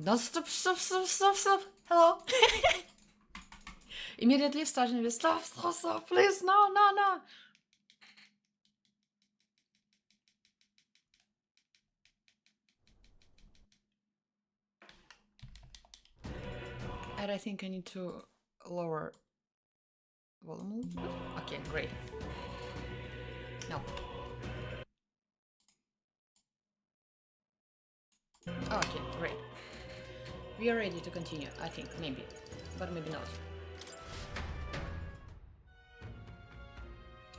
No, stop. Hello. Immediately starting with stop, please, no. And I think I need to lower volume a little bit. Okay, great. No. Okay, great. We are ready to continue, I think, maybe. But maybe not.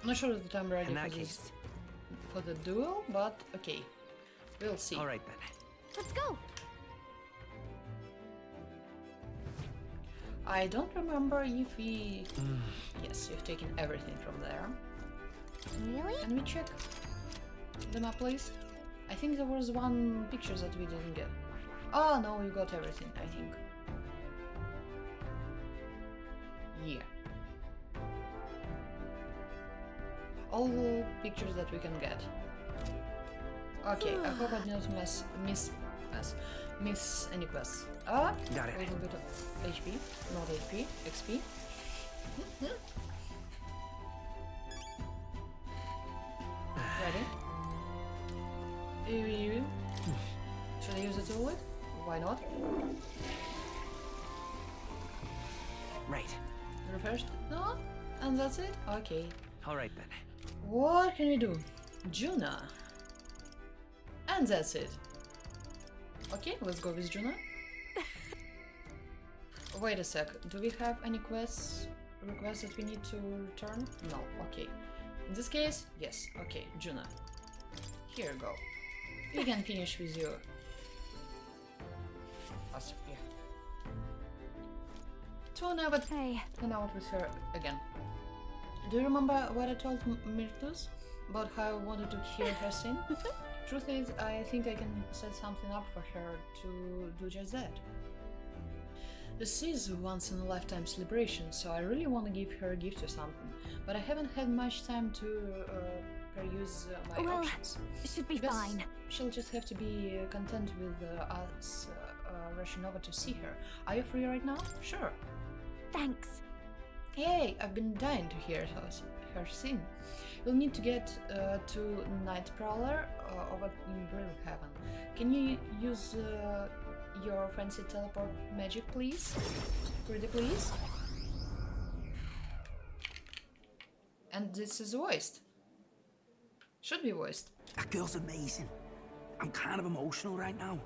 I'm not sure that I'm ready for the duel, but okay. We'll see. Alright then. Let's go! I don't remember if we... Yes, you've taken everything from there. Really? Can we check the map, please? I think there was one picture that we didn't get. Oh, no, you got everything, I think. Yeah. All pictures that we can get. Okay, I hope I did not miss any quests. Got it. A little bit of HP, not HP, XP. Ready? Should I use it to do it? Why not? Right. Refresh? No? And that's it? Okay. Alright then. What can we do? Juna. And that's it. Okay, let's go with Juna. Wait a sec. Do we have any requests that we need to return? No. Okay. In this case, yes. Okay, Juna. Here you go. We can finish with you. Yeah. To never hang out with her again. Do you remember what I told Myrtus about how I wanted to hear her sing? Truth is, I think I can set something up for her to do just that. This is a once-in-a-lifetime celebration, so I really want to give her a gift or something, but I haven't had much time to peruse my options. Should be fine. She'll just have to be content with us rushing over to see her. Are you free right now? Sure. Thanks. Yay! I've been dying to hear her sing. You'll need to get to Night Prowler over in Brimhaven. Can you use your fancy teleport magic, please? Pretty please? And this is voiced. Should be voiced. That girl's amazing. I'm kind of emotional right now.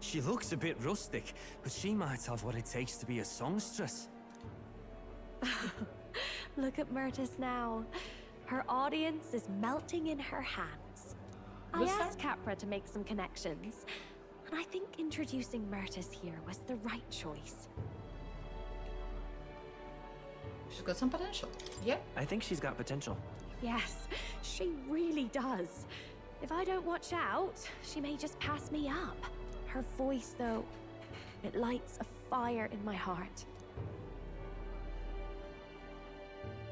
She looks a bit rustic, but she might have what it takes to be a songstress. Look at Myrtus now. Her audience is melting in her hands. I asked Capra to make some connections, and I think introducing Myrtus here was the right choice. She's got some potential. Yeah. I think she's got potential. Yes, she really does. If I don't watch out, she may just pass me up. Her voice, though, it lights a fire in my heart.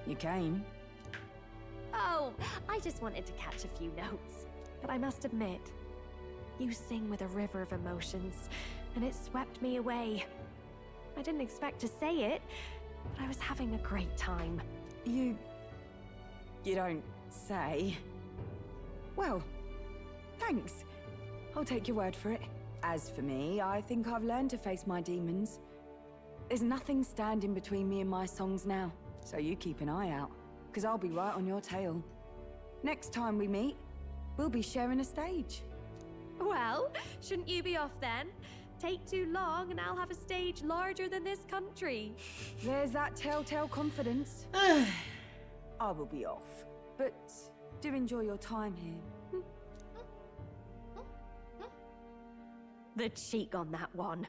You came? Oh, I just wanted to catch a few notes. But I must admit, you sing with a river of emotions, and it swept me away. I didn't expect to say it, but I was having a great time. You don't say. Well, thanks. I'll take your word for it. As for me, I think I've learned to face my demons. There's nothing standing between me and my songs now, so you keep an eye out, because I'll be right on your tail. Next time we meet, we'll be sharing a stage. Well, shouldn't you be off then? Take too long and I'll have a stage larger than this country. There's that telltale confidence. I will be off, but do enjoy your time here. The cheek on that one.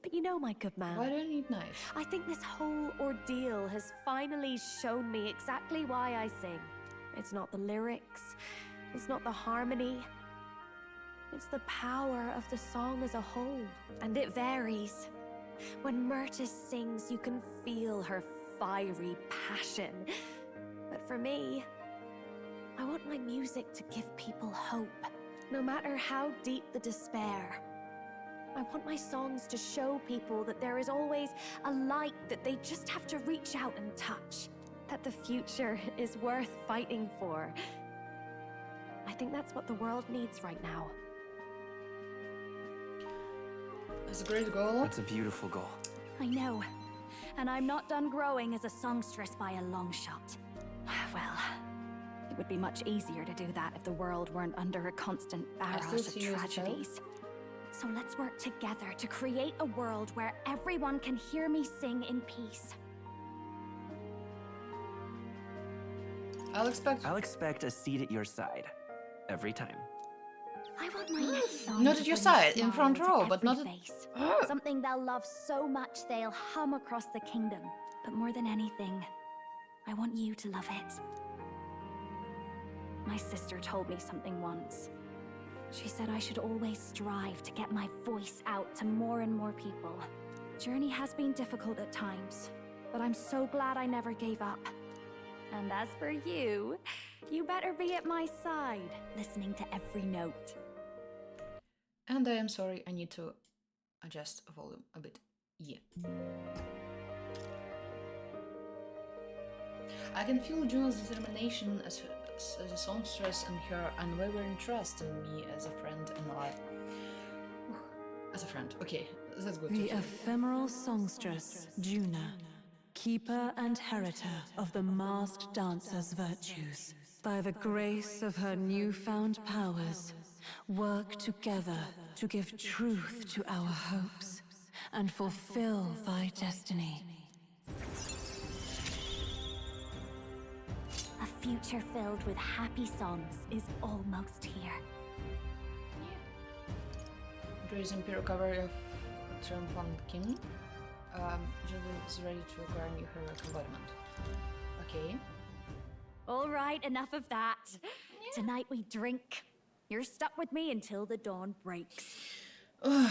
But you know, my good man, Why do you need knives? I think this whole ordeal has finally shown me exactly why I sing. It's not the lyrics, it's not the harmony, it's the power of the song as a whole. And it varies. When Myrtus sings, you can feel her fiery passion. But for me, I want my music to give people hope, no matter how deep the despair. I want my songs to show people that there is always a light that they just have to reach out and touch. That the future is worth fighting for. I think that's what the world needs right now. That's a great goal. That's a beautiful goal. I know. And I'm not done growing as a songstress by a long shot. Well, it would be much easier to do that if the world weren't under a constant barrage of see you as a child. tragedies. So let's work together to create a world where everyone can hear me sing in peace. I'll expect a seat at your side. Every time. I want my next song Not to at your bring a side, in front smile to row, but every not at- face. Something they'll love so much they'll hum across the kingdom. But more than anything, I want you to love it. My sister told me something once. She said I should always strive to get my voice out to more and more people. Journey has been difficult at times, but I'm so glad I never gave up. And as for you, you better be at my side, listening to every note. And I am sorry, I need to adjust the volume a bit. Yeah. I can feel Juno's determination as a songstress and her unwavering trust in me as a friend and ally. As a friend, okay, that's good. The ephemeral songstress, Juna, keeper and heritor of the masked dancer's virtues. By the grace of her newfound powers, work together to give truth to our hopes and fulfill thy destiny. A future filled with happy songs is almost here. There is Imperial cavalry of Triumphant King. Julie is ready to acquire new heroic embodiment. Okay. All right, enough of that. Tonight we drink. You're stuck with me until the dawn breaks. Don't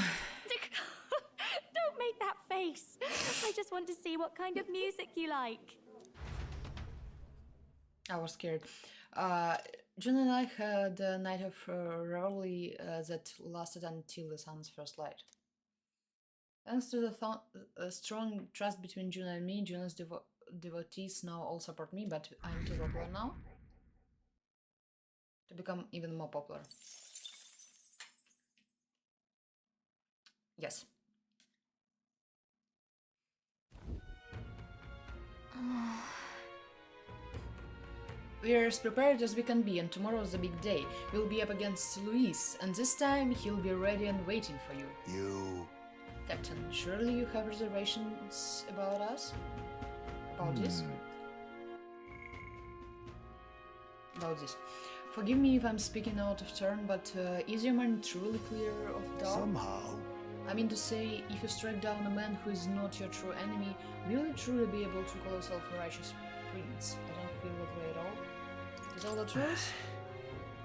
make that face. I just want to see what kind of music you like. I was scared. June and I had a night of revelry that lasted until the sun's first light. Thanks to the strong trust between June and me, June's devotees now all support me, but I'm too popular now to become even more popular. Yes. We're as prepared as we can be, and tomorrow's the big day. We'll be up against Luis, and this time he'll be ready and waiting for you. You... Captain, surely you have reservations about us? About this? About this. Forgive me if I'm speaking out of turn, but is your mind truly clear of doubt? Somehow... I mean to say, if you strike down a man who is not your true enemy, will you truly be able to call yourself a righteous prince? I don't feel that way at all. To tell the truth,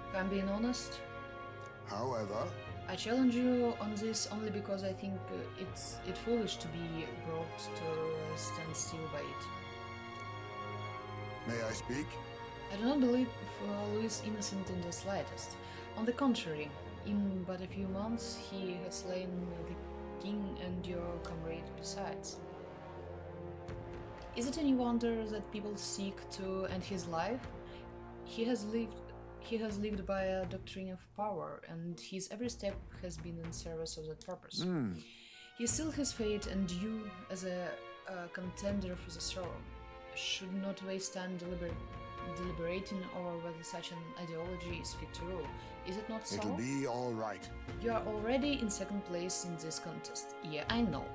if I'm being honest, However... I challenge you on this only because I think it's foolish to be brought to stand still by it. May I speak? I do not believe Louis innocent in the slightest. On the contrary, in but a few months he has slain the king and your comrade besides. Is it any wonder that people seek to end his life? He has lived by a doctrine of power, and his every step has been in service of that purpose. He sealed his fate, and you, as a contender for the throne, should not waste time deliberating over whether such an ideology is fit to rule. Is it not so? It'll be all right. You are already in second place in this contest. Yeah, I know.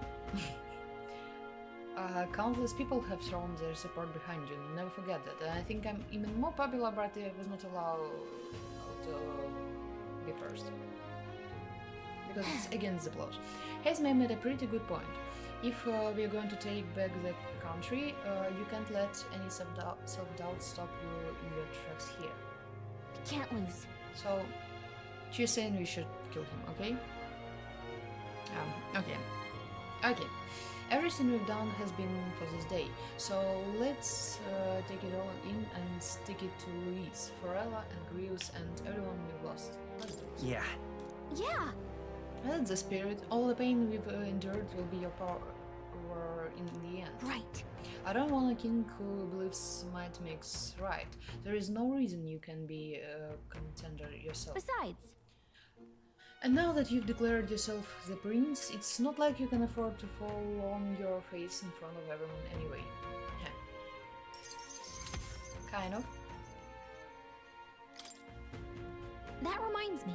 Countless people have thrown their support behind you, never forget that. And I think I'm even more popular, but I was not allowed to be first. Because it's against the laws. Hazme made a pretty good point. If we are going to take back the country, you can't let any self-doubt stop you in your tracks here. We can't lose. So, she's saying we should kill him, okay? Okay. Okay. Everything we've done has been for this day, so let's take it all in and stick it to Luis, Forella, and Grievous, and everyone we've lost. Let's do this. Yeah. Yeah. That's the spirit. All the pain we've endured will be your power in the end. Right. I don't want a king who believes might makes right. There is no reason you can be a contender yourself. Besides, And now that you've declared yourself the prince, it's not like you can afford to fall on your face in front of everyone anyway. Kind of. that reminds me.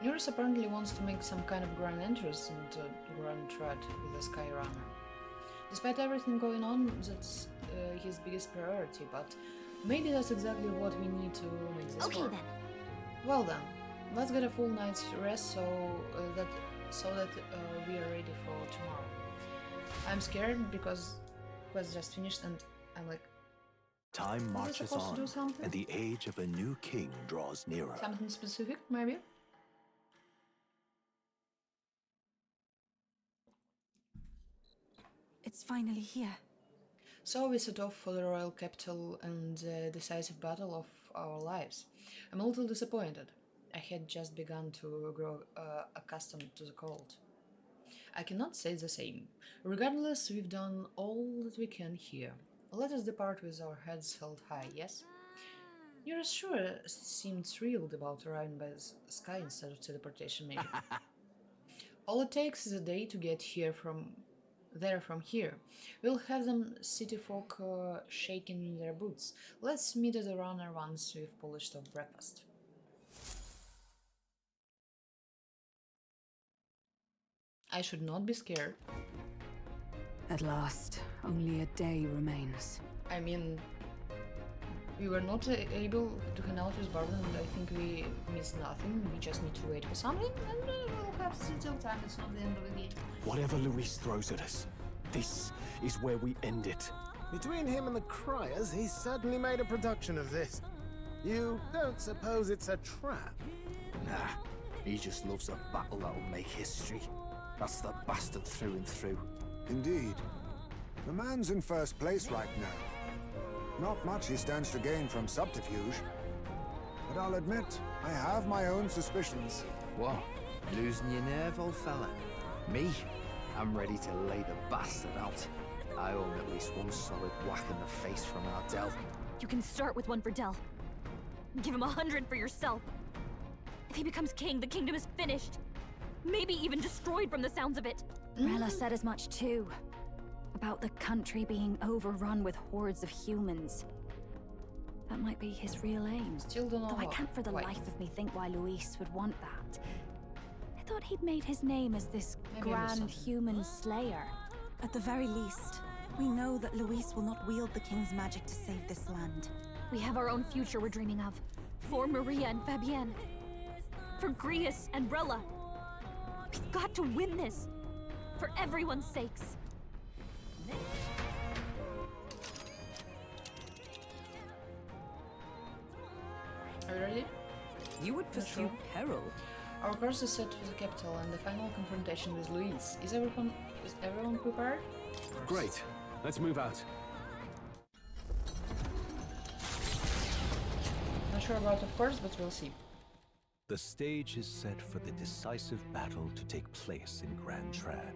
Eurus apparently wants to make some kind of grand entrance into Grand Trad with the Sky Runner. Despite everything going on, that's his biggest priority, but maybe that's exactly what we need to make this Okay work. then. Well then, let's get a full night's rest so that we are ready for tomorrow. I'm scared because quest just finished and I'm like, Time was I marches supposed to do on, something? and the age of a new king draws nearer. Something specific, maybe? It's finally here. So we set off for the royal capital and the decisive battle of our lives. I'm a little disappointed. I had just begun to grow accustomed to the cold. I cannot say the same. Regardless, we've done all that we can here. Let us depart with our heads held high, yes? You're sure seemed thrilled about arriving by the sky instead of teleportation, maybe. All it takes is a day to get from here. We'll have them city folk shaking their boots. Let's meet at the runner once we've polished off breakfast. I should not be scared. At last, only a day remains. I mean, we were not able to hang out with Barton, and I think we missed nothing. We just need to wait for something, and we'll have still time. It's not the end of the game. Whatever Luis throws at us, this is where we end it. Between him and the Criers, he's certainly made a production of this. You don't suppose it's a trap? Nah, he just loves a battle that'll make history. That's the bastard through and through. Indeed. The man's in first place right now. Not much he stands to gain from subterfuge. But I'll admit, I have my own suspicions. What? Losing your nerve, old fella? Me? I'm ready to lay the bastard out. I owe him at least one solid whack in the face from Ardell. You can start with one for Del. Give him 100 for yourself. If he becomes king, the kingdom is finished. Maybe even destroyed from the sounds of it. Rella said as much too. About the country being overrun with hordes of humans. That might be his real aim. Still don't know Though I can't for the why. life of me think why Luis would want that. I thought he'd made his name as this Maybe I missed grand something. human slayer. At the very least, we know that Luis will not wield the king's magic to save this land. We have our own future we're dreaming of. For Maria and Fabienne. For Grius and Rella. We've got to win this. For everyone's sakes. Are you ready? You would pursue sure. peril. Our course is set to the capital and the final confrontation with Luis. Is everyone prepared? Great. Let's move out. Not sure about of course, but we'll see. The stage is set for the decisive battle to take place in Grand Trad.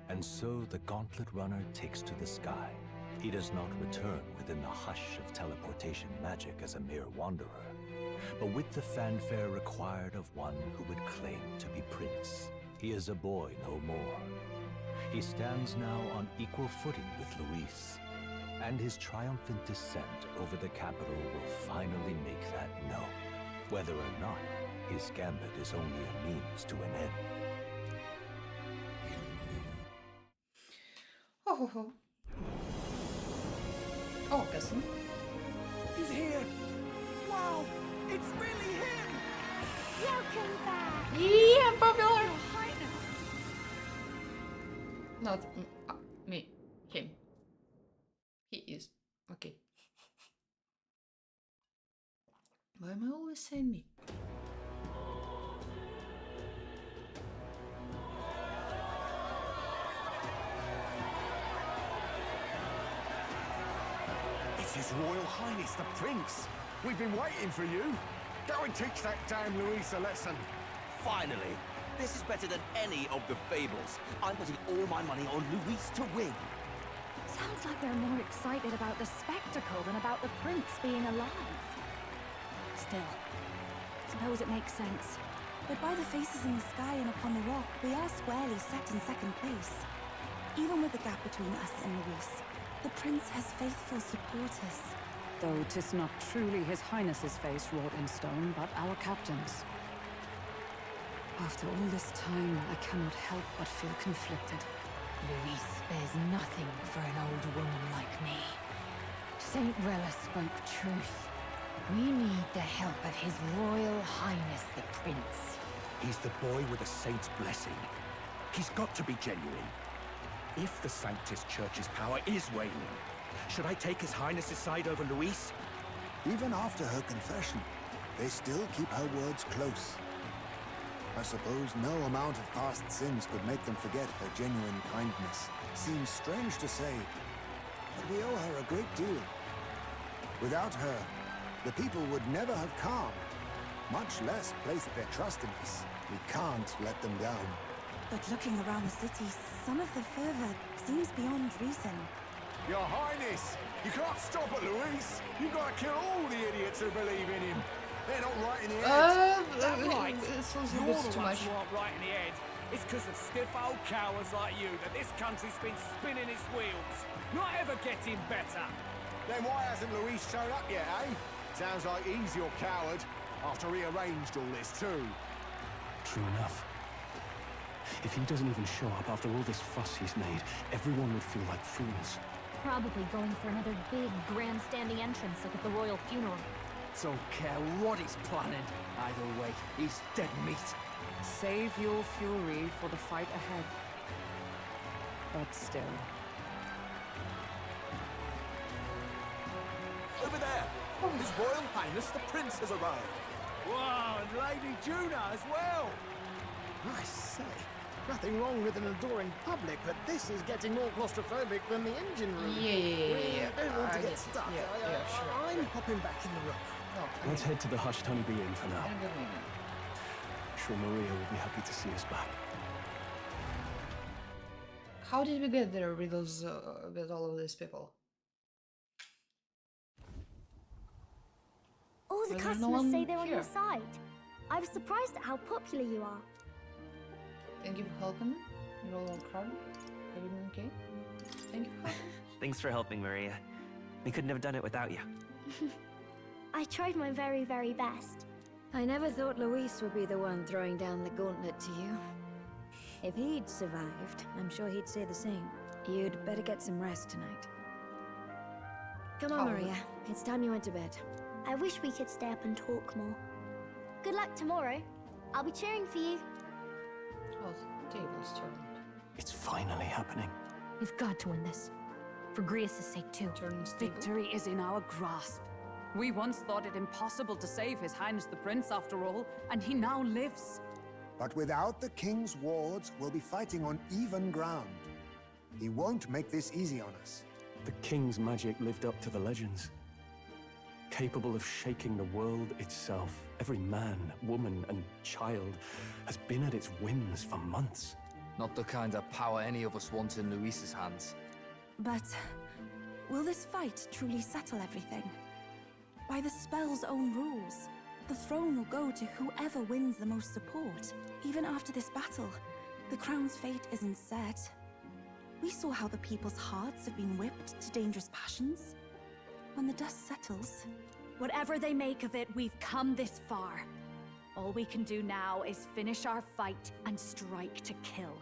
And so the Gauntlet Runner takes to the sky. He does not return within the hush of teleportation magic as a mere wanderer, but with the fanfare required of one who would claim to be prince. He is a boy no more. He stands now on equal footing with Luis, and his triumphant descent over the capital will finally make that known, whether or not his gambit is only a means to an end. Oh, ho, ho. Oh, cousin. He's here! Wow! It's really him! Welcome back! Yeah, popular! Not me. Him. He is. Okay. Why am I always saying me? It's His Royal Highness the Prince! We've been waiting for you! Go and teach that damn Luis a lesson! Finally! This is better than any of the fables. I'm putting all my money on Luis to win. Sounds like they're more excited about the spectacle than about the prince being alive. Still, suppose it makes sense. But by the faces in the sky and upon the rock, we are squarely set in second place. Even with the gap between us and Luis, the prince has faithful supporters. Though 'tis not truly His Highness's face wrought in stone, but our captain's. After all this time, I cannot help but feel conflicted. Luis spares nothing for an old woman like me. Saint Rella spoke truth. We need the help of His Royal Highness the Prince. He's the boy with a saint's blessing. He's got to be genuine. If the Sanctus Church's power is waning, should I take His Highness's side over Luis? Even after her confession, they still keep her words close. I suppose no amount of past sins could make them forget her genuine kindness. Seems strange to say, but we owe her a great deal. Without her, the people would never have calmed, much less placed their trust in us. We can't let them down. But looking around the city, some of the fervor seems beyond reason. Your Highness, you can't stop at Luis. You've got to kill all the idiots who believe in him. They're not right in the head. Right. This was a You're bit the too ones much. who aren't right in the head. It's because of stiff old cowards like you that this country's been spinning its wheels. Not ever getting better. Then why hasn't Luis shown up yet, eh? Sounds like he's your coward, after he arranged all this too. True enough. If he doesn't even show up after all this fuss he's made, everyone would feel like fools. Probably going for another big, grandstanding entrance like at the royal funeral. Don't care what he's planning. Either way, he's dead meat. Save your fury for the fight ahead. But still. Over there! His Royal Highness the Prince has arrived. Wow, and Lady Juna as well! I say, nothing wrong with an adoring public, but this is getting more claustrophobic than the engine room. Yeah. We don't want to I get get it. stuck. Yeah, sure. I'm hopping back in the room. Let's head to the Hushed Honeybee Inn for now. And a good meeting. I'm sure Maria will be happy to see us back. How did we get there with those, with all of these people? All the Was there customers no one say they're on your here? side. I was surprised at how popular you are. Thank you for helping. You're all crowd. Everything okay? Thank you for helping. Thanks for helping, Maria. We couldn't have done it without you. I tried my very, very best. I never thought Luis would be the one throwing down the gauntlet to you. If he'd survived, I'm sure he'd say the same. You'd better get some rest tonight. Come on, Maria. It's time you went to bed. I wish we could stay up and talk more. Good luck tomorrow. I'll be cheering for you. Oh, the table's turned. It's finally happening. We've got to win this. For Grius' sake, too. Victory is in our grasp. We once thought it impossible to save His Highness the Prince, after all, and he now lives. But without the king's wards, we'll be fighting on even ground. He won't make this easy on us. The king's magic lived up to the legends. Capable of shaking the world itself. Every man, woman, and child has been at its whims for months. Not the kind of power any of us want in Luis's hands. But will this fight truly settle everything? By the spell's own rules, the throne will go to whoever wins the most support. Even after this battle, the crown's fate isn't set. We saw how the people's hearts have been whipped to dangerous passions. When the dust settles... Whatever they make of it, we've come this far. All we can do now is finish our fight and strike to kill.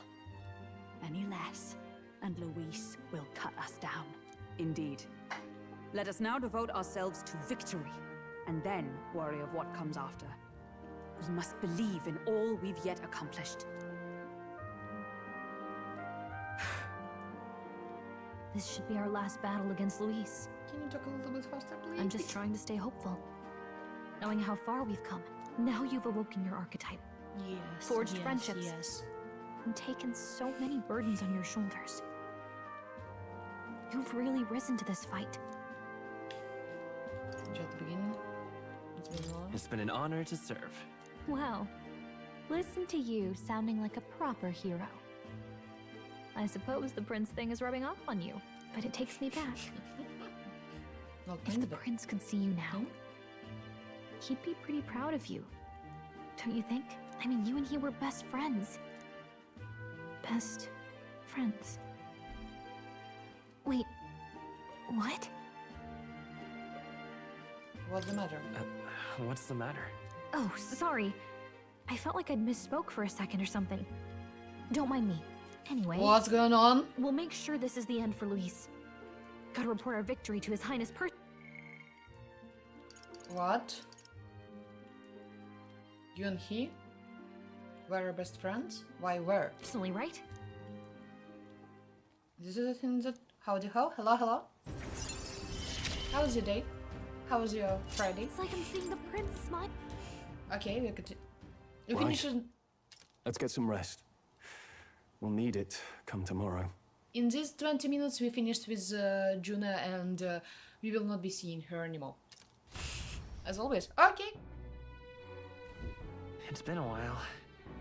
Any less, and Luis will cut us down. Indeed. Let us now devote ourselves to victory, and then worry of what comes after. We must believe in all we've yet accomplished. This should be our last battle against Luis. Can you talk a little bit faster, please? I'm just trying to stay hopeful. Knowing how far we've come. Now you've awoken your archetype. Yes. Forged yes, friendships. Yes. And taken so many burdens on your shoulders. You've really risen to this fight. At the beginning. It's been long. It's been an honor to serve. Wow. Listen to you sounding like a proper hero. I suppose the prince thing is rubbing off on you, but it takes me back. If the prince could see you now, he'd be pretty proud of you. Don't you think? I mean, you and he were best friends. Best friends. Wait, what? What's the matter? What's the matter? Oh, sorry. I felt like I'd misspoke for a second or something. Don't mind me. Anyway... What's going on? We'll make sure this is the end for Luis. Gotta report our victory to His Highness What? You and he were best friends? Why were? Personally, right? This is the thing that... Howdy ho? Hello, hello? How was your day? How was your Friday? It's like I'm seeing the prince smile. Okay, we could... You Right. finish it... Let's get some rest. We'll need it come tomorrow. In these 20 minutes we finished with Juna and we will not be seeing her anymore. As always. Okay! It's been a while.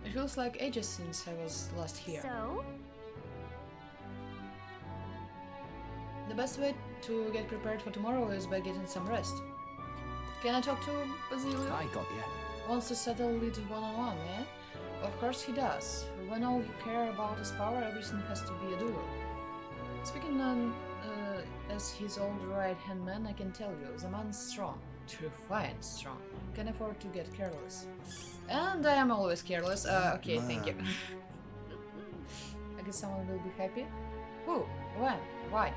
It feels like ages since I was last here. So? The best way to get prepared for tomorrow is by getting some rest. Can I talk to Basilio? I got you. Wants to settle it one-on-one, eh? Of course he does. When all you care about is power, everything has to be a duel. Speaking as his old right-hand man, I can tell you, the man's strong. Too fine strong. Can afford to get careless. And I am always careless. Okay, thank you. I guess someone will be happy. Who? When? Why?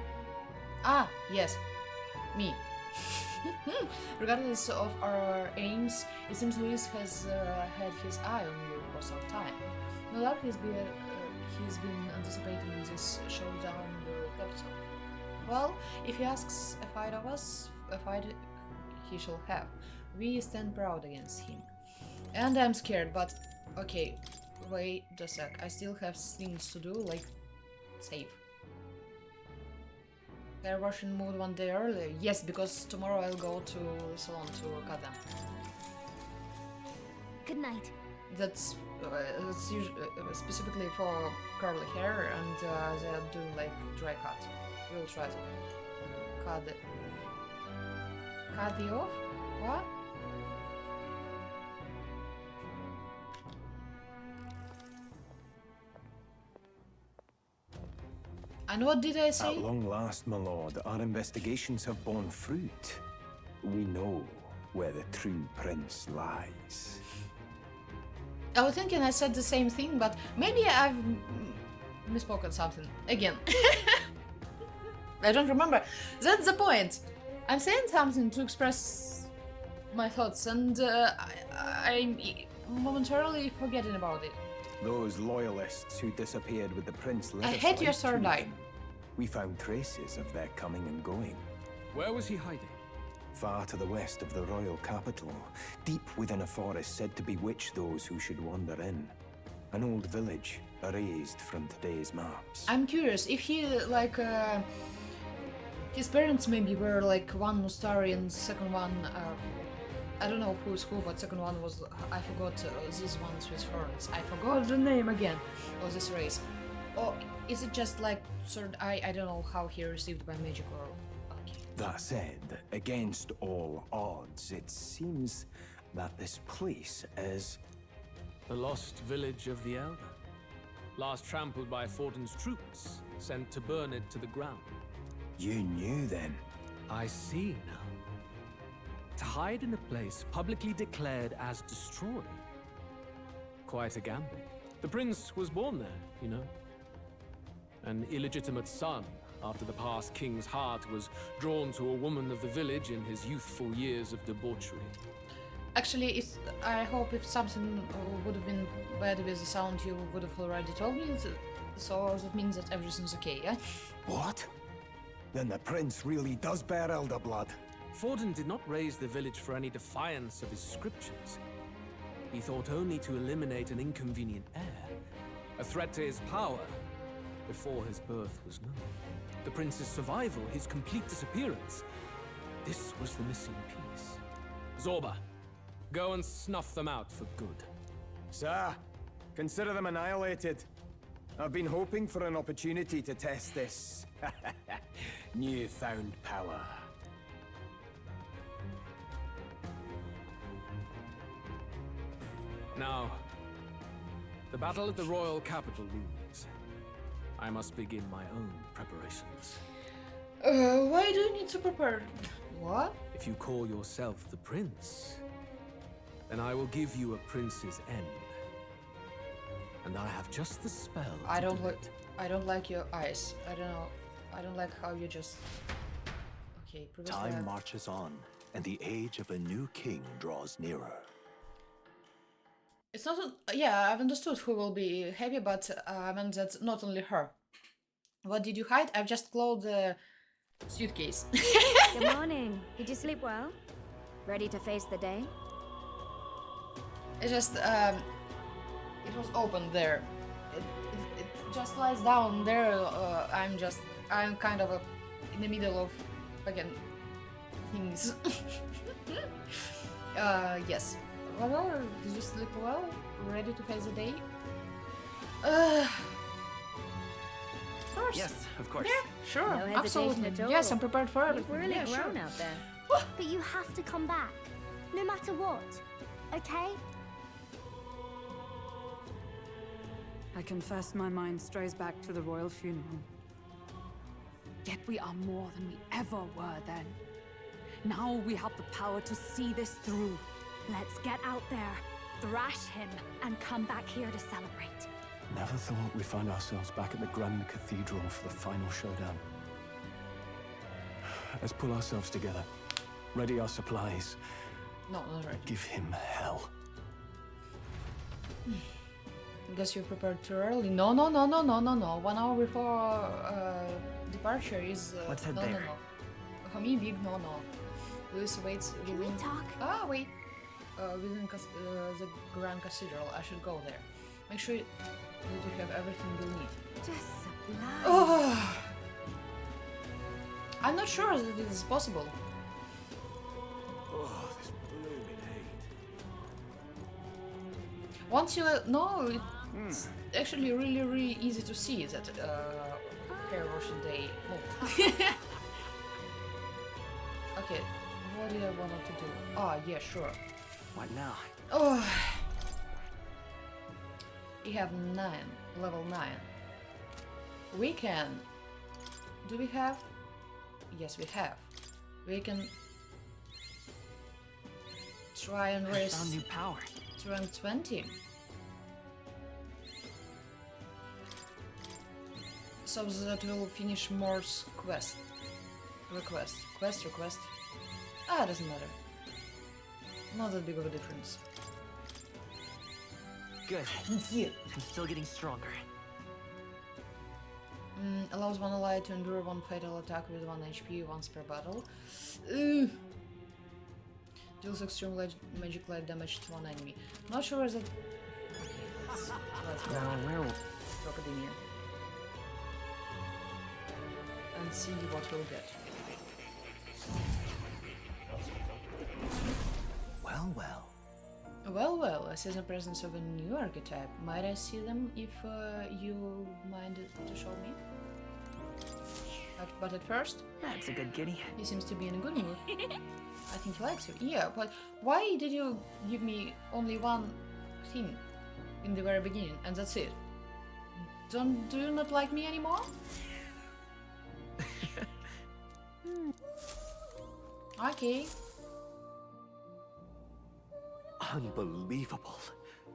Ah, yes. Me. Regardless of our aims, it seems Luis has had his eye on you for some time. No doubt he's been anticipating this showdown in the capital. Well, if he asks a fight of us, a fight he shall have. We stand proud against him. And I'm scared, but okay, wait a sec. I still have things to do, like save. Hair washing moved one day earlier. Yes, because tomorrow I'll go to the salon to cut them. Good night. That's specifically for curly hair, and they're doing like dry cut. We'll try to cut the off. What? And what did I say? At long last, my lord, our investigations have borne fruit. We know where the true prince lies. I was thinking I said the same thing, but maybe I've misspoken something again. I don't remember. That's the point. I'm saying something to express my thoughts, and I'm momentarily forgetting about it. Those loyalists who disappeared with the prince led I us hate your right sword to eye. them. We found traces of their coming and going. Where was he hiding? Far to the west of the royal capital, deep within a forest said to bewitch those who should wander in. An old village, erased from today's maps. I'm curious if he like his parents maybe were like one Mustarian, second one I don't know who's who, but second one was I forgot this one's with horns. I forgot the name again of this race. Or is it just like third eye? I don't know how he received by magic or. That said, against all odds, it seems that this place is... The lost village of the Elder. Last trampled by Fortin's troops, sent to burn it to the ground. You knew then? I see now. To hide in a place publicly declared as destroyed. Quite a gambit. The prince was born there, you know. An illegitimate son, after the past king's heart was drawn to a woman of the village in his youthful years of debauchery. Actually, I hope if something would have been bad with the sound, you would have already told me. So that means that everything's okay, yeah? What? Then the prince really does bear elder blood. Fortin did not raise the village for any defiance of his scriptures. He thought only to eliminate an inconvenient heir, a threat to his power, before his birth was known. The prince's survival, his complete disappearance. This was the missing piece. Zorba, go and snuff them out for good. Sir, consider them annihilated. I've been hoping for an opportunity to test this newfound power. Now, the battle at the royal capital looms. I must begin my own preparations. Why do you need to prepare? What? If you call yourself the prince, then I will give you a prince's end. And I have just the spell. I don't like your eyes. I don't know. I don't like how you just. Okay. Time marches on, and the age of a new king draws nearer. It's not. Yeah, I've understood who will be happy, but I mean that's not only her. What did you hide? I've just closed the suitcase. Good morning. Did you sleep well? Ready to face the day? It just it was open there. It just lies down there. I'm kind of in the middle of again things. Yes. Well, did you sleep well? Ready to face the day? First. Yes, of course. Yeah, sure. No hesitation Absolutely. at all. Yes, I'm prepared for everything. You've really Yeah, grown sure. out there. But you have to come back, no matter what. Okay? I confess my mind strays back to the royal funeral. Yet we are more than we ever were then. Now we have the power to see this through. Let's get out there, thrash him, and come back here to celebrate. Never thought we'd find ourselves back at the Grand Cathedral for the final showdown. Let's pull ourselves together. Ready our supplies. No, not right. Give him hell. Guess you're prepared too early. No. 1 hour before departure is. Let's head no, there. No. For me, big no. Luis waits Can we within. talk? Ah, wait. Within the Grand Cathedral. I should go there. Make sure that you have everything you need. Just sublime. Oh, I'm not sure that it is possible. Oh, this blooming heat. Once you know, it's actually really easy to see that hair washing day. Oh. Okay, what did I want to do? Ah, yeah, sure. What now? Oh, we have 9, level 9. We can. Do we have? Yes, we have. We can try and I raise found new power. to rank 20. So that will finish Moore's quest. Request. Ah, doesn't matter. Not that big of a difference. Good. Yeah. I'm still getting stronger. Allows one ally to endure 1 fatal attack with 1 HP once per battle. Deals extreme magic light damage to one enemy. Not sure is it. Okay, let's go. Drop it in here. And see what we'll get. Well, I see the presence of a new archetype. Might I see them if you mind to show me? But at first... That's a good kitty. He seems to be in a good mood. I think he likes you. Yeah, but why did you give me only one thing in the very beginning and that's it? Do you not like me anymore? Okay. Unbelievable.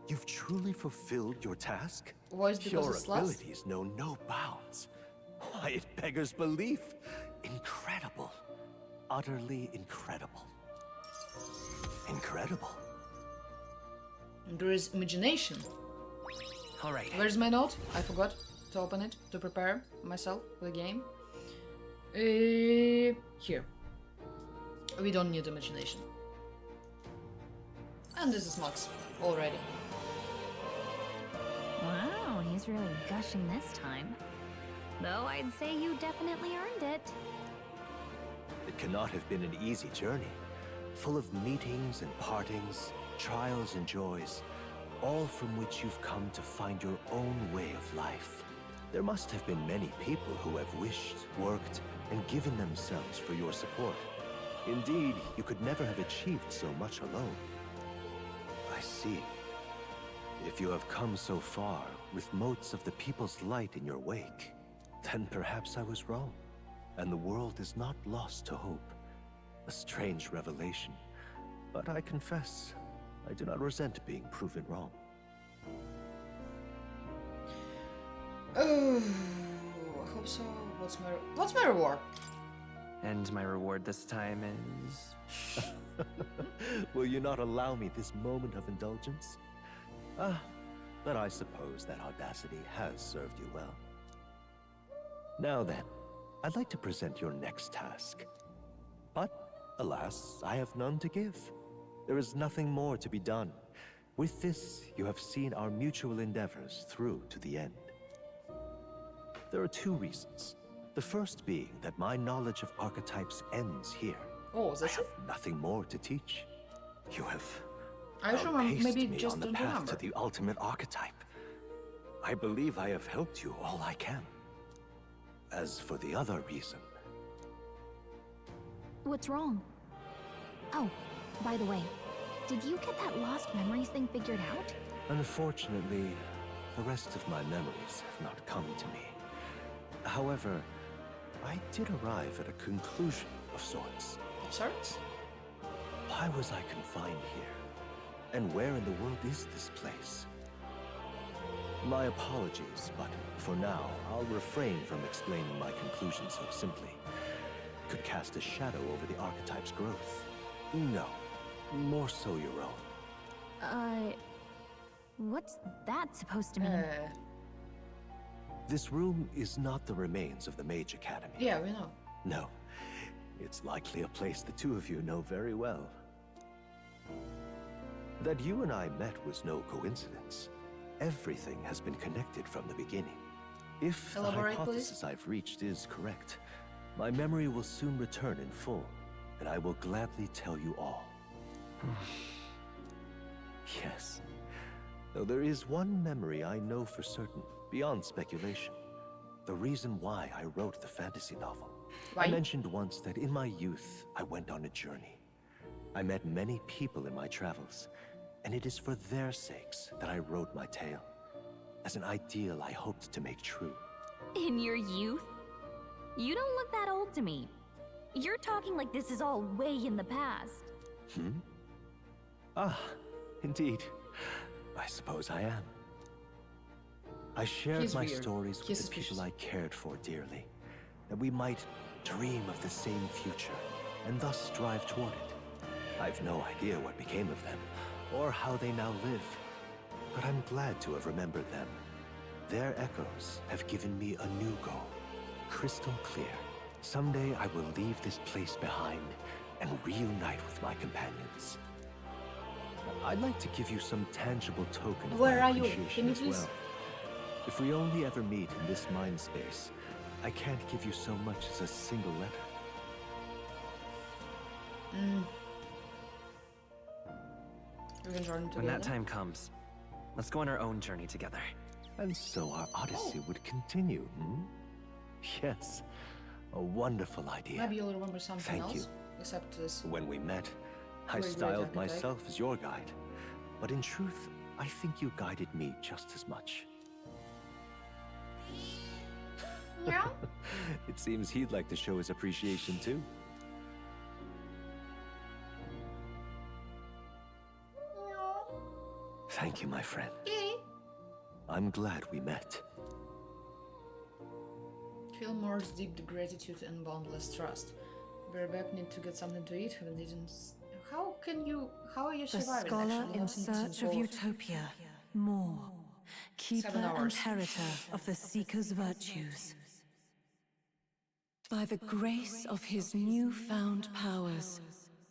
You've truly fulfilled your task? Was because your it's last? abilities know no bounds. Why, it beggars belief. Incredible. Utterly incredible. Incredible. There is imagination. All right. Where's my note? I forgot to open it to prepare myself for the game. Here. We don't need imagination. And this is Max already. Wow, he's really gushing this time. Though I'd say you definitely earned it. It cannot have been an easy journey, full of meetings and partings, trials and joys. all from which you've come to find your own way of life. There must have been many people who have wished, worked, and given themselves for your support. Indeed, you could never have achieved so much alone. I see. If you have come so far, with motes of the people's light in your wake, then perhaps I was wrong, and the world is not lost to hope. A strange revelation, but I confess, I do not resent being proven wrong. Oh, I hope so. What's my reward? And my reward this time is... Will you not allow me this moment of indulgence? But I suppose that audacity has served you well. Now then, I'd like to present your next task. But, alas, I have none to give. There is nothing more to be done. With this, you have seen our mutual endeavors through to the end. There are two reasons. The first being that my knowledge of archetypes ends here. Oh, is I this have it? nothing more to teach. You have I just remember, outpaced maybe me just on the don't path remember. to the ultimate archetype. I believe I have helped you all I can. As for the other reason... What's wrong? Oh, by the way, did you get that lost memories thing figured out? Unfortunately, the rest of my memories have not come to me. However, I did arrive at a conclusion of sorts. Of sorts? Why was I confined here? And where in the world is this place? My apologies, but for now, I'll refrain from explaining my conclusion so simply. It could cast a shadow over the archetype's growth. No, more so your own. What's that supposed to mean? This room is not the remains of the Mage Academy. Yeah, we know. No, it's likely a place the two of you know very well. That you and I met was no coincidence. Everything has been connected from the beginning. If the hypothesis I've reached is correct, my memory will soon return in full, and I will gladly tell you all. Yes. Though there is one memory I know for certain, beyond speculation. The reason why I wrote the fantasy novel. Why? I mentioned once that in my youth, I went on a journey. I met many people in my travels, and it is for their sakes that I wrote my tale, as an ideal I hoped to make true. In your youth? You don't look that old to me. You're talking like this is all way in the past. Ah, indeed. I suppose I am. I shared my stories with the people I cared for dearly, that we might dream of the same future, and thus strive toward it. I've no idea what became of them, or how they now live, but I'm glad to have remembered them. Their echoes have given me a new goal, crystal clear. Someday I will leave this place behind and reunite with my companions. I'd like to give you some tangible token of Where my are you? appreciation Can you as please? well. If we only ever meet in this mind space, I can't give you so much as a single letter. We can join together. When that time comes, let's go on our own journey together. And so our odyssey would continue, Yes, a wonderful idea. Maybe you'll remember something Thank else. you. Except this. When we met, I Great styled archetype. myself as your guide. But in truth, I think you guided me just as much. Yeah. It seems he'd like to show his appreciation too. Thank you, my friend. I'm glad we met. Feel more deep gratitude and boundless trust. We're back need to get something to eat. We didn't. How are you The surviving? scholar actually? in Not since search of both. utopia. More. Keeper 7 and hours. heritor of the Seeker's virtues. By the grace of his newfound powers,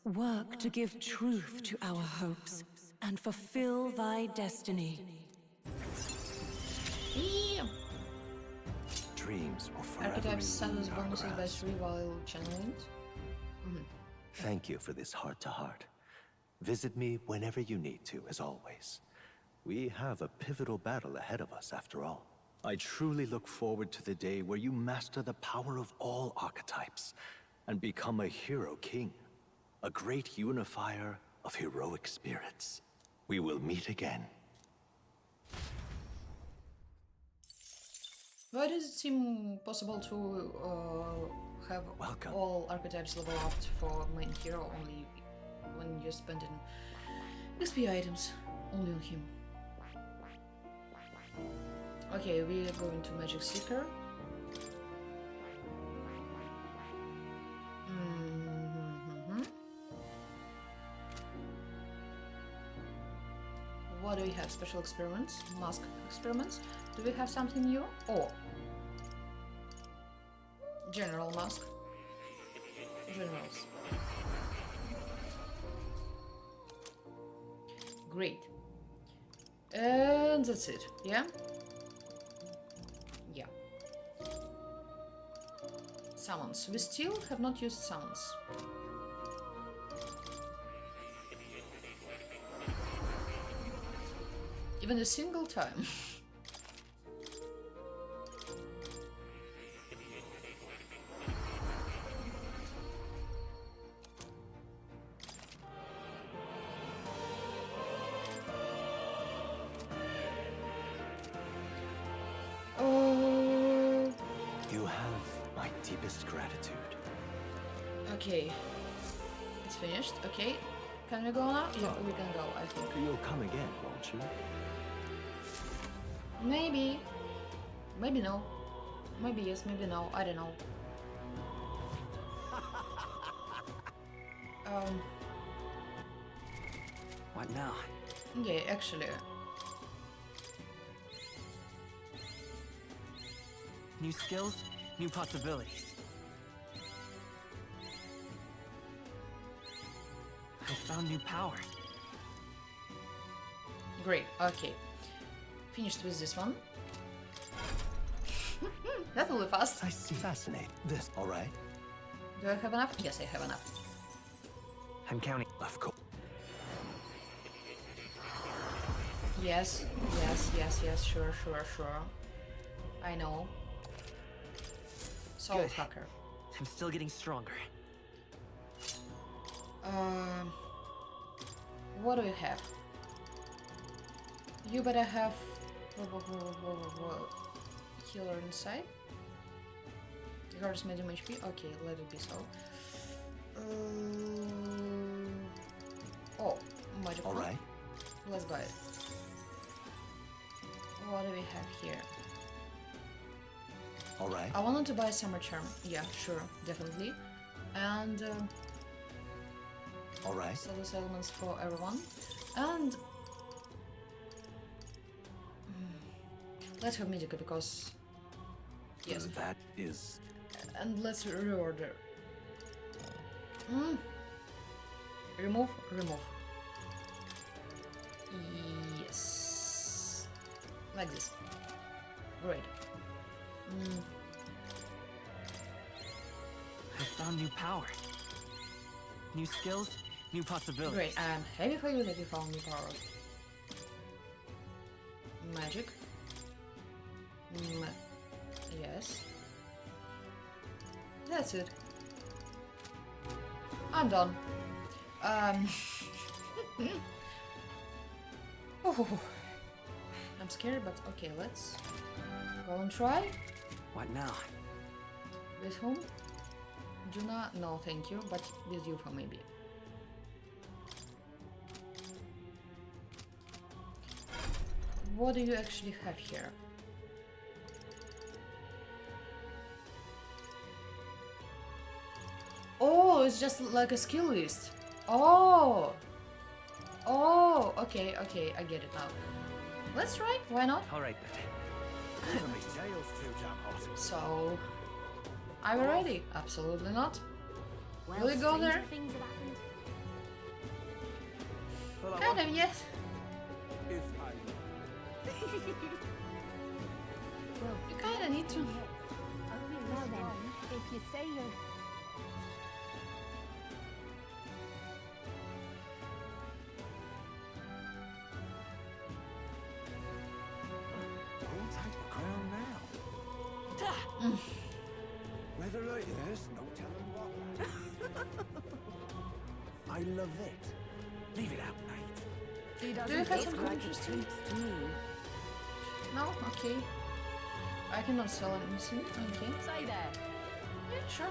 work to give truth to our hopes and fulfill thy destiny. Yeah. Dreams will forever Archetypes send us elude our bonuses by grasp. 3 while channeling it. Thank you for this heart-to-heart. Visit me whenever you need to, as always. We have a pivotal battle ahead of us, after all. I truly look forward to the day where you master the power of all archetypes and become a hero king, a great unifier of heroic spirits. We will meet again. Why does it seem possible to have all archetypes level up for main hero only when you're spending XP items only on him? Okay, we are going to Magic Seeker. What do we have? Special experiments? Mask experiments? Do we have something new? Oh! General mask. Generals. Great. And that's it, yeah? Yeah. Summons. We still have not used summons. Even a single time. Oh. You have my deepest gratitude. Okay. It's finished. Okay. Can we go now? Yeah, we can go, I think. You'll come again, won't you? Maybe. Maybe no. Maybe yes, maybe no. I don't know. What now? Yeah, actually. New skills, new possibilities. I found new power. Great, okay. Finished with this one. That's really fast. I see. Fascinating. This, all right? Do I have enough? Yes, I have enough. I'm counting. Of course. Yes, yes, yes, yes, sure, sure, sure. I know. Soul Good. Hacker. I'm still getting stronger. What do you have? You better have healer inside. Regards medium HP. Okay, let it be so. Oh, magic. All right. Let's buy it. What do we have here? All right. I wanted to buy Summer Charm. Yeah, sure, definitely. And all right. sell those elements for everyone. And let's have Medica because yes. That is. And let's reorder. Remove, remove. Yes. Like this. Great. I found new power. New skills, new possibilities. Great, I'm happy for you that you found new power. Magic. Yes. That's it. I'm done. Oh, I'm scared, but okay, let's go and try. What now? With whom? Juna? No, thank you, but with Yufa maybe. What do you actually have here? Oh, it's just like a skill list. Oh! Oh, okay, okay, I get it now. Let's try, why not? Alright then. So, are we ready? Absolutely not. Will we go there? Kind of, yes. If You kind of need to. Well then, if you say you're... Weather like this, no telling what. I love it. Leave it out, mate. He Do you doesn't have some look like a interesting? treat to me. No? Okay. I cannot sell anything. Okay. Say there. Yeah, sure.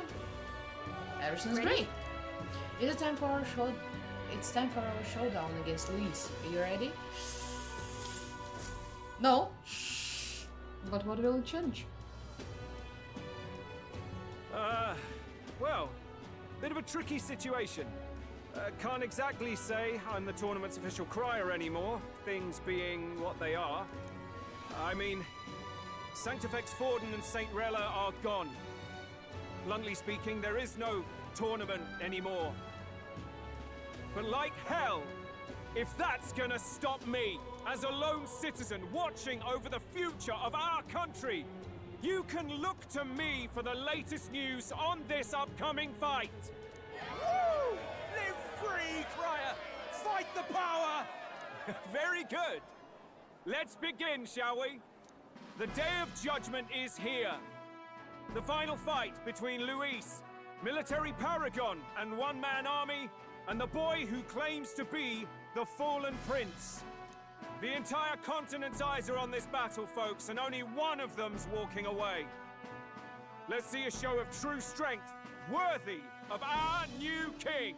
Everything's Ready? great. Is it time for our show? It's time for our showdown against Luis. Are you ready? No. But what will it change? Well, bit of a tricky situation. Can't exactly say I'm the tournament's official crier anymore, things being what they are. I mean, Sanctifex Forden and St. Rella are gone. Bluntly speaking, there is no tournament anymore. But like hell, if that's gonna stop me, as a lone citizen watching over the future of our country, you can look to me for the latest news on this upcoming fight. Woo! Live free, crier! Fight the power! Very good. Let's begin, shall we? The Day of Judgment is here. The final fight between Luis, military paragon and one-man army, and the boy who claims to be the fallen prince. The entire continent's eyes are on this battle, folks, and only one of them's walking away. Let's see a show of true strength, worthy of our new king.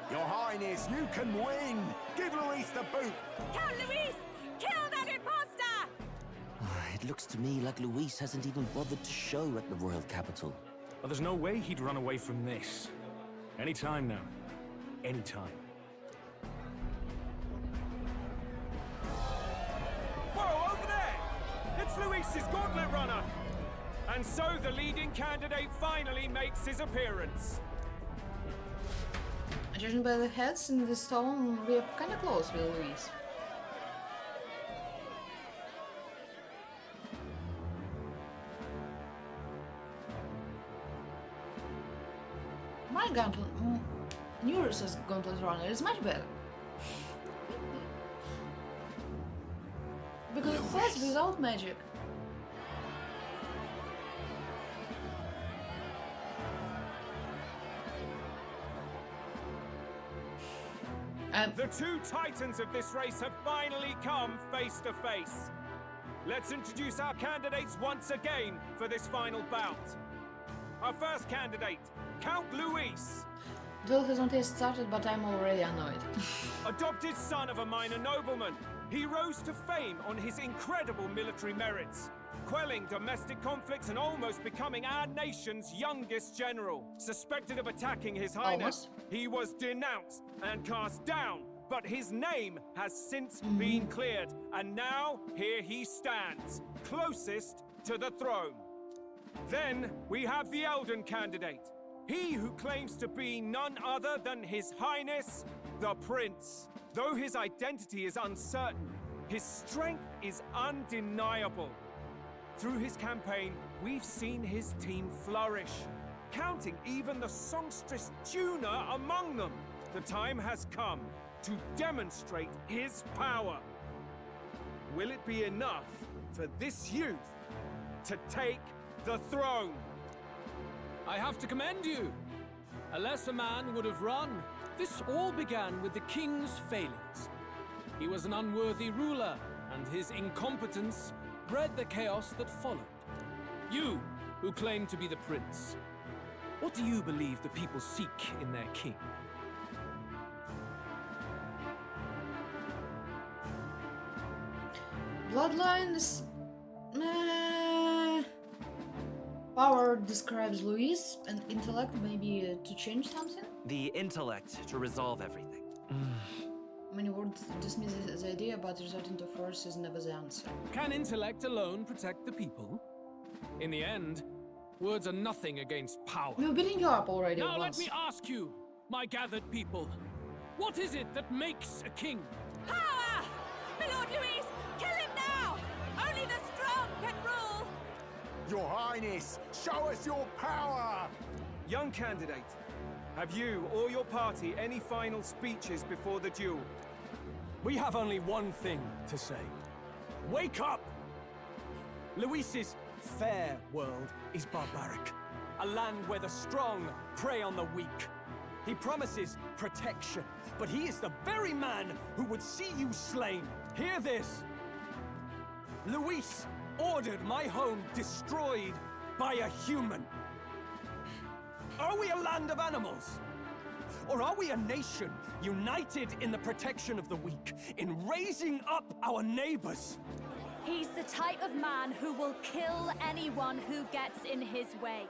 Your Highness, you can win. Give Luis the boot. Count Luis! Kill that imposter! It looks to me like Luis hasn't even bothered to show at the royal capital. Well, there's no way he'd run away from this. Any time now. Any time. Whoa, over there! It's Luis's gauntlet runner! And so the leading candidate finally makes his appearance. Judging by the heads in the stone, we are kinda close with Luis. My gauntlet, Neurus's gauntlet runner is much better. Because it fights without magic. The two titans of this race have finally come face to face. Let's introduce our candidates once again for this final bout. Our first candidate, Count Luis. Duel has not yet started, but I'm already annoyed. Adopted son of a minor nobleman, he rose to fame on his incredible military merits, quelling domestic conflicts and almost becoming our nation's youngest general. Suspected of attacking His Highness, he was denounced and cast down, but his name has since been cleared, and now here he stands, closest to the throne. Then we have the Elden candidate, he who claims to be none other than His Highness, the Prince. Though his identity is uncertain, his strength is undeniable. Through his campaign, we've seen his team flourish, counting even the songstress Juna among them. The time has come to demonstrate his power. Will it be enough for this youth to take the throne? I have to commend you. A lesser man would have run. This all began with the king's failings. He was an unworthy ruler, and his incompetence bred the chaos that followed. You, who claim to be the prince, what do you believe the people seek in their king? Bloodline is... Power describes Luis, and intellect maybe to change something? The intellect to resolve everything. Many words dismiss the idea, but resorting to force is never the answer. Can intellect alone protect the people? In the end, words are nothing against power. We're beating you up already Now once. let me ask you, my gathered people, what is it that makes a king? Power! My Lord Luis, kill him now! Only the strong can rule! Your Highness, show us your power! Young candidate, have you or your party any final speeches before the duel? We have only one thing to say. Wake up! Luis's fair world is barbaric. A land where the strong prey on the weak. He promises protection, but he is the very man who would see you slain. Hear this. Luis ordered my home destroyed by a human. Are we a land of animals? Or are we a nation united in the protection of the weak, in raising up our neighbors? He's the type of man who will kill anyone who gets in his way.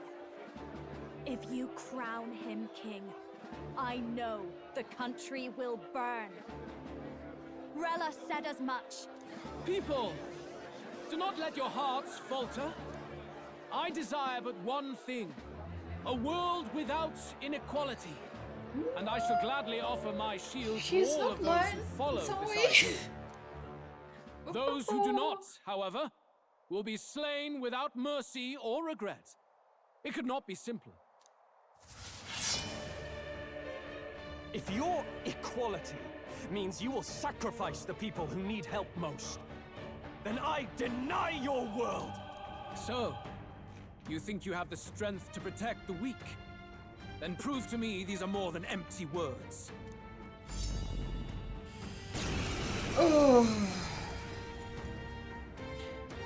If you crown him king, I know the country will burn. Rella said as much. People, do not let your hearts falter. I desire but one thing, a world without inequality. And I shall gladly offer my shield to all of those who follow beside you. Those who do not, however, will be slain without mercy or regret. It could not be simpler. If your equality means you will sacrifice the people who need help most, then I deny your world! So, you think you have the strength to protect the weak? Then prove to me these are more than empty words. Oh.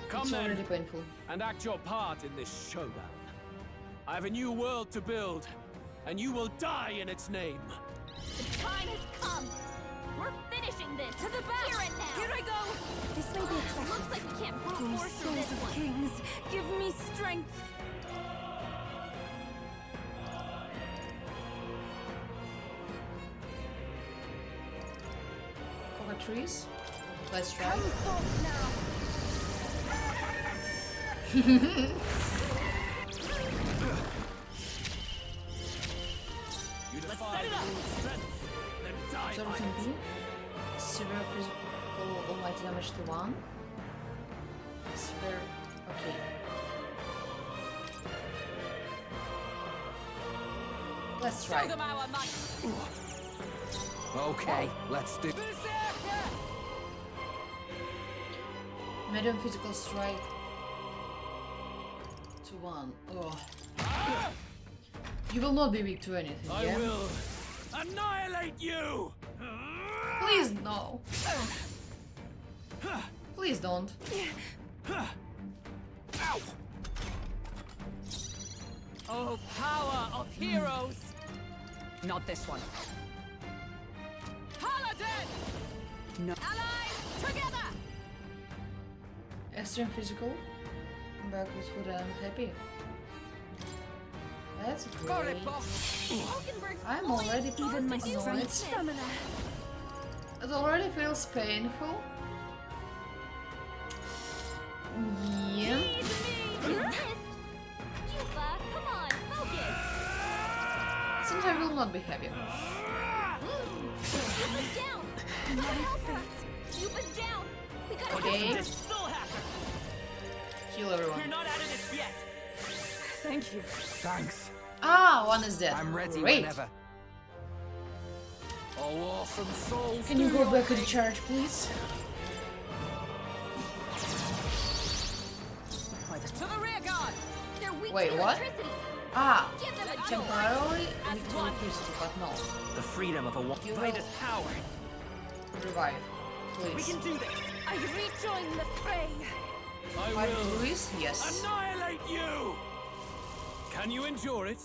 Come It's then, already painful. and act your part in this showdown. I have a new world to build, and you will die in its name. The time has come. We're finishing this. To the back. Here and now. Here I go. This may be excessive. Looks like we can't brute Oh, force through this souls of one. kings, give me strength. Cover trees. Let's try. Come forth now. You defy brute strength, then die by Jonathan it. B. Severe physical almighty damage to 1. Severe. Okay. Let's try. Show them our might. Okay, let's do. Medium physical strike to 1. Oh. You will not be weak to anything, I yeah? will annihilate you! Please, no. Please don't. Ow! Oh, power of heroes! Not this one. Paladin! No. Allies, together! Extreme physical. Back with food and I'm happy. That's great. I'm already Even my annoyed. strength stamina. It already feels painful. Yeah. You missed! Yuba, come on, focus! Since I will not be happy. Yuba's down! Someone help her! Yuba's down! We gotta Okay. this Soul hacker! Kill everyone. You're not out of this yet! Thank you. Thanks. Ah, one is dead. I'm ready Great. whenever. Oh, awesome souls. Can you go back to the charge, please? To the rear guard! They're weak Wait, to what? electricity! Ah, Give them a jolt! temporarily As weak to one. electricity, but no. The freedom of a You will Vitus power. revive, We please. can do this. I rejoin the fray! I Five will Luis? Yes. annihilate you! Can you endure it?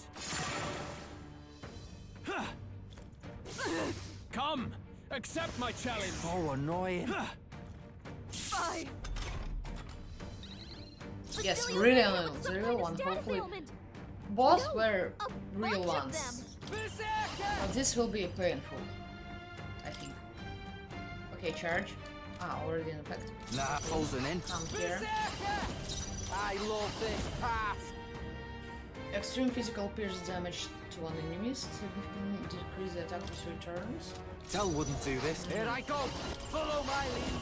Come, accept my challenge. So annoying. Fine! Yes, really annoying. The real one, hopefully. Both were real bunch of ones. But this will be painful, I think. Okay, charge. Ah, already in effect. Nah, frozen in. Come here. I love this path. Extreme physical pierce damage to one enemy. Significantly decrease the attack with returns. Tell wouldn't do this. Here I go. Follow my lead.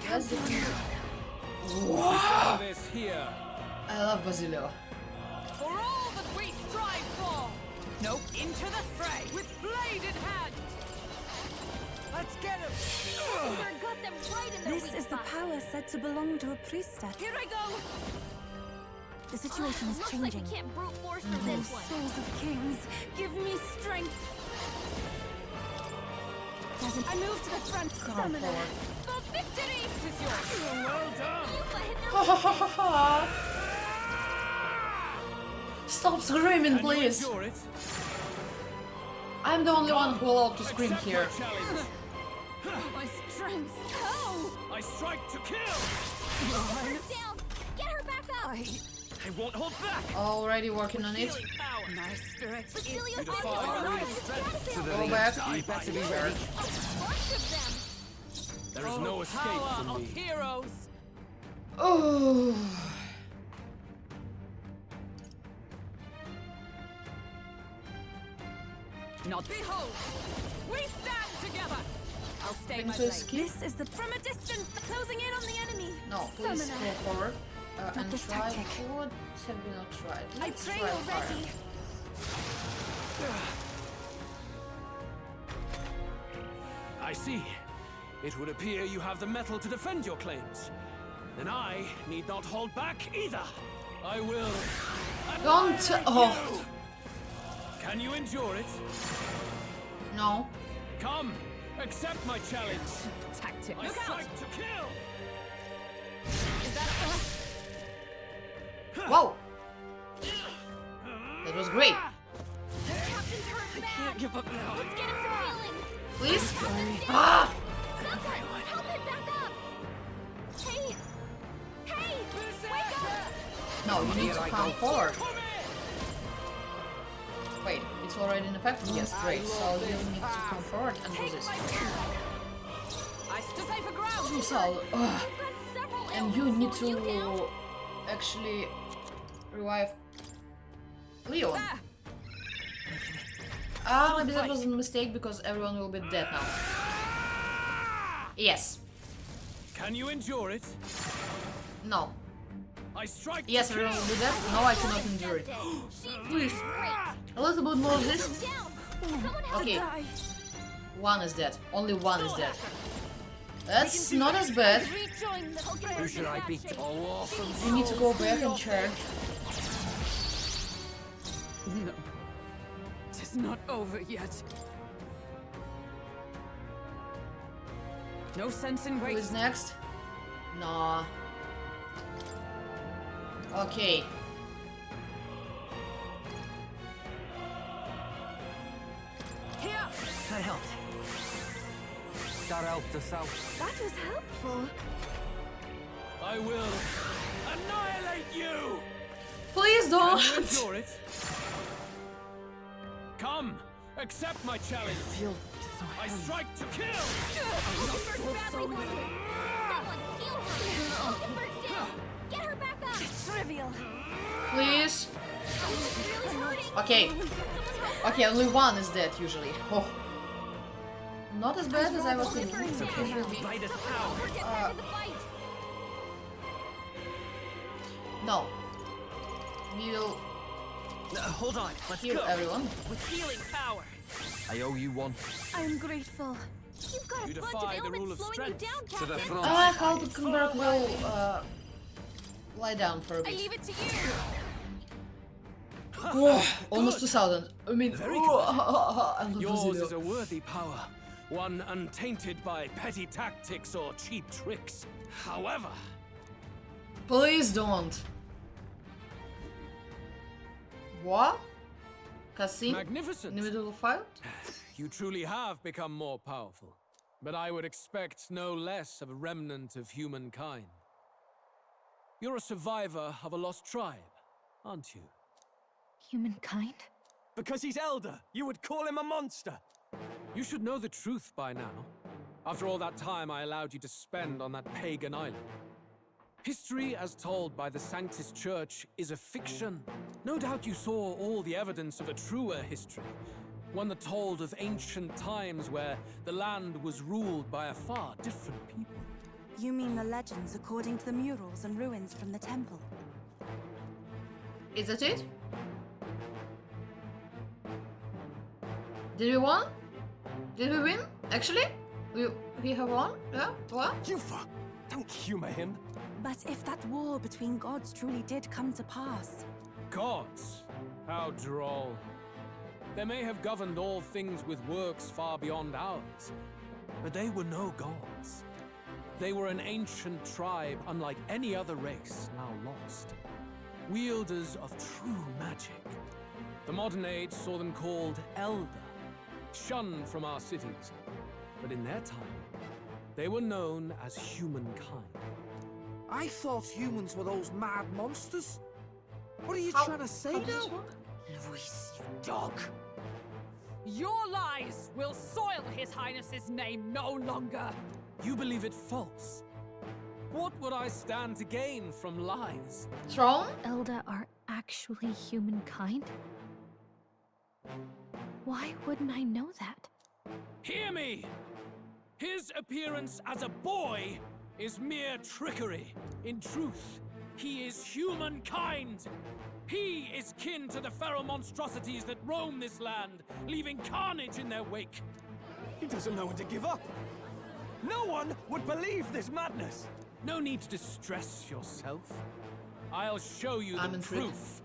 That's the Wow. This here. I love Basilio. For all that we strive for! Nope, into the fray with blade in hand! Let's get him! Got them right in the This weak is the spot. power said to belong to a priestess. Here I go! The situation is Looks changing. like we can't brute force through this one. Souls of kings, give me strength. I move to the front. Summoner. For victory! This is yours. Well done! Ha ha ha ha ha! Stop screaming, please! I'm the only one who allowed to scream here. My strength. Oh! I strike to kill! Her down! Get her back up! I won't hold back! Already working on it. My spirit is Basilius defy Basilius my Basilius strength. Basilius. Go back. You better be Sure. ready. A bunch of them! There is no escape from me. Heroes! Oh. Not behold! We stand together! I'll stay my Princess blade. This is the from a distance, closing in on the enemy. No, please Summoner. go forward and this try. tactic. What have we not tried? I Let's pray try you're fire. ready. I see. It would appear you have the metal to defend your claims. Then I need not hold back either. I will. Don't. Oh. Can you endure it? No. Come, accept my challenge. Tactic. I Look out! strike to kill. Whoa. That was great. Captain's hurt bad! Can't give up now. Let's get him some healing! Please. Ah. Someone, help him back up! Hey! Hey! Wake up! No, you need to come forward. Wait, it's already in effect? Yes, great. So you need to come forward and do this. I still safe for ground! So, and you need to actually revive Leon. Ah, maybe that was a mistake because everyone will be dead now. Yes. Can you endure it? No. I strike. Yes, to everyone kill. will be dead. No, I cannot endure it. Please. A little bit more of this. Okay. One is dead. Only one is dead. That's not as bad. Who should I beat? Oh, We need to go back and charge. No. It is not over yet. No sense in Who waiting. is next? No. Okay. Here! That helped. That helped us out. That was helpful. I will annihilate you. Please Can don't. you endure it? Come, accept my challenge. I strike to kill. Someone heal her! Ember's down! Get her back up! Trivial. Please. Really hurting! Okay. Okay, only one is dead usually. Oh. Not as bad as I was thinking. It will be. Light us out. We're getting back in the fight! No. We will Hold on. Let's heal go. everyone. With healing power. I owe you one. I'm grateful. You've got You a bunch defy of the rule ailments of slowing you strength. down, To the Captain! front. Halberkenberg will lie down for a I bit. leave it to you! Oh, almost 2000. I mean, Very I love Yours Basilio. is a worthy power, one untainted by petty tactics or cheap tricks. However, Please don't. What? Cutscene? magnificent. In the middle of a fight? You truly have become more powerful. But I would expect no less of a remnant of humankind. You're a survivor of a lost tribe, aren't you? Humankind? Because he's elder, you would call him a monster. You should know the truth by now. After all that time I allowed you to spend on that pagan island. History as told by the Sanctus Church is a fiction. No doubt you saw all the evidence of a truer history. One that told of ancient times where the land was ruled by a far different people. You mean the legends according to the murals and ruins from the temple? Is that it? Did we win? Did we win? Actually? We have won? Yeah? What? Yufa! Don't humor him. But if that war between gods truly did come to pass... Gods? How droll. They may have governed all things with works far beyond ours, but they were no gods. They were an ancient tribe unlike any other race, now lost. Wielders of true magic. The modern age saw them called Elder, shunned from our cities. But in their time, they were known as humankind. I thought humans were those mad monsters. What are you trying to say now? Luis, you dog. Your lies will soil His Highness's name no longer. You believe it false? What would I stand to gain from lies? Throne? Elder are actually humankind? Why wouldn't I know that? Hear me! His appearance as a boy is mere trickery. In truth, he is humankind. He is kin to the feral monstrosities that roam this land, leaving carnage in their wake. He doesn't know when to give up. No one would believe this madness. No need to distress yourself. I'll show you the proof.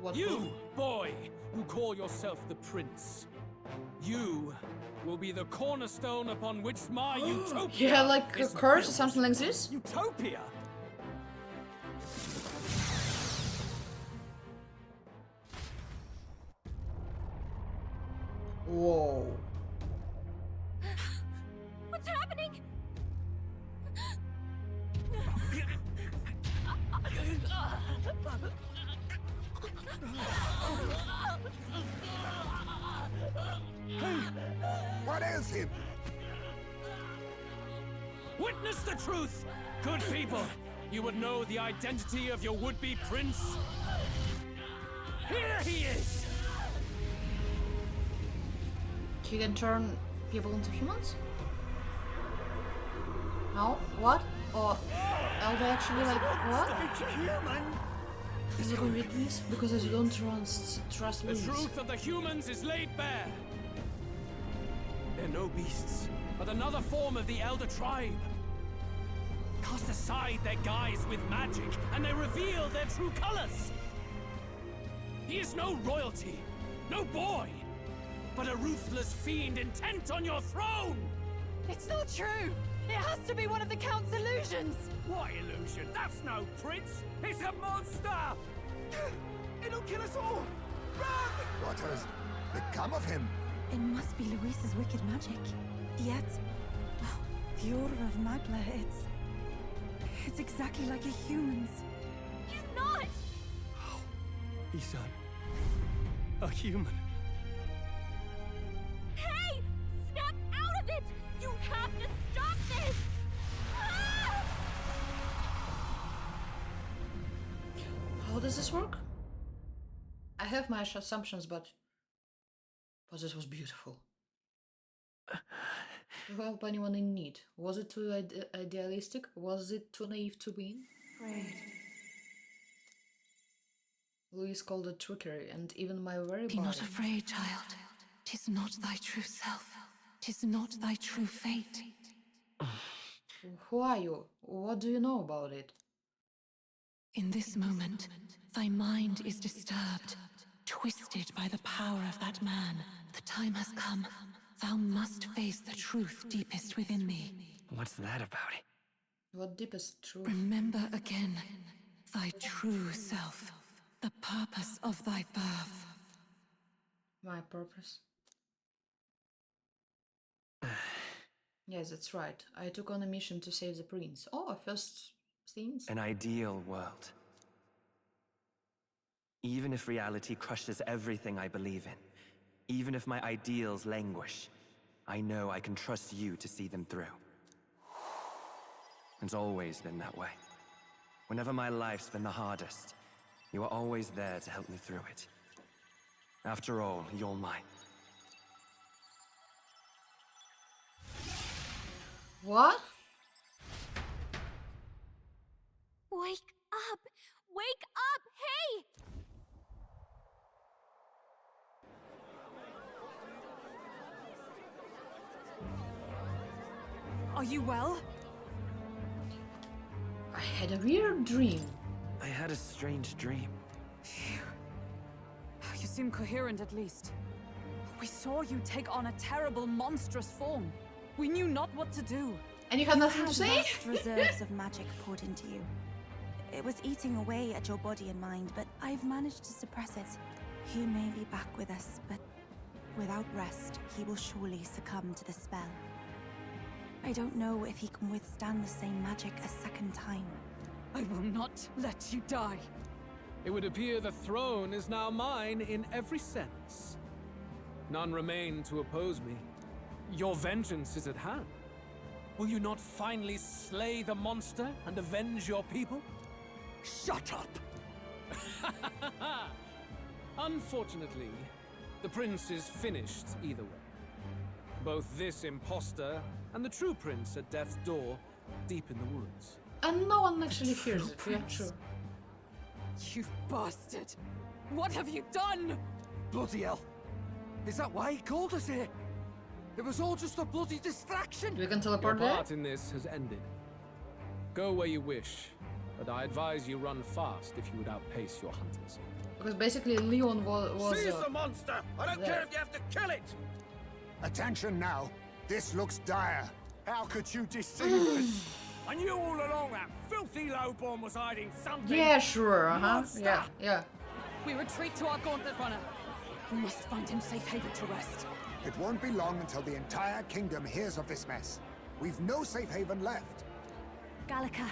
What you, proof? boy, who call yourself the prince. You will be the cornerstone upon which my utopia Yeah, like a is curse or built. something like this? Utopia? Whoa. What's happening? Hey, what ails him? Witness the truth, good people. You would know the identity of your would-be prince. Here he is. He can turn people into humans? No? What? Or are they actually like what? Is it going with this? Because I don't trust The Luis. truth of the humans is laid bare. They're no beasts, but another form of the Elder Tribe. Cast aside their guise with magic, and they reveal their true colors. He is no royalty, no boy, but a ruthless fiend intent on your throne! It's not true! It has to be one of the Count's illusions! What illusion? That's no prince! It's a monster! It'll kill us all! Run! What has become of him? It must be Luis's wicked magic. Yet, the aura of Magla, it's exactly like a human's. He's not! He's a human. Hey! Snap out of it! You have to stop this! Ah! How does this work? I have my assumptions, but this was beautiful. To help anyone in need. Was it too idealistic? Was it too naive to win? Afraid. Luis called it trickery, and even my very Be body. not afraid, child. 'Tis not thy true self. 'Tis not thy true fate. Who are you? What do you know about it? In this moment, thy mind is disturbed, twisted by the power of that man. The time has come. Thou must face the truth deepest within thee. What's that about? What deepest truth? Remember again thy true self, the purpose of thy birth. My purpose? Yes, that's right. I took on a mission to save the prince. Oh, first scenes? An ideal world. Even if reality crushes everything I believe in, even if my ideals languish, I know I can trust you to see them through. It's always been that way. Whenever my life's been the hardest, you are always there to help me through it. After all, you're mine. What? Wake up! Wake up! Hey! Are you well? I had a weird dream. I had a strange dream. Phew. You seem coherent at least. We saw you take on a terrible, monstrous form. We knew not what to do. And you had nothing to say? Vast reserves of magic poured into you. It was eating away at your body and mind, but I've managed to suppress it. He may be back with us, but without rest, he will surely succumb to the spell. I don't know if he can withstand the same magic a second time. I will not let you die. It would appear the throne is now mine in every sense. None remain to oppose me. Your vengeance is at hand. Will you not finally slay the monster and avenge your people? Shut up! Unfortunately, the prince is finished either way. Both this imposter and the true prince at death's door, deep in the woods. And no one actually hears it, yeah, true. You bastard! What have you done? Bloody hell! Is that why he called us here? It was all just a bloody distraction! We can Your teleport there? part in this has ended. Go where you wish, but I advise you run fast if you would outpace your hunters. Because basically Leon was Seize the monster! I don't care if you have to kill it! Attention now. This looks dire. How could you deceive us? I knew all along that filthy lowborn was hiding something. Yeah, sure, Monster. Yeah. We retreat to our gauntlet runner. We must find him safe haven to rest. It won't be long until the entire kingdom hears of this mess. We've no safe haven left. Gallica,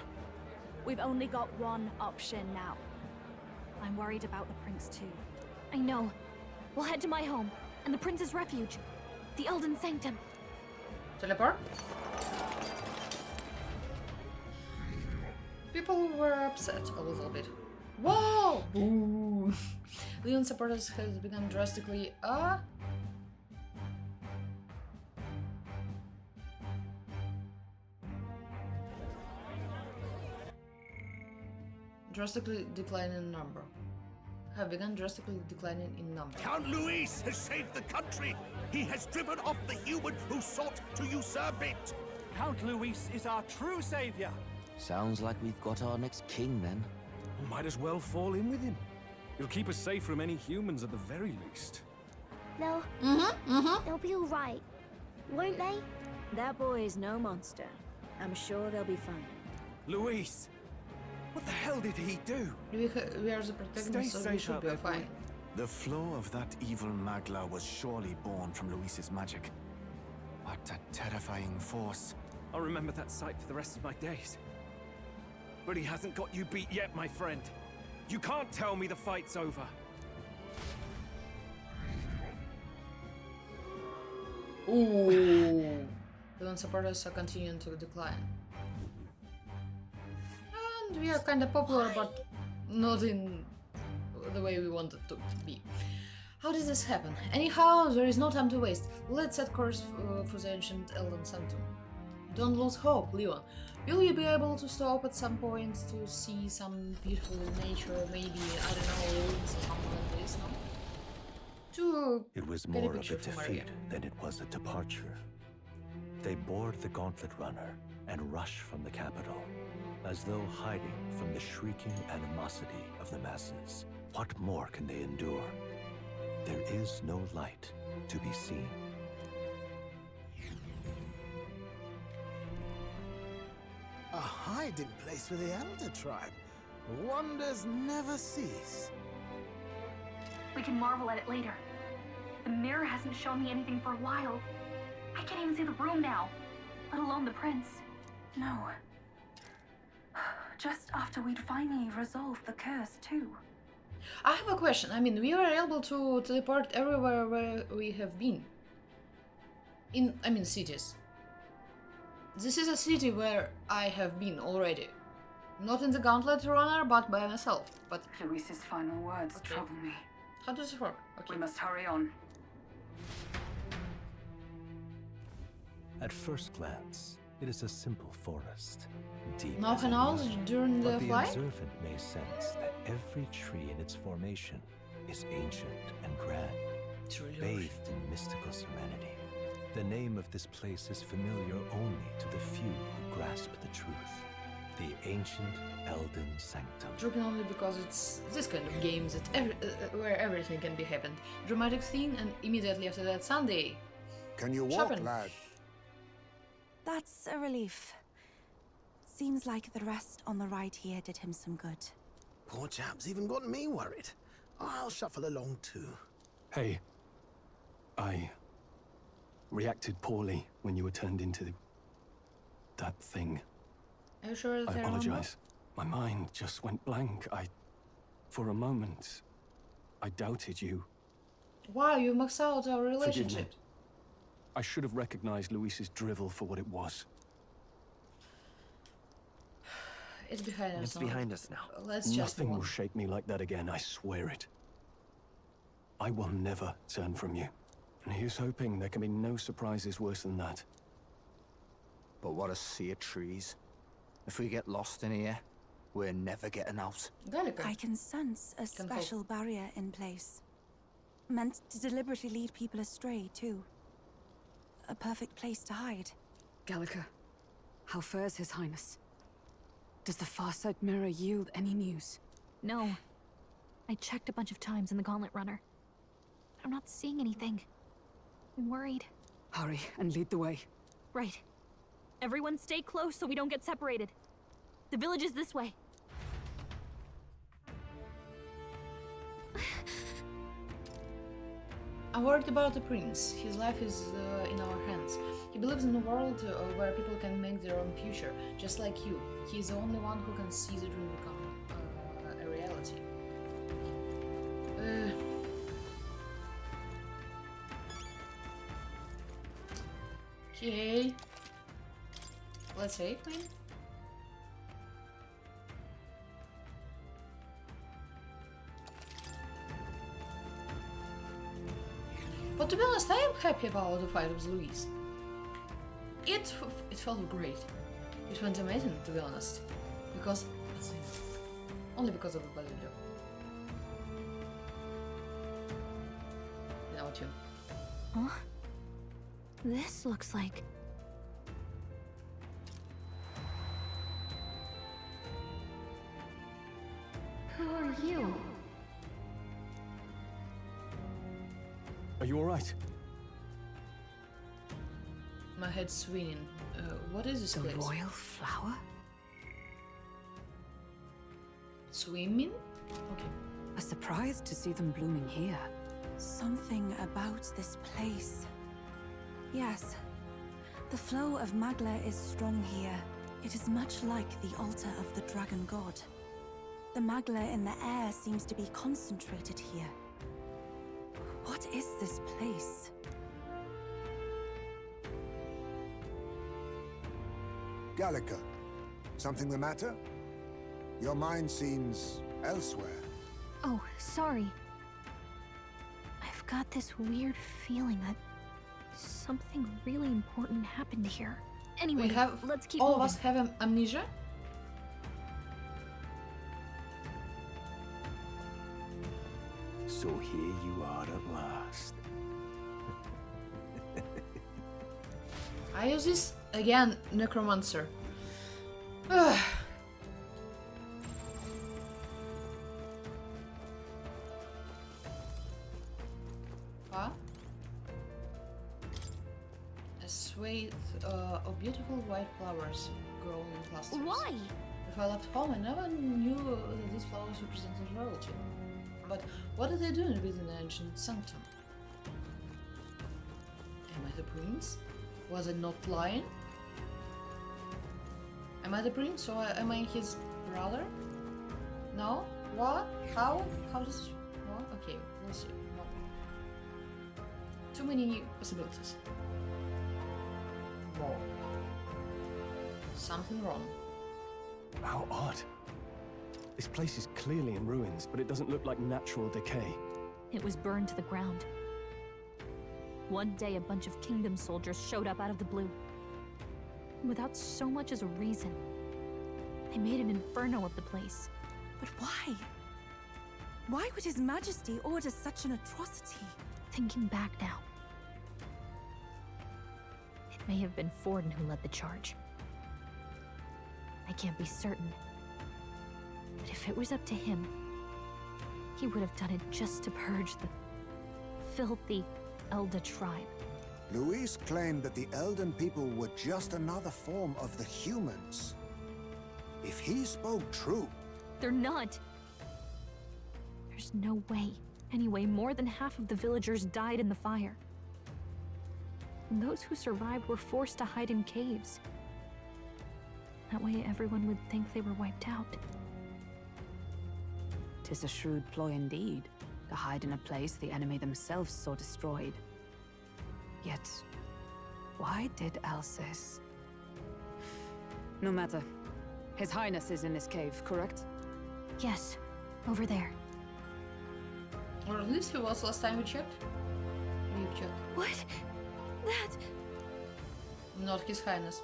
we've only got one option now. I'm worried about the prince too. I know. We'll head to my home and the prince's refuge, the Elden Sanctum. Teleport? People were upset a little bit. Whoa! Ooh. Leon's supporters has become drastically drastically declining in number. Have begun drastically declining in number. Count Luis has saved the country. He has driven off the human who sought to usurp it. Count Luis is our true savior. Sounds like we've got our next king then. Might as well fall in with him. He'll keep us safe from any humans at the very least. They'll be all right, won't they? That boy is no monster. I'm sure they'll be fine. Luis, what the hell did he do? We are the protagonists, so we should be fine. The flow of that evil Magla was surely born from Luis's magic. What a terrifying force. I'll remember that sight for the rest of my days. But he hasn't got you beat yet, my friend. You can't tell me the fight's over. Ooh. The supporters are continuing to decline. And we are kind of popular, but not in the way we wanted to be. How did this happen? Anyhow, there is no time to waste. Let's set course for the ancient Elden Sanctum. Don't lose hope, Leon. Will you be able to stop at some point to see some beautiful nature, maybe, I don't know, ruins or something like this, no? It was get more of a picture from defeat than it was a departure. They board the gauntlet runner and rush from the capital, as though hiding from the shrieking animosity of the masses. What more can they endure? There is no light to be seen. A hiding place for the Elder Tribe. Wonders never cease. We can marvel at it later. The mirror hasn't shown me anything for a while. I can't even see the room now, let alone the prince. No. Just after we'd finally resolved the curse, too. I have a question. I mean, we were able to teleport everywhere where we have been. Cities. This is a city where I have been already. Not in the Gauntlet Runner, but by myself. But Luis's final words trouble me. How does it work? Okay. We must hurry on. At first glance, it is a simple forest. Deep Now as can it I is, during the but the flight? observant may sense that every tree in its formation is ancient and grand, bathed in mystical serenity. The name of this place is familiar only to the few who grasp the truth. The ancient Elden Sanctum. Joking only because it's this kind of games that where everything can be happened. Dramatic scene and immediately after that Sunday. Can you walk, Shopping. lad? That's a relief. Seems like the rest on the ride here did him some good. Poor chap's even got me worried. I'll shuffle along too. Hey, I reacted poorly when you were turned into that thing. Are you sure that I apologize. My mind just went blank. For a moment, I doubted you. Wow, you maxed out our Forgive me. relationship. I should have recognized Luis's drivel for what it was. It's behind us. It's behind us now. Let's just Nothing will shake me like that again, I swear it. I will never turn from you. And here's hoping there can be no surprises worse than that. But what a sea of trees. If we get lost in here, we're never getting out. I can sense a special barrier in place. Meant to deliberately lead people astray, too. A perfect place to hide. Gallica, how fares His Highness? Does the Farsight Mirror yield any news? No. I checked a bunch of times in the Gauntlet Runner. I'm not seeing anything. I'm worried. Hurry and lead the way. Right. Everyone stay close so we don't get separated. The village is this way. I'm worried about the prince. His life is in our hands. He believes in a world where people can make their own future, just like you. He's the only one who can see the dream become a reality. Okay. Let's save, man. But to be honest, I am happy about the fight with Luis. It felt great. It went amazing, to be honest. Because... only because of the body job. Now too. Huh? This looks like... Who are you? Are you alright? My head's swinging. What is this place? The royal flower? Swimming? Okay. A surprise to see them blooming here. Something about this place. Yes. The flow of Magla is strong here. It is much like the altar of the dragon god. The Magla in the air seems to be concentrated here. What is this place? Gallica, something the matter? Your mind seems elsewhere. Oh, sorry. I've got this weird feeling that something really important happened here. Anyway, let's keep all moving. of us have amnesia? So here you are at last. I use this again, Necromancer. Ugh. What? A swathe of beautiful white flowers grown in clusters. Why? If I left home, I never knew that these flowers represented royalty. But what are they doing within the ancient sanctum? Am I the prince? Was I not lying? Am I the prince or am I his brother? No? What? How? How does... What? Okay, we'll see. No. Too many possibilities. Wrong. Something wrong. How odd. This place is clearly in ruins, but it doesn't look like natural decay. It was burned to the ground. One day, a bunch of kingdom soldiers showed up out of the blue. Without so much as a reason. They made an inferno of the place. But why? Why would His Majesty order such an atrocity? Thinking back now, may have been Forden who led the charge. I can't be certain. But if it was up to him, he would have done it just to purge the filthy Elda tribe. Luis claimed that the Elden people were just another form of the humans. If he spoke true... They're not. There's no way. Anyway, more than half of the villagers died in the fire. And those who survived were forced to hide in caves. That way everyone would think they were wiped out. 'Tis a shrewd ploy indeed, to hide in a place the enemy themselves saw destroyed. Yet, why did Alcest? No matter. His Highness is in this cave, correct? Yes, over there. Or at least he was last time we checked. We've checked. What? That... Not His Highness.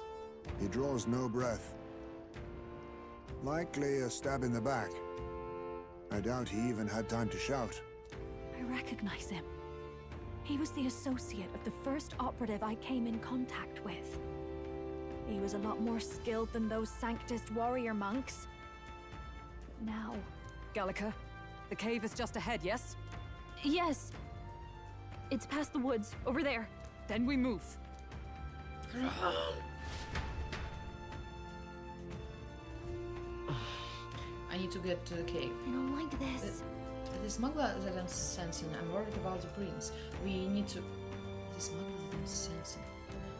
He draws no breath. Likely a stab in the back. I doubt he even had time to shout. I recognize him. He was the associate of the first operative I came in contact with. He was a lot more skilled than those Sanctist warrior monks. But now... Gallica, the cave is just ahead, yes? Yes. It's past the woods, over there. Then we move. I need to get to the cave. I don't like this. The smuggler that I'm sensing, I'm worried about the prince. We need to... The smuggler that I'm sensing.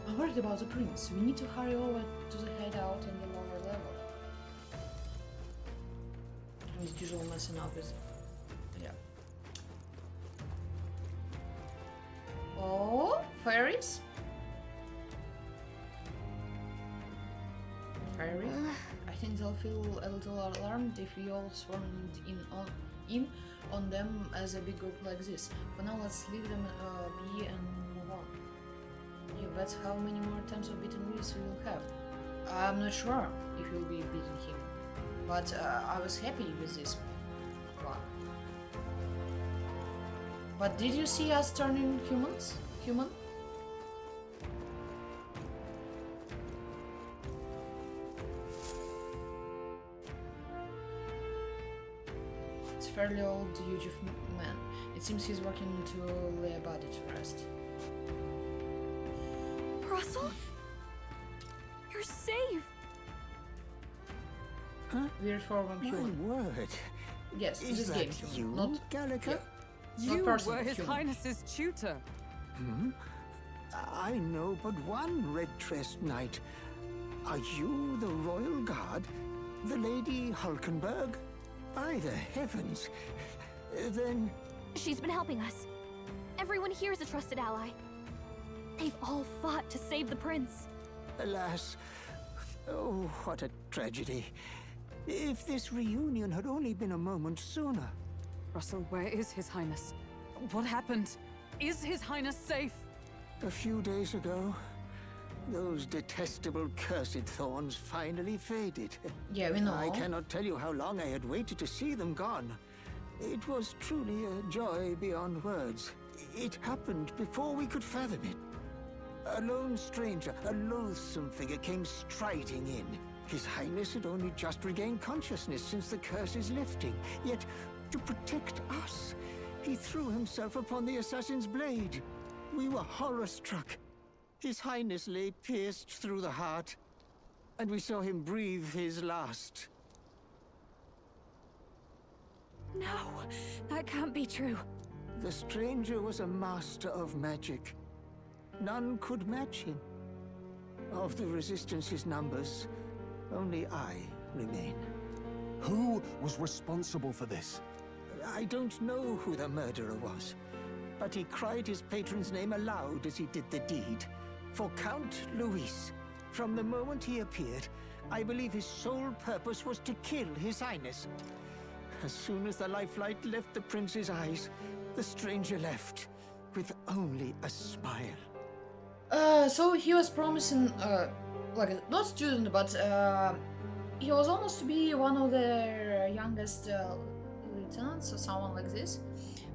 I'm worried about the prince. We need to hurry over to the hideout on the lower level. He's usually messing up with... Yeah. Oh, fairies? Fairy? I think they'll feel a little alarmed if we all swarmed in on them as a big group like this. For now, let's leave them be and move on. Yeah, that's how many more times of beating Luis we will have. I'm not sure if we'll be beating him, but I was happy with this one. But did you see us turning human? Fairly old, huge man. It seems he's working to lay a body to rest. Russell? You're safe! Huh? Weird form of human. My word. Yes, Is this that game you, human, not Gallica? You person, were His human. Highness's tutor. Hmm? I know but one red-tressed knight. Are you the royal guard? The Lady Hulkenberg? By the heavens. Then... She's been helping us. Everyone here is a trusted ally. They've all fought to save the prince. Alas. Oh, what a tragedy. If this reunion had only been a moment sooner. Russell, where is His Highness? What happened? Is His Highness safe? A few days ago, those detestable cursed thorns finally faded. Yeah, we know. I cannot tell you how long I had waited to see them gone. It was truly a joy beyond words. It happened before we could fathom it. A lone stranger, a loathsome figure came striding in. His Highness had only just regained consciousness since the curse's lifting. Yet, to protect us, he threw himself upon the assassin's blade. We were horror-struck. His Highness lay pierced through the heart, and we saw him breathe his last. No, that can't be true. The stranger was a master of magic. None could match him. Of the Resistance's numbers, only I remain. Who was responsible for this? I don't know who the murderer was, but he cried his patron's name aloud as he did the deed. For Count Luis, from the moment he appeared, I believe his sole purpose was to kill His Highness. As soon as the lifelight left the prince's eyes, the stranger left, with only a smile. So he was promising, like, not student, but he was almost to be one of their youngest lieutenants or someone like this.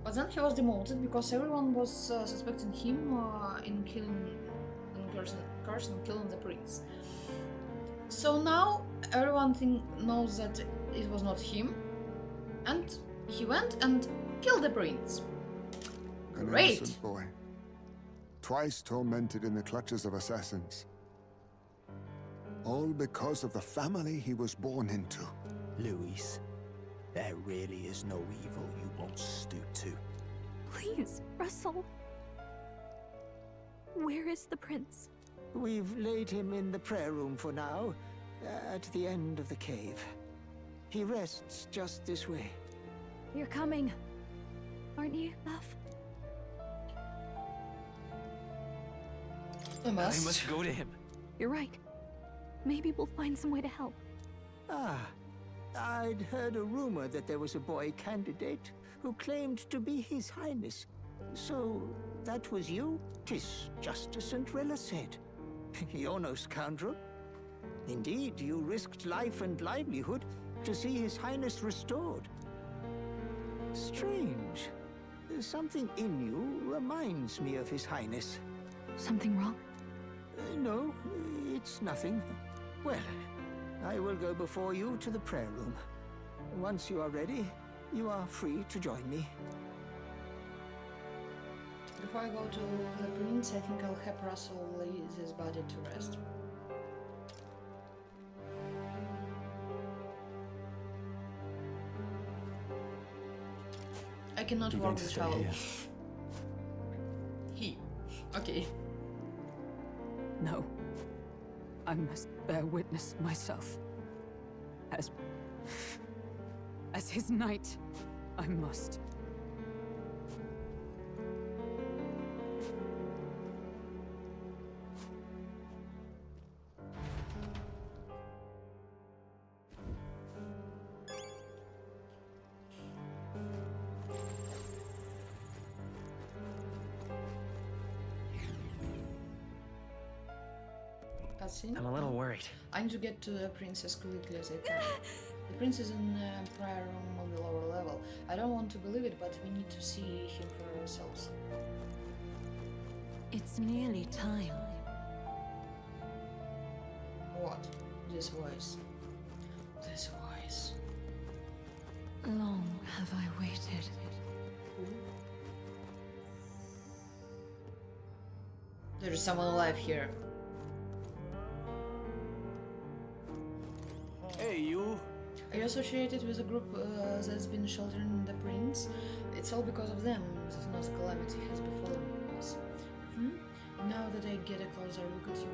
But then he was demoted because everyone was suspecting him in killing curse and killing the prince. So now everyone knows that it was not him, and he went and killed the prince. An Great! innocent boy. Twice tormented in the clutches of assassins. All because of the family he was born into. Luis, there really is no evil you won't stoop to. Please, Russell. Where is the prince? We've laid him in the prayer room for now, at the end of the cave. He rests just this way. You're coming, aren't you, love? I must go to him. You're right. Maybe we'll find some way to help. Ah, I'd heard a rumor that there was a boy candidate who claimed to be His Highness. So, that was you? 'Tis just as St. Rilla said. You're no scoundrel. Indeed, you risked life and livelihood to see His Highness restored. Strange. Something in you reminds me of His Highness. Something wrong? No, it's nothing. Well, I will go before you to the prayer room. Once you are ready, you are free to join me. Before I go to the prince, I think I'll have Russell lay his body to rest. I cannot walk the child. He. Okay. No. I must bear witness myself. As his knight, I must. I'm a little worried. I need to get to the prince as quickly as I can. The prince is in the prayer room on the lower level. I don't want to believe it, but we need to see him for ourselves. It's nearly time. What? This voice. This voice. Long have I waited. There is someone alive here. Hey, you. Are you associated with a group that's been sheltering the prince? It's all because of them. This mass calamity has befallen us. Now that I get a closer look at you,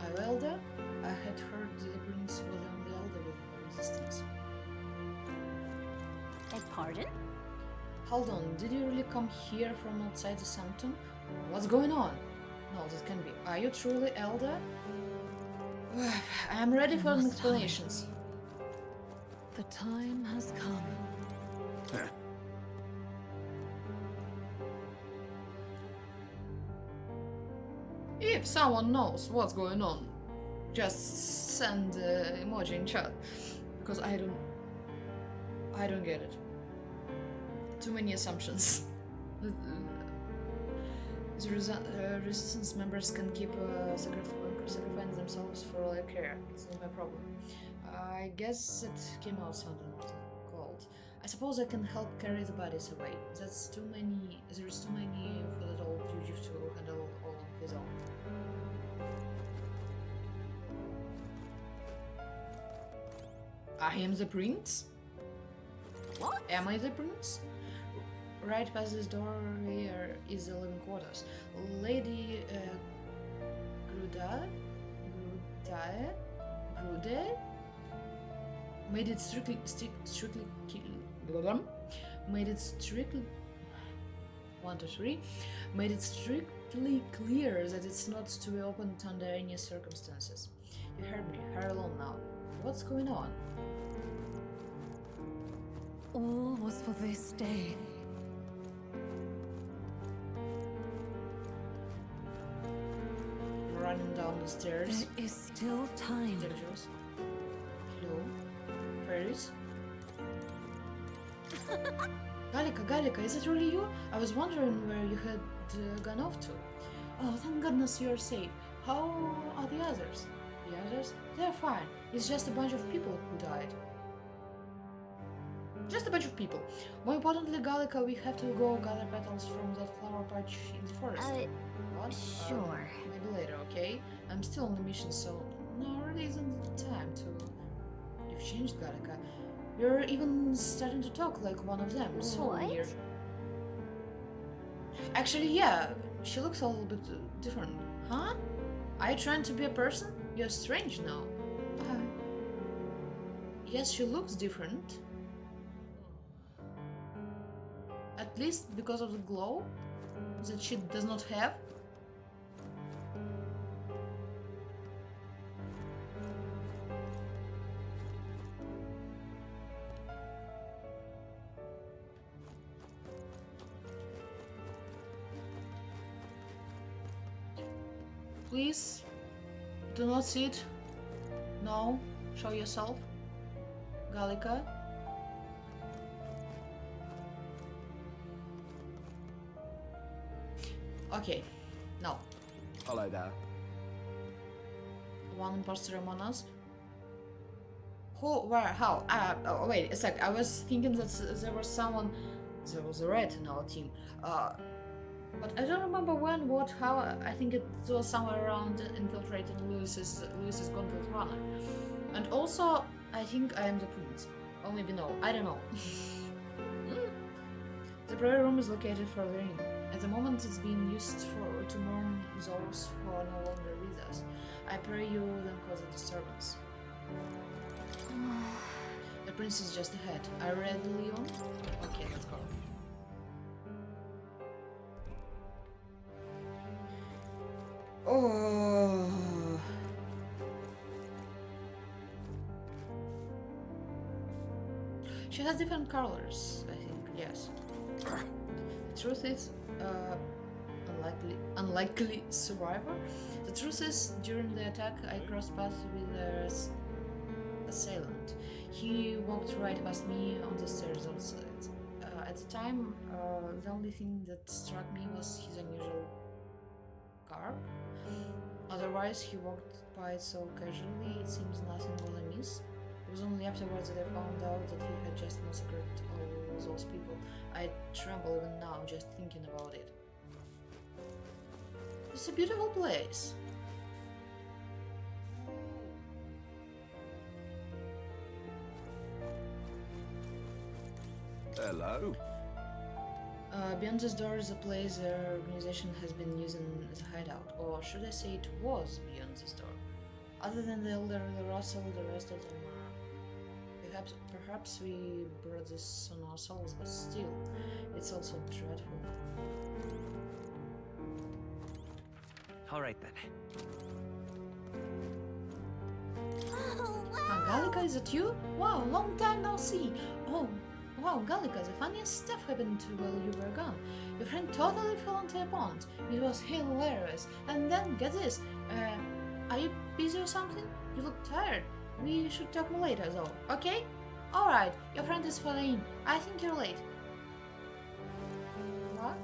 are you Elder? I had heard the prince was the only Elder with no resistance. Pardon? Hold on, did you really come here from outside the sanctum? What's going on? No, this can be. Are you truly Elder? I am ready for explanations. The time has come. If someone knows what's going on, just send emoji in chat, because I don't get it. Too many assumptions. The resistance members can keep sacrificing themselves for all I care. It's not my problem. I guess it came out sounding cold. I suppose I can help carry the bodies away. That's too many. There's too many for that old fugitive to handle all on his own. I am the prince? What? Am I the prince? Right past this door here is the living quarters. Lady Grude made it strictly clear that it's not to be opened under any circumstances. You heard me. Her alone now. What's going on? All was for this day. Running down the stairs. There is still time. Dangerous. Hello? Fairies? Gallica, is it really you? I was wondering where you had gone off to. Oh, thank goodness you're safe. How are the others? The others? They're fine. It's just a bunch of people who died. Just a bunch of people. More importantly, Gallica, we have to go gather petals from that flower patch in the forest. What? Sure. Maybe later, okay? I'm still on the mission, so now really isn't the time to... You've changed, Gallica. You're even starting to talk like one of them. So weird. Actually, yeah, she looks a little bit different. Huh? Are you trying to be a person? You're strange now. Yes, she looks different. At least because of the glow that she does not have. Please do not sit. No, show yourself. Gallica. Okay, no. Hello there. One imposter among us. Who, where, how? Oh, wait a sec. I was thinking that there was someone. There was a rat in our team. But I don't remember when, what, how. I think it was somewhere around infiltrating Lewis's gauntlet runner. And also, I think I am the prince. Or maybe no. I don't know. The prayer room is located further in. At the moment, it's being used to mourn those who are no longer with us. I pray you don't cause a disturbance. The prince is just ahead. Are you ready, Leon? Okay, let's go. Oh. She has different colors, I think, yes. The truth is, unlikely survivor. The truth is, during the attack, I crossed paths with their assailant. He walked right past me on the stairs outside. At the time, the only thing that struck me was his unusual garb. Otherwise, he walked by so casually, it seems nothing was amiss. It was only afterwards that I found out that he had just massacred all those people. I tremble even now just thinking about it. It's a beautiful place. Hello. Beyond this door is a place their organization has been using as a hideout, or should I say it was beyond this door. Other than the elderly Russell, the rest of them are... Perhaps we brought this on ourselves, but still, it's also dreadful. Alright then. Gallica, is it you? Wow, long time no see. Oh, wow, Gallica, the funniest stuff happened to while you were gone. Your friend totally fell into a pond. It was hilarious. And then, get this, are you busy or something? You look tired. We should talk more later, though, okay? Alright, your friend is falling in. I think you're late. What?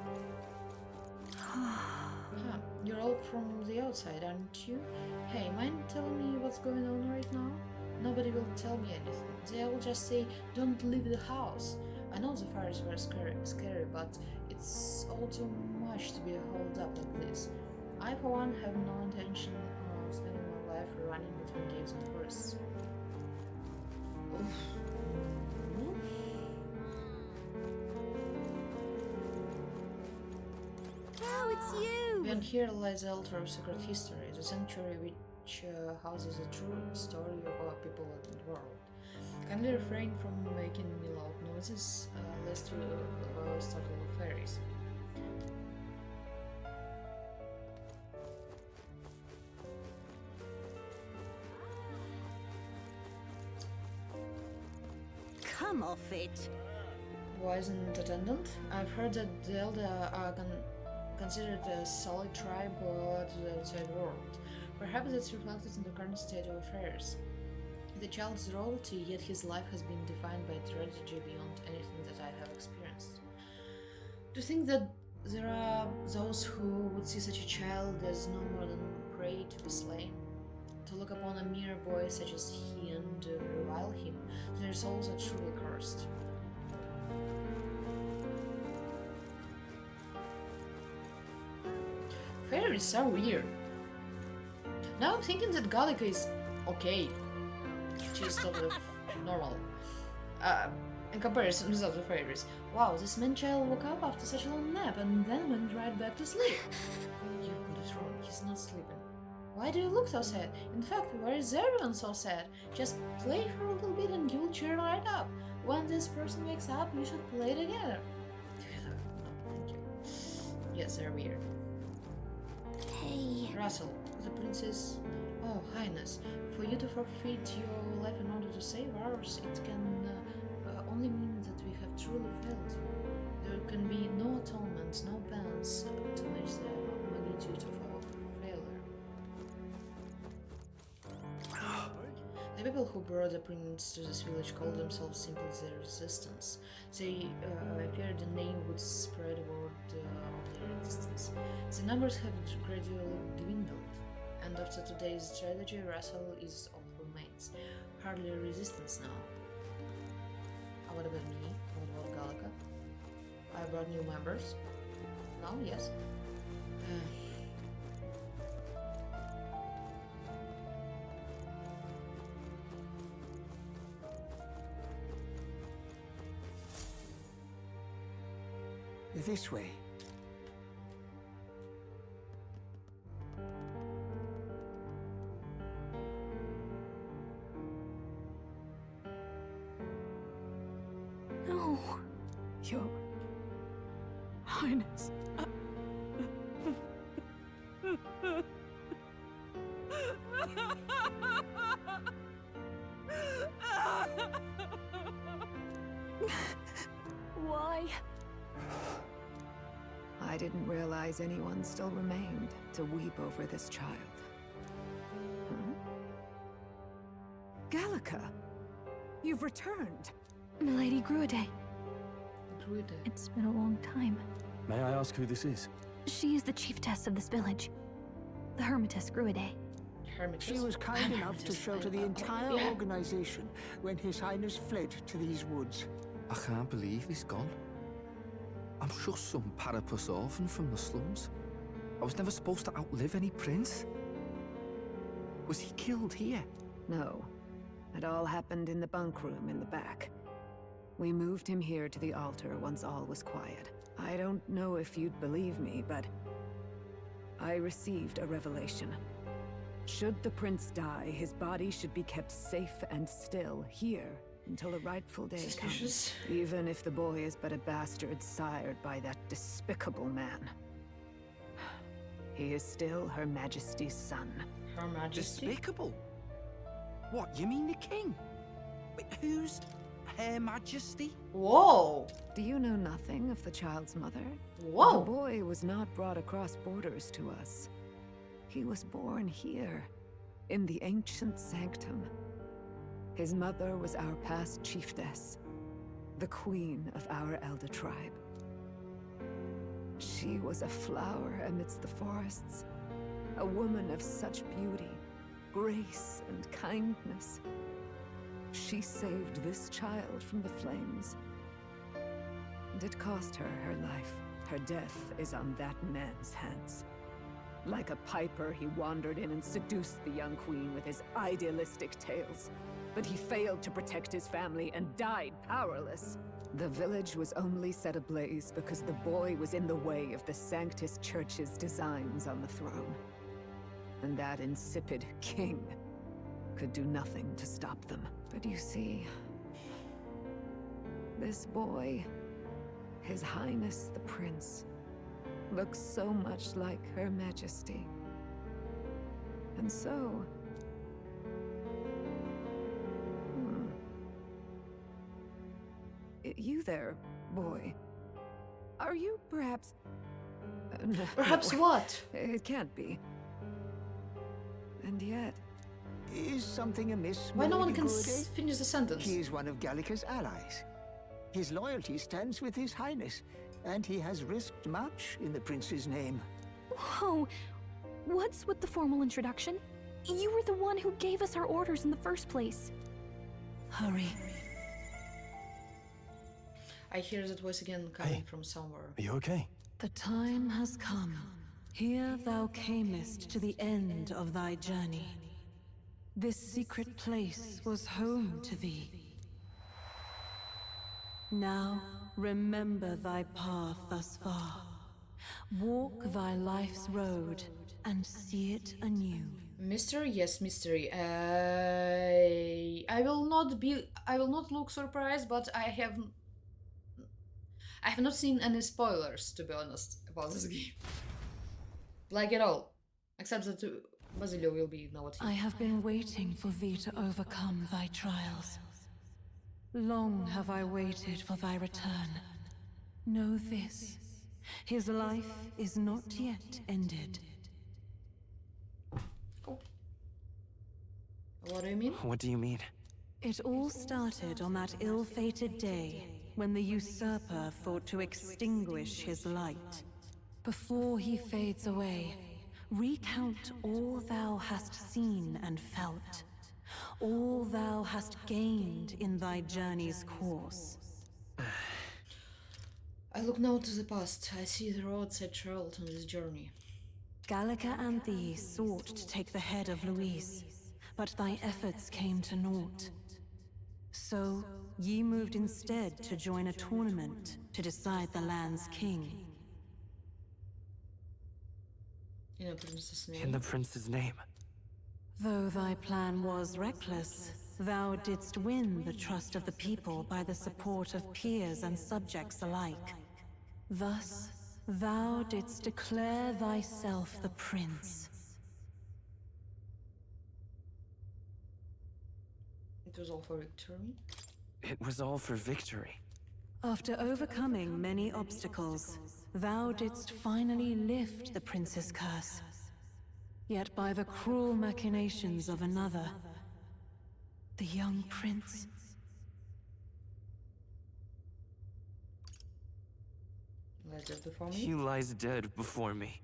You're all from the outside, aren't you? Hey, mind telling me what's going on right now? Nobody will tell me anything. They will just say, don't leave the house. I know the fires were scary, but it's all too much to be holed up like this. I, for one, have no intention of spending my life running between caves and forests. Oof. Oh, it's you! Beyond here lies the altar of secret history, the sanctuary which houses a true story of our people and the world. Kindly refrain from making any loud noises, lest you startle the fairies. Come off it! Why isn't attendant? I've heard that the Elder are considered a solid tribe to the outside world. Perhaps that's reflected in the current state of affairs. The child's royalty, yet his life has been defined by tragedy beyond anything that I have experienced. To think that there are those who would see such a child as no more than prey prey to be slain. To look upon a mere boy such as he and revile him, their souls are truly cursed. Fairies are weird. Now I'm thinking that Gallica is okay. She's sort of normal. In comparison with other fairies. Wow, this man-child woke up after such a long nap and then went right back to sleep. You got it wrong, he's not sleeping. Why do you look so sad? In fact, why is everyone so sad? Just play for a little bit and you'll cheer right up. When this person wakes up, you should play together. Together? No, thank you. Yes, they're weird. Hey. Russell, the princess... Oh, Highness, for you to forfeit your life in order to save ours, it can only mean that we have truly failed you. There can be no atonement, no penance to match the magnitude of our failure. The people who brought the prince to this village called themselves simply the Resistance. They feared the name would spread word of their existence. The numbers have gradually dwindled, and after today's tragedy, Russell is of remains. Hardly a resistance now. What about me? What about Gallica? I brought new members. No? Yes? This way. No. Your Highness. Why? I didn't realize anyone still remained to weep over this child. Gallica, you've returned. Milady Gruide. Gruide. It's been a long time. May I ask who this is? She is the chiefess of this village. The Hermitess Gruide. She was kind enough to shelter the entire organization when His Highness fled to these woods. I can't believe he's gone. I'm just some parapus orphan from the slums. I was never supposed to outlive any prince. Was he killed here? No. It all happened in the bunk room in the back. We moved him here to the altar once all was quiet. I don't know if you'd believe me, but I received a revelation. Should the prince die, his body should be kept safe and still here until the rightful day comes. Even if the boy is but a bastard sired by that despicable man. He is still Her Majesty's son. Her Majesty? Despicable? What, you mean the king? Wait, who's Her Majesty? Whoa! Do you know nothing of the child's mother? Whoa! The boy was not brought across borders to us. He was born here, in the ancient sanctum. His mother was our past chiefess, the queen of our elder tribe. She was a flower amidst the forests, a woman of such beauty, grace, and kindness. She saved this child from the flames, and it cost her her life. Her death is on that man's hands. Like a piper, he wandered in and seduced the young queen with his idealistic tales. But he failed to protect his family and died powerless. The village was only set ablaze because the boy was in the way of the Sanctus Church's designs on the throne. And that insipid king could do nothing to stop them. But you see, this boy, His Highness the Prince, looks so much like Her Majesty. And so... You there, boy. Are you perhaps... no. Perhaps what? It can't be. And yet... Is something amiss? Why no one Milady can Gruide? finish the sentence? He is one of Gallica's allies. His loyalty stands with His Highness, and he has risked much in the prince's name. Whoa! What's with the formal introduction? You were the one who gave us our orders in the first place. Hurry. I hear that voice again coming from somewhere. Are you okay? The time has come. Here thou camest to the end of thy journey. This secret place was home to thee. Now, remember thy path thus far. Walk thy life's road and see it anew. Mystery, yes, mystery. I will not look surprised, but I have not seen any spoilers, to be honest, about this game. Like at all. Except that Basilio will be now. I have been waiting for thee to overcome thy trials. Long have I waited for thy return. Know this, his life is not yet ended. Oh. What do you mean? What do you mean? It all started on that ill-fated day when the usurper thought to extinguish his light. Before he fades away, recount all thou hast seen and felt, all thou hast gained in thy journey's course. I look now to the past. I see the road set traveled on this journey. Gallica and thee sought to take the head of Luis, but thy efforts came to naught. So, ye moved instead to join a tournament to decide the land's king. In the prince's name. In the prince's name. Though thy plan was reckless, thou didst win the trust of the people by the support of peers and subjects alike. Thus, thou didst declare thyself the prince. It was all for victory? It was all for victory. After overcoming many obstacles, thou didst finally lift the prince's curse. Yet by the cruel machinations of another, the young prince... lies dead before me? He lies dead before me.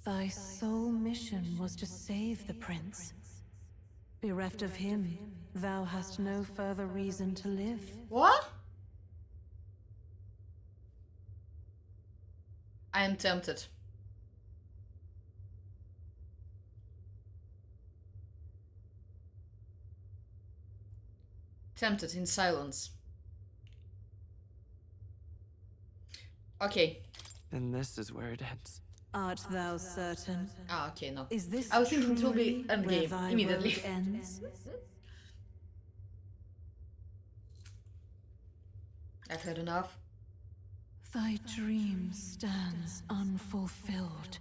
Thy sole mission was to save the prince. Bereft of him, thou hast no further reason to live. What? I am tempted. Tempted in silence. Okay. And this is where it ends. Art thou certain? Ah, okay, no. Is this I was thinking it will be truly where endgame thy immediately. road ends? I've had enough. Thy dream stands unfulfilled.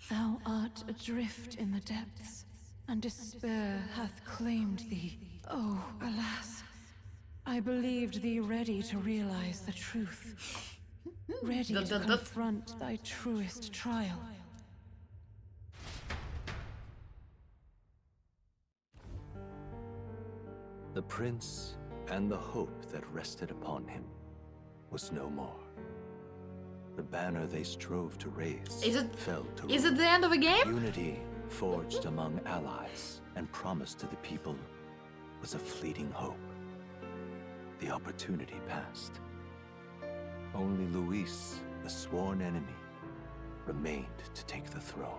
Thou art adrift in the depths, and despair hath claimed thee. Oh, alas. I believed thee ready to realize the truth. Ready to confront thy truest trial. The prince and the hope that rested upon him was no more. The banner they strove to raise fell to ruin. Is it the end of a game? Unity forged among allies and promised to the people was a fleeting hope. The opportunity passed. Only Luis, the sworn enemy, remained to take the throne.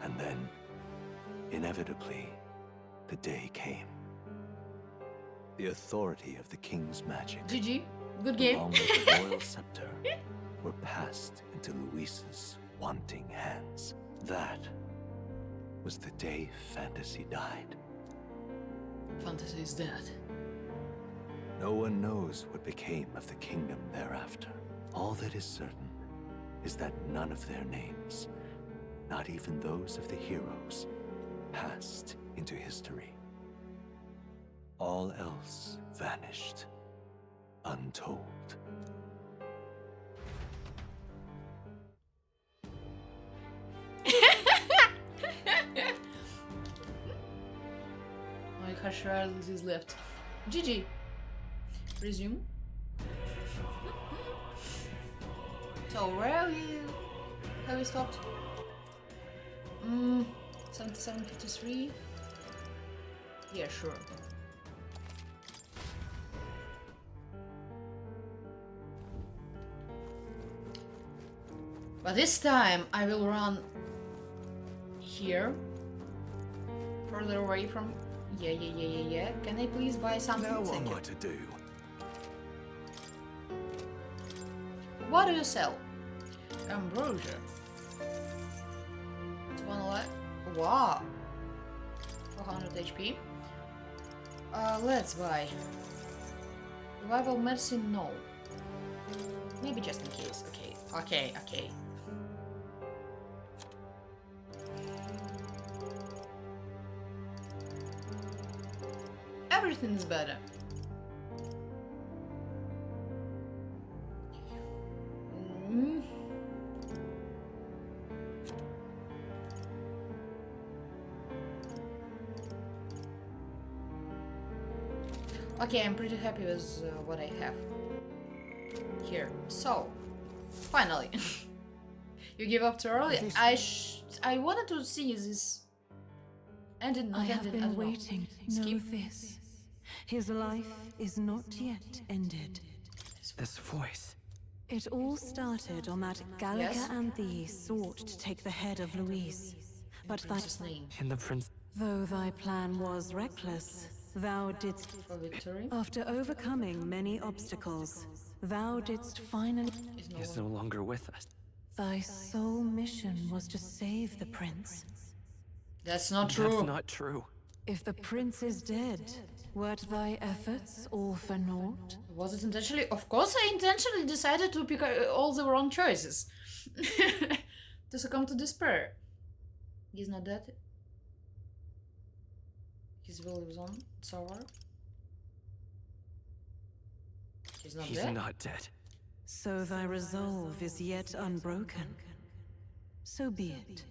And then, inevitably, the day came. The authority of the king's magic, GG. Good game. along with the royal scepter, were passed into Luis's wanting hands. That was the day fantasy died. Fantasy is dead. No one knows what became of the kingdom thereafter. All that is certain is that none of their names, not even those of the heroes, passed into history. All else vanished, untold. My Hashral is left. GG. Resume. So where have we stopped? 7753. Yeah, sure. But this time I will run here, further away from. Yeah. Can I please buy something? Now what am I to do? What do you sell? Ambrosia. It's one life. Wow. 400 HP. Let's buy. Revival Mercy, no. Maybe just in case. Okay. Everything is better. Okay, I'm pretty happy with what I have here. So, finally, you give up too early. I wanted to see this ended. Not I have ended been as well. waiting. Know this. His life is not yet ended. This voice. It all started on that Gallagher Yes? and thee sought to take the head of Louise. But Prince's name. In the prince. though thy plan was reckless, thou didst. For victory. After overcoming many obstacles, thou didst finally. He is no longer with us. Thy sole mission was to save the prince. That's not true. That's not true. If the prince is dead, weren't thy efforts all for naught? Was it intentionally? Of course, I intentionally decided to pick all the wrong choices. To succumb to despair. He's not dead. His will lives on. Sour. He's not dead. He's not dead. So thy resolve is yet unbroken. So be it.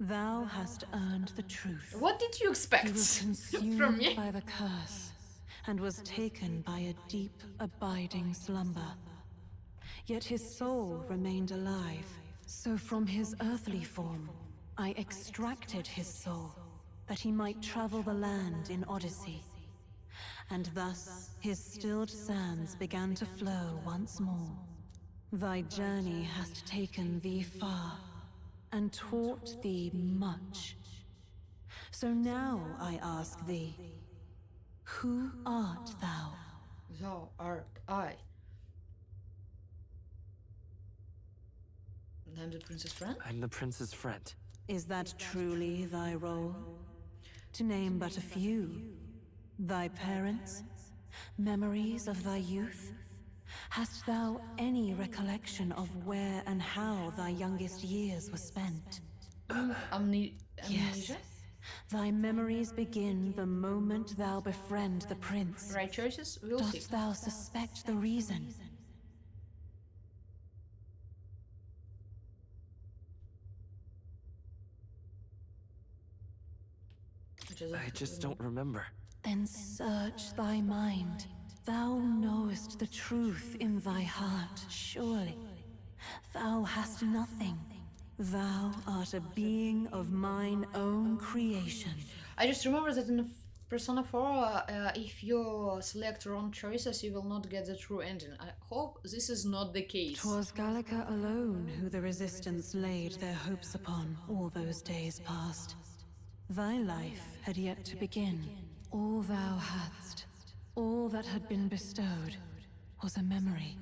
Thou hast earned the truth. What did you expect He was consumed from me? by the curse, and was taken by a deep, abiding slumber. Yet his soul remained alive. So from his earthly form, I extracted his soul, that he might travel the land in Odyssey. And thus his stilled sands began to flow once more. Thy journey hast taken thee far, and taught thee much. So now I ask thee, who art thou? Thou art I. I'm the prince's friend? I'm the prince's friend. Is that truly thy role? To name but a few. Thy parents? Memories of thy youth? Hast thou any recollection of where and how thy youngest years were spent? Amnesia? Yes. Thy memories begin the moment thou befriend the prince. Right choices? We'll see. Dost thou suspect the reason? I just don't remember. Then search thy mind. Thou knowest the truth in thy heart, surely. Thou hast nothing. Thou art a being of mine own creation. I just remember that in Persona 4, if you select wrong choices, you will not get the true ending. I hope this is not the case. 'Twas Gallagher alone who the Resistance laid their hopes upon all those days past. Thy life had yet to begin. All thou hadst, all that had been bestowed, was a memory.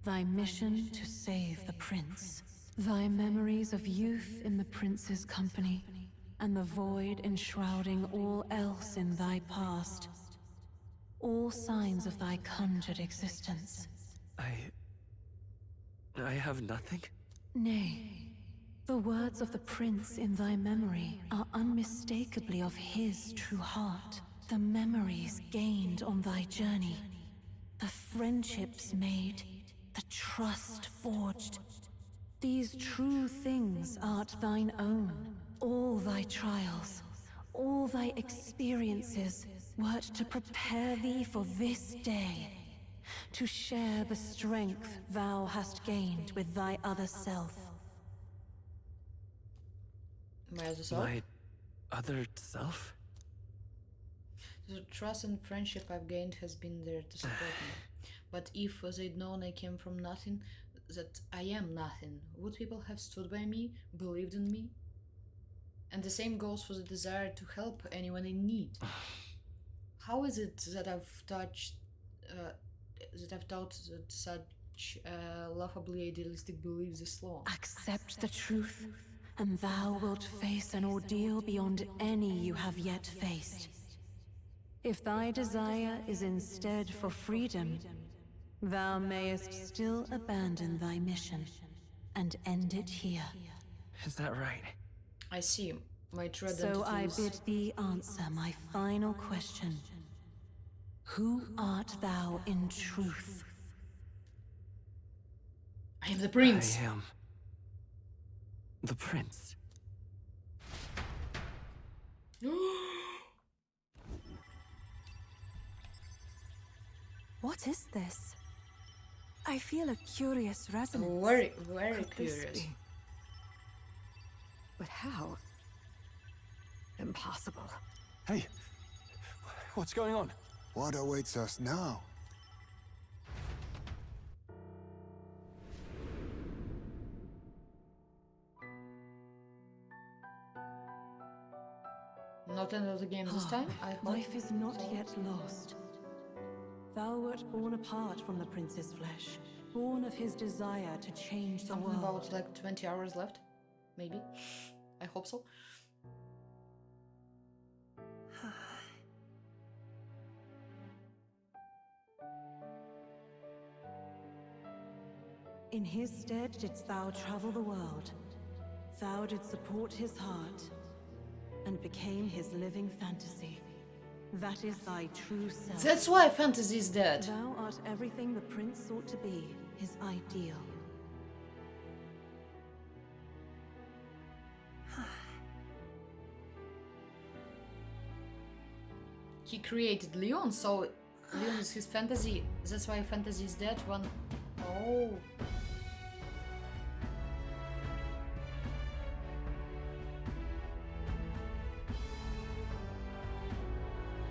Thy mission to save the prince. Thy memories of youth in the prince's company, and the void enshrouding all else in thy past. All signs of thy conjured existence. I have nothing? Nay. The words of the prince in thy memory are unmistakably of his true heart. The memories gained on thy journey, the friendships made, the trust forged. These true things art thine own. All thy trials, all thy experiences wert to prepare thee for this day. to share the strength thou hast gained with thy other self. My other self? My other self? The trust and friendship I've gained has been there to support me. But if they'd known I came from nothing, that I am nothing, would people have stood by me, believed in me? And the same goes for the desire to help anyone in need. How is it that I've taught that such laughably idealistic beliefs this long? Accept the truth, and thou wilt face an ordeal beyond any you have yet faced. If thy desire is instead for freedom, thou mayest still abandon thy mission and end it here. Is that right? I see. My true So I identity is... bid thee answer my final question. Who art thou in truth? I am the prince. I am the prince. What is this? I feel a curious resonance. Very, very curious. But how? Impossible. Hey, what's going on? What awaits us now? Not end of the game this time, I hope. Life is not yet lost. Thou wert born apart from the prince's flesh, born of his desire to change the Something world. about like 20 hours left, maybe. I hope so. In his stead didst thou travel the world. Thou didst support his heart, and became his living fantasy. That is thy true self. That's why fantasy is dead. Thou art everything the prince sought to be, his ideal. He created Leon, so Leon is his fantasy. That's why fantasy is dead. One. Oh.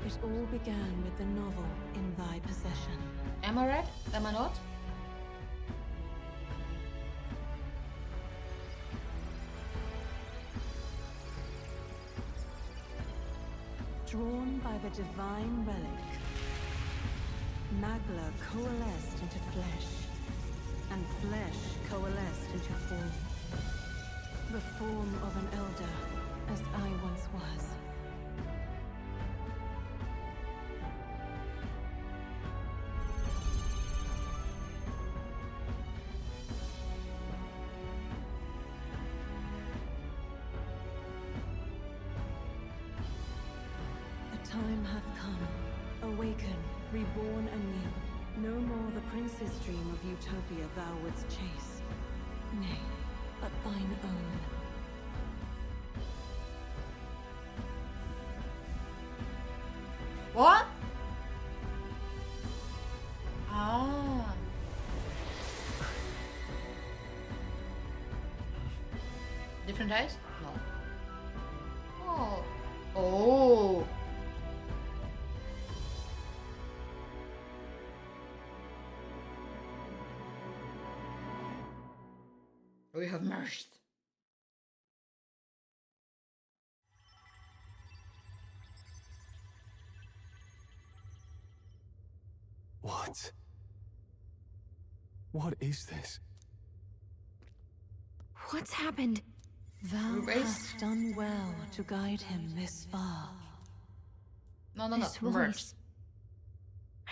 It all began with the novel in thy possession. Am I right? Am I not? Drawn by the divine relic, Magla coalesced into flesh, and flesh coalesced into form. The form of an elder, as I once was. The time hath come. Awaken, reborn anew. No more the prince's dream of utopia thou wouldst chase. Nay, but thine own. What? Ah. Different eyes? No. Oh. Oh. We have merged. What? What is this? What's happened? Thou hast done well to guide him this far. No, This voice.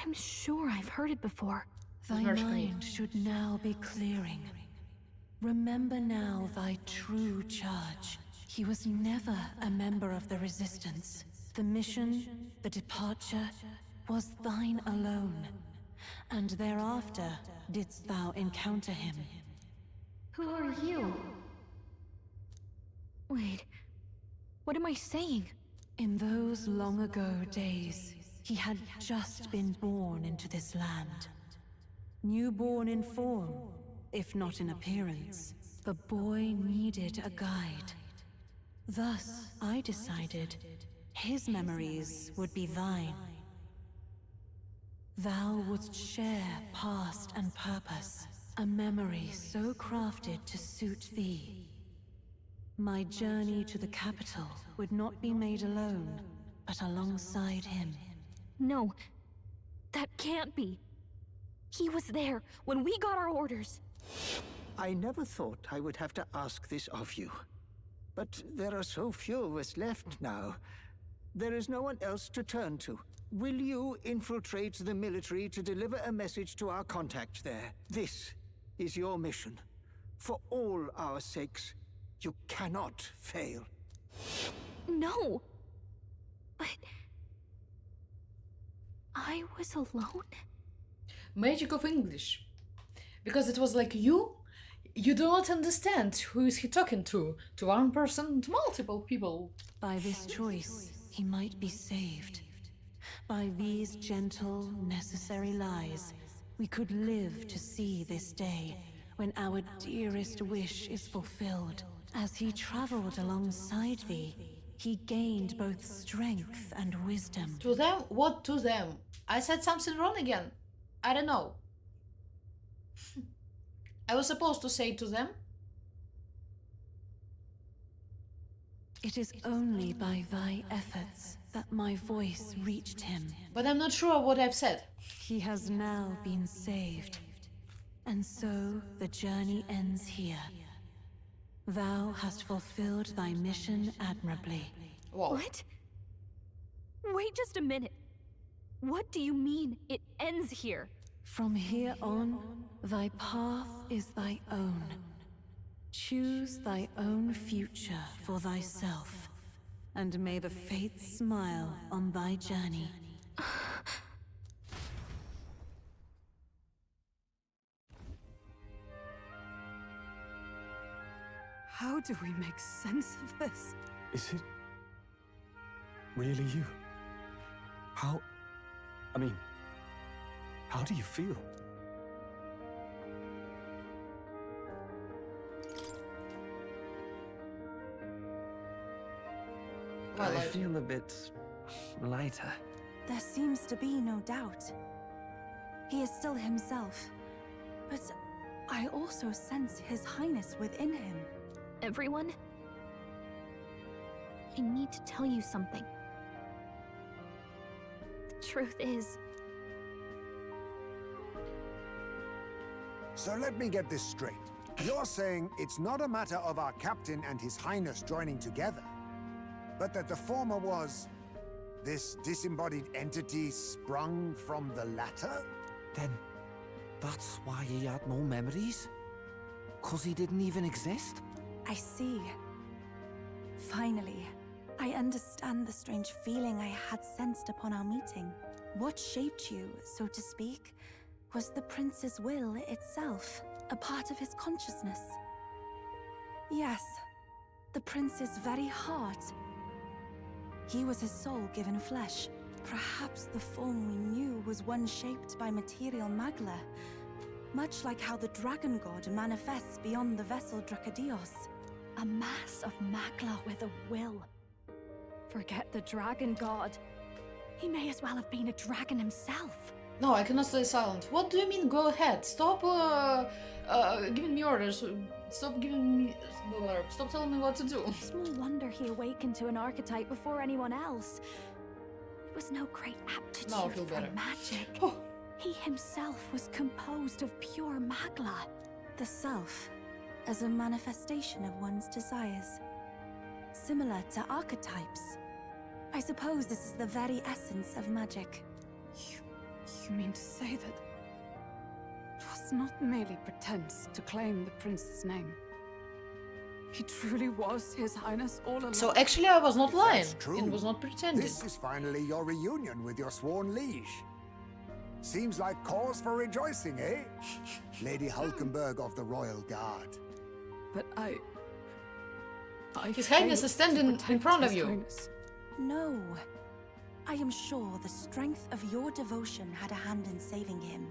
I'm sure I've heard it before. Thy mind should now be clearing. Remember now thy true charge. He was never a member of the Resistance. The mission, the departure, was thine alone. And thereafter didst thou encounter him. Who are you? Wait, what am I saying? In those long ago days, he had just been born into this land. Newborn in form, if not in appearance, the boy needed a guide. Thus, I decided his memories would be thine. Thou wouldst share past and purpose, a memory so crafted to suit thee. My journey to the capital would not be made alone, but alongside him. No, that can't be. He was there when we got our orders. I never thought I would have to ask this of you. But there are so few of us left now. There is no one else to turn to. Will you infiltrate the military to deliver a message to our contact there? This is your mission. For all our sakes, you cannot fail. No. But... I was alone? Magic of English. Because it was like you do not understand who is he talking to one person, to multiple people. By this choice, he might be saved. By these gentle, necessary lies, we could live to see this day, when our dearest wish is fulfilled. As he traveled alongside thee, he gained both strength and wisdom. To them? What to them? I said something wrong again. I don't know. I was supposed to say to them. It is only by thy efforts that my voice reached him. But I'm not sure what I've said. He has now been saved. And so the journey ends here. Thou hast fulfilled thy mission admirably. Whoa. What? Wait just a minute. What do you mean, it ends here? From here on, thy path is thy own. Choose thy own future for thyself, and may the fates smile on thy journey. How do we make sense of this? Is it really you? How do you feel? I feel a bit lighter. There seems to be no doubt. He is still himself. But I also sense His Highness within him. Everyone? I need to tell you something. The truth is... So let me get this straight. You're saying it's not a matter of our captain and His Highness joining together, but that the former was this disembodied entity sprung from the latter? Then that's why he had no memories? 'Cause he didn't even exist? I see. Finally, I understand the strange feeling I had sensed upon our meeting. What shaped you, so to speak, was the prince's will itself, a part of his consciousness. Yes, the prince's very heart. He was his soul given flesh. Perhaps the form we knew was one shaped by material magla, much like how the dragon god manifests beyond the vessel Drakadios. A mass of magla with a will. Forget the dragon god. He may as well have been a dragon himself. No, I cannot stay silent. What do you mean, go ahead? Stop giving me orders. Stop giving me... Stop telling me what to do. Small wonder he awakened to an archetype before anyone else. It was no great aptitude Now I feel for better. magic. He himself was composed of pure magla. The self, as a manifestation of one's desires. Similar to archetypes. I suppose this is the very essence of magic. You mean to say that it was not merely pretense to claim the prince's name? He truly was His Highness all along. So actually I was not lying. That's true. It was not pretending. This is finally your reunion with your sworn liege. Seems like cause for rejoicing, eh? Lady Hulkenberg of the Royal Guard. But I His Highness is standing in front of His you. Highness. No. I am sure the strength of your devotion had a hand in saving him.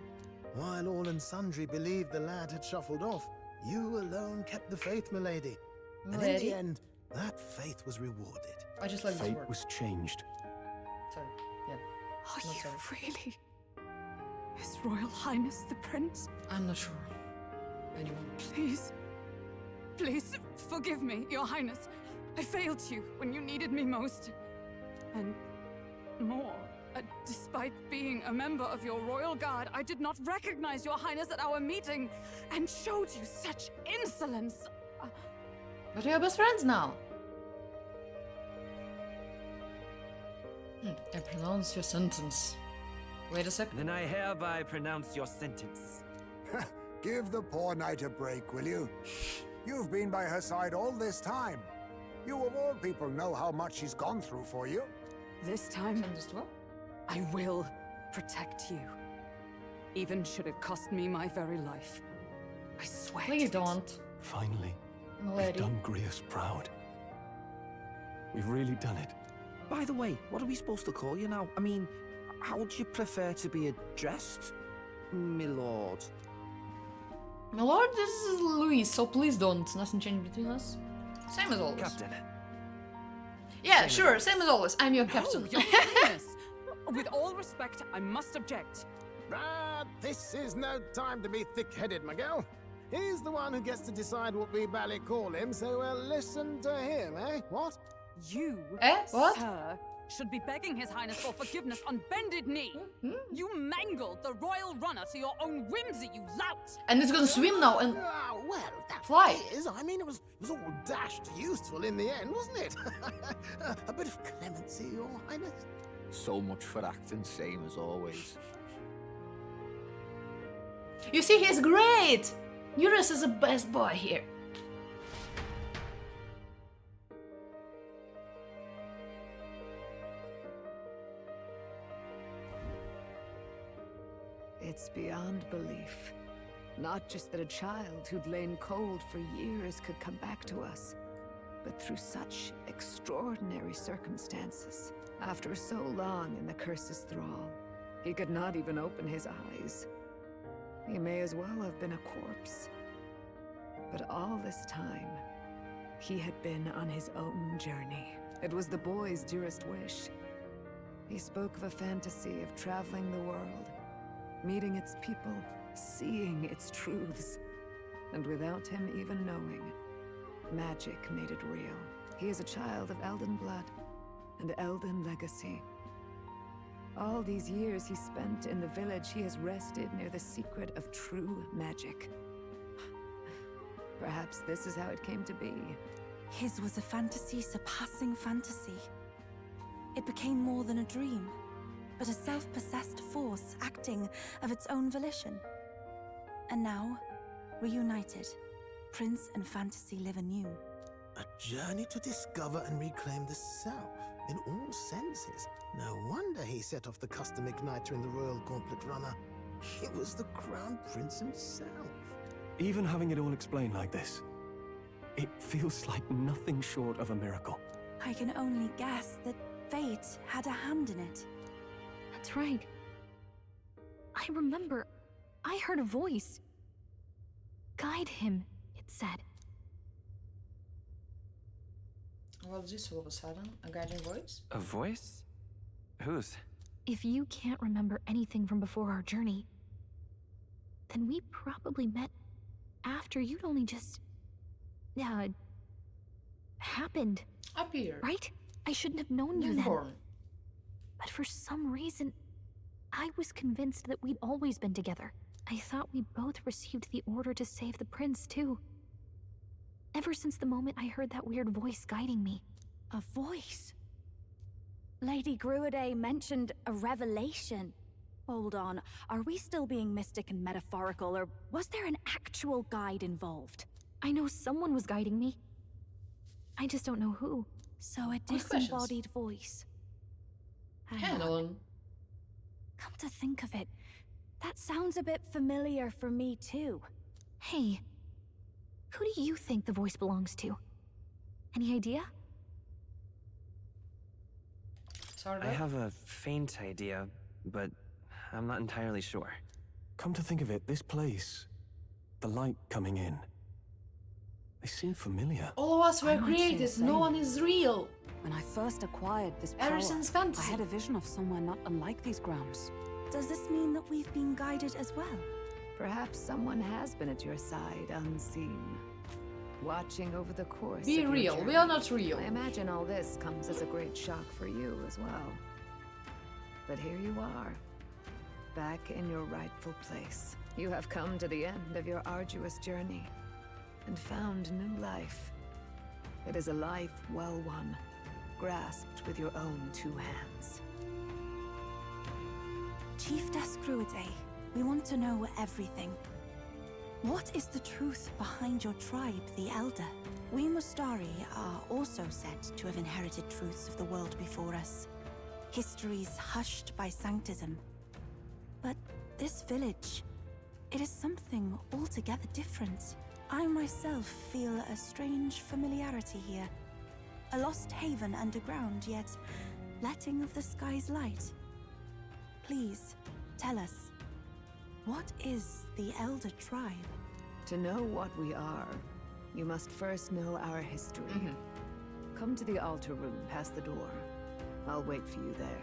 While all and sundry believed the lad had shuffled off, you alone kept the faith, milady. And in Milady? the end, that faith was rewarded. I just like this Fate word. was changed. Sorry. Yeah. Are Not you sorry. really His Royal Highness the Prince? I'm not sure. Anyone. Please. Please, forgive me, Your Highness. I failed you when you needed me most. And more, despite being a member of your royal guard, I did not recognize Your Highness at our meeting and showed you such insolence. But we are best friends now. I pronounce your sentence. Wait a second. Then I hereby pronounce your sentence. Give the poor knight a break, will you? You've been by her side all this time. You of all people know how much she's gone through for you. This time, I will protect you. Even should it cost me my very life. I swear. Please don't. Finally, Milady. we've done Grius proud. We've really done it. By the way, what are we supposed to call you now? I mean, how would you prefer to be addressed, my lord? My lord, this is Luis, so please don't. Nothing changed between us. Same as always. Captain. Yeah, sure, same as always. I'm your captain. Your Highness! With all respect, I must object. But this is no time to be thick-headed, Miguel. He's the one who gets to decide what we bally call him, so we'll listen to him, eh? What? You, what? sir, should be begging His Highness for forgiveness on bended knee. You mangled the royal runner to your own whimsy, you lout! And it's gonna swim now and well, that fly. is, I mean, it was all dashed useful in the end, wasn't it? A bit of clemency, Your Highness. So much for acting, same as always. You see, he's great! Eurus is the best boy here. It's beyond belief. Not just that a child who'd lain cold for years could come back to us, but through such extraordinary circumstances. After so long in the curse's thrall, he could not even open his eyes. He may as well have been a corpse. But all this time, he had been on his own journey. It was the boy's dearest wish. He spoke of a fantasy of traveling the world, meeting its people, seeing its truths. And without him even knowing, magic made it real. He is a child of Elden blood and Elden legacy. All these years he spent in the village, he has rested near the secret of true magic. Perhaps this is how it came to be. His was a fantasy surpassing fantasy. It became more than a dream, but a self-possessed force acting of its own volition. And now, reunited, Prince and fantasy live anew. A journey to discover and reclaim the self, in all senses. No wonder he set off the custom igniter in the Royal Gauntlet Runner. It was the Crown Prince himself. Even having it all explained like this, it feels like nothing short of a miracle. I can only guess that fate had a hand in it. That's right. I remember. I heard a voice. Guide him, it said. What's this all of a sudden? A guiding voice? A voice? Whose? If you can't remember anything from before our journey, then we probably met after you'd only just... happened. Appeared. Right? I shouldn't have known you then. Born. But for some reason, I was convinced that we'd always been together. I thought we both received the order to save the prince, too. Ever since the moment I heard that weird voice guiding me. A voice? Lady Gruade mentioned a revelation. Hold on, are we still being mystic and metaphorical, or was there an actual guide involved? I know someone was guiding me. I just don't know who. So a disembodied voice. Hang on. Come to think of it, that sounds a bit familiar for me too. Hey, who do you think the voice belongs to? Any idea? I have a faint idea, but I'm not entirely sure. Come to think of it, this place, the light coming in, they seem familiar. All of us were I might say the created. No same. one is real. When I first acquired this power, Everything's fantasy. I had a vision of somewhere not unlike these grounds. Does this mean that we've been guided as well? Perhaps someone has been at your side unseen, watching over the course Be of your real. journey. We are not real. I imagine all this comes as a great shock for you as well. But here you are, back in your rightful place. You have come to the end of your arduous journey and found new life. It is a life well won, grasped with your own two hands. Chief Descruide, we want to know everything. What is the truth behind your tribe, the Elder? We Mustari are also said to have inherited truths of the world before us. Histories hushed by sanctism. But this village, it is something altogether different. I myself feel a strange familiarity here. A lost haven underground, yet letting of the sky's light. Please, tell us, what is the Elder Tribe? To know what we are, you must first know our history. Come to the altar room past the door. I'll wait for you there.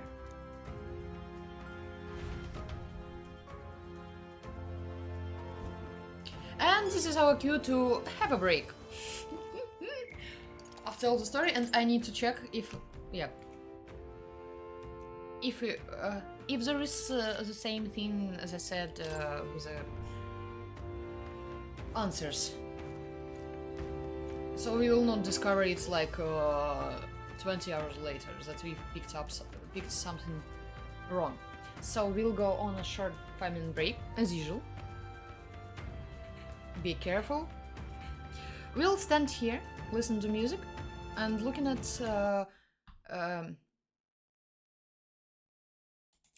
And this is our cue to have a break. After all the story, and I need to check if, yeah, if there is the same thing as I said with the answers. So we will not discover it's like 20 hours later that we picked something wrong. So we'll go on a short 5-minute break as usual. Be careful. We'll stand here, listen to music, and looking at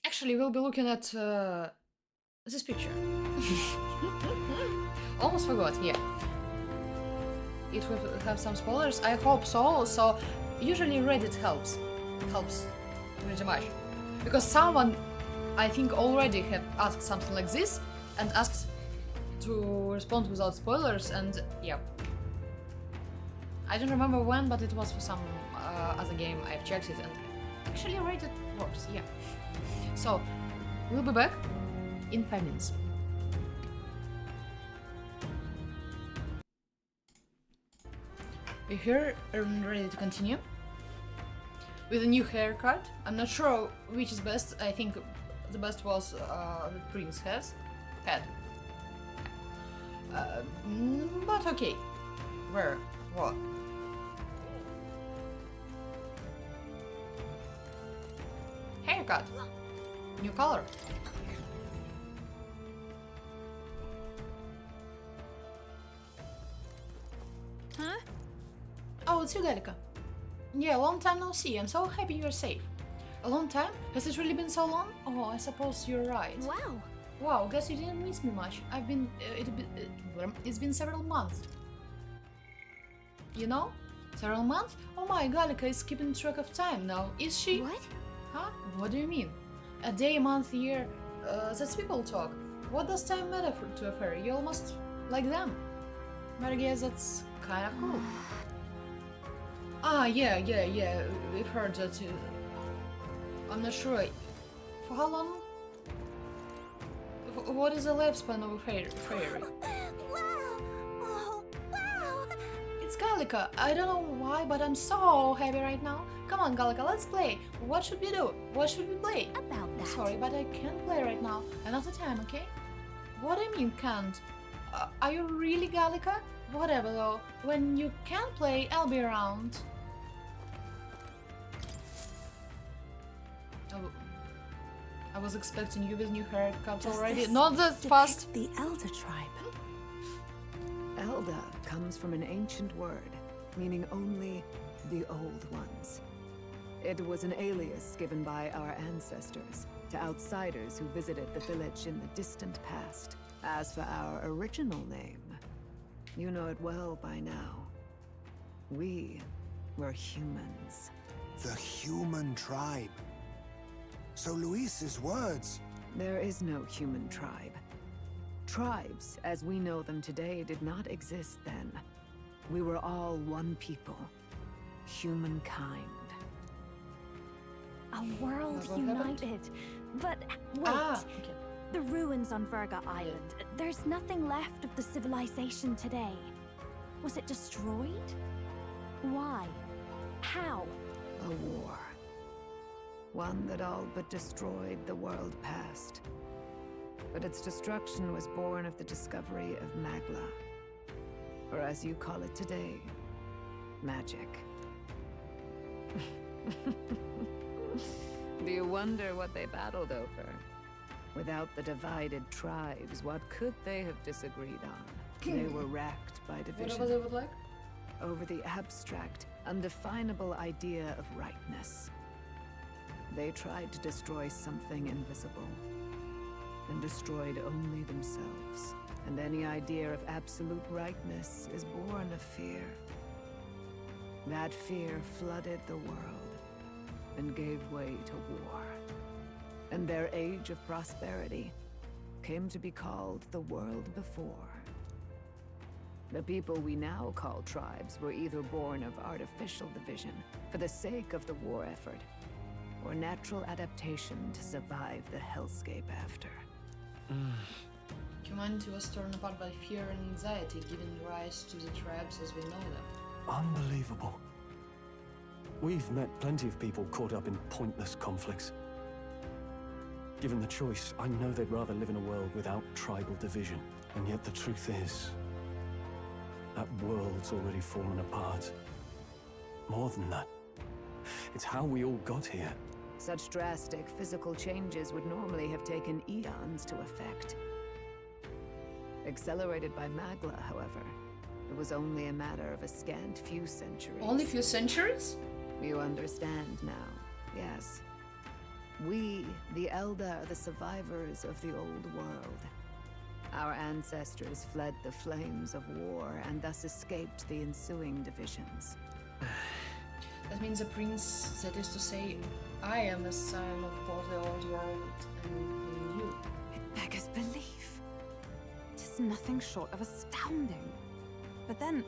actually we'll be looking at this picture. Almost forgot, yeah. It will have some spoilers, I hope so. So usually Reddit helps pretty much, because someone I think already have asked something like this and asked to respond without spoilers, and yeah, I don't remember when, but it was for some other game. I've checked it, and actually Reddit works, yeah. So we'll be back in 5 minutes. We're here and ready to continue with a new haircut. I'm not sure which is best. I think the best was the Prince had. But okay. Where? What? Haircut. New color. Huh? Oh, it's you, Gallica. Yeah, long time no see. I'm so happy you're safe. A long time? Has it really been so long? Oh, I suppose you're right. Wow. Wow, guess you didn't miss me much. I've been... it's been several months. You know? Several months? Oh my, Gallica is keeping track of time now. Is she? What? Huh? What do you mean? A day, month, year... that's people talk. What does time matter to a fairy? You're almost like them. But I guess that's kinda cool. Ah, yeah. We've heard that too. I'm not sure. For how long? What is the lifespan of a fairy? It's Gallica. I don't know why, but I'm so happy right now. Come on, Gallica, let's play. What should we do? What should we play? About that. Sorry, but I can't play right now. Another time, okay? What do you mean, can't? Are you really Gallica? Whatever though. When you can't play, I'll be around. I was expecting you with new haircuts already. Not that fast. The Elder Tribe. Elder comes from an ancient word, meaning only the old ones. It was an alias given by our ancestors to outsiders who visited the village in the distant past. As for our original name, you know it well by now. We were humans. The human tribe. So Luis's words... There is no human tribe. Tribes, as we know them today, did not exist then. We were all one people. Humankind. A world What happened? united. But wait. Okay. The ruins on Verga Island. There's nothing left of the civilization today. Was it destroyed? Why? How? A war. One that all but destroyed the world past. But its destruction was born of the discovery of Magla. Or as you call it today, magic. Do you wonder what they battled over? Without the divided tribes, what could they have disagreed on? They were racked by division. What was it like? Over the abstract, undefinable idea of rightness. They tried to destroy something invisible, and destroyed only themselves. And any idea of absolute rightness is born of fear. That fear flooded the world, and gave way to war. And their age of prosperity came to be called the world before. The people we now call tribes were either born of artificial division for the sake of the war effort, or natural adaptation to survive the hellscape after. Humanity was torn apart by fear and anxiety, giving rise to the tribes as we know them. Unbelievable. We've met plenty of people caught up in pointless conflicts. Given the choice, I know they'd rather live in a world without tribal division. And yet the truth is, that world's already fallen apart. More than that, it's how we all got here. Such drastic physical changes would normally have taken eons to effect. Accelerated by Magla, however, it was only a matter of a scant few centuries. Only few centuries? You understand now, yes. We, the Elder, are the survivors of the old world. Our ancestors fled the flames of war and thus escaped the ensuing divisions. That means a prince, that is to say, I am a son of both the old world and you. It beggars belief. It is nothing short of astounding. But then,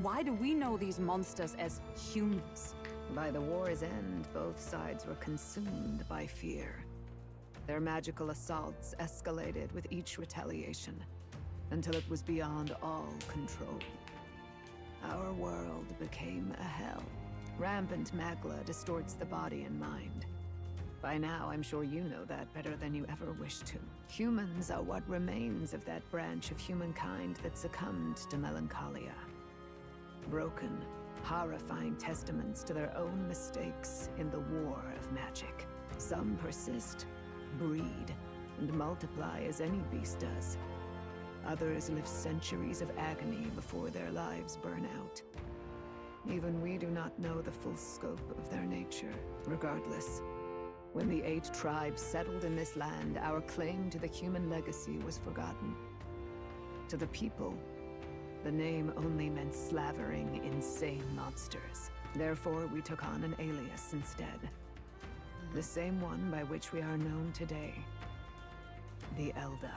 why do we know these monsters as humans? By the war's end, both sides were consumed by fear. Their magical assaults escalated with each retaliation, until it was beyond all control. Our world became a hell. Rampant Magla distorts the body and mind. By now, I'm sure you know that better than you ever wished to. Humans are what remains of that branch of humankind that succumbed to melancholia. Broken, horrifying testaments to their own mistakes in the war of magic. Some persist, breed, and multiply as any beast does. Others live centuries of agony before their lives burn out. Even we do not know the full scope of their nature. Regardless, when the 8 tribes settled in this land, our claim to the human legacy was forgotten. To the people, the name only meant slavering, insane monsters. Therefore, we took on an alias instead. The same one by which we are known today. The Elder.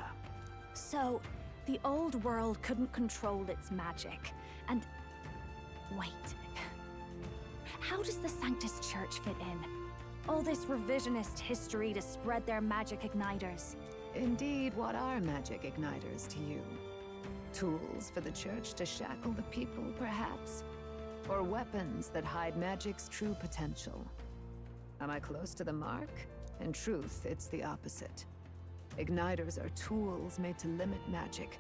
So, the old world couldn't control its magic, and... Wait. How does the Sanctus Church fit in? All this revisionist history to spread their magic igniters. Indeed, what are magic igniters to you? Tools for the Church to shackle the people, perhaps? Or weapons that hide magic's true potential? Am I close to the mark? In truth, it's the opposite. Igniters are tools made to limit magic.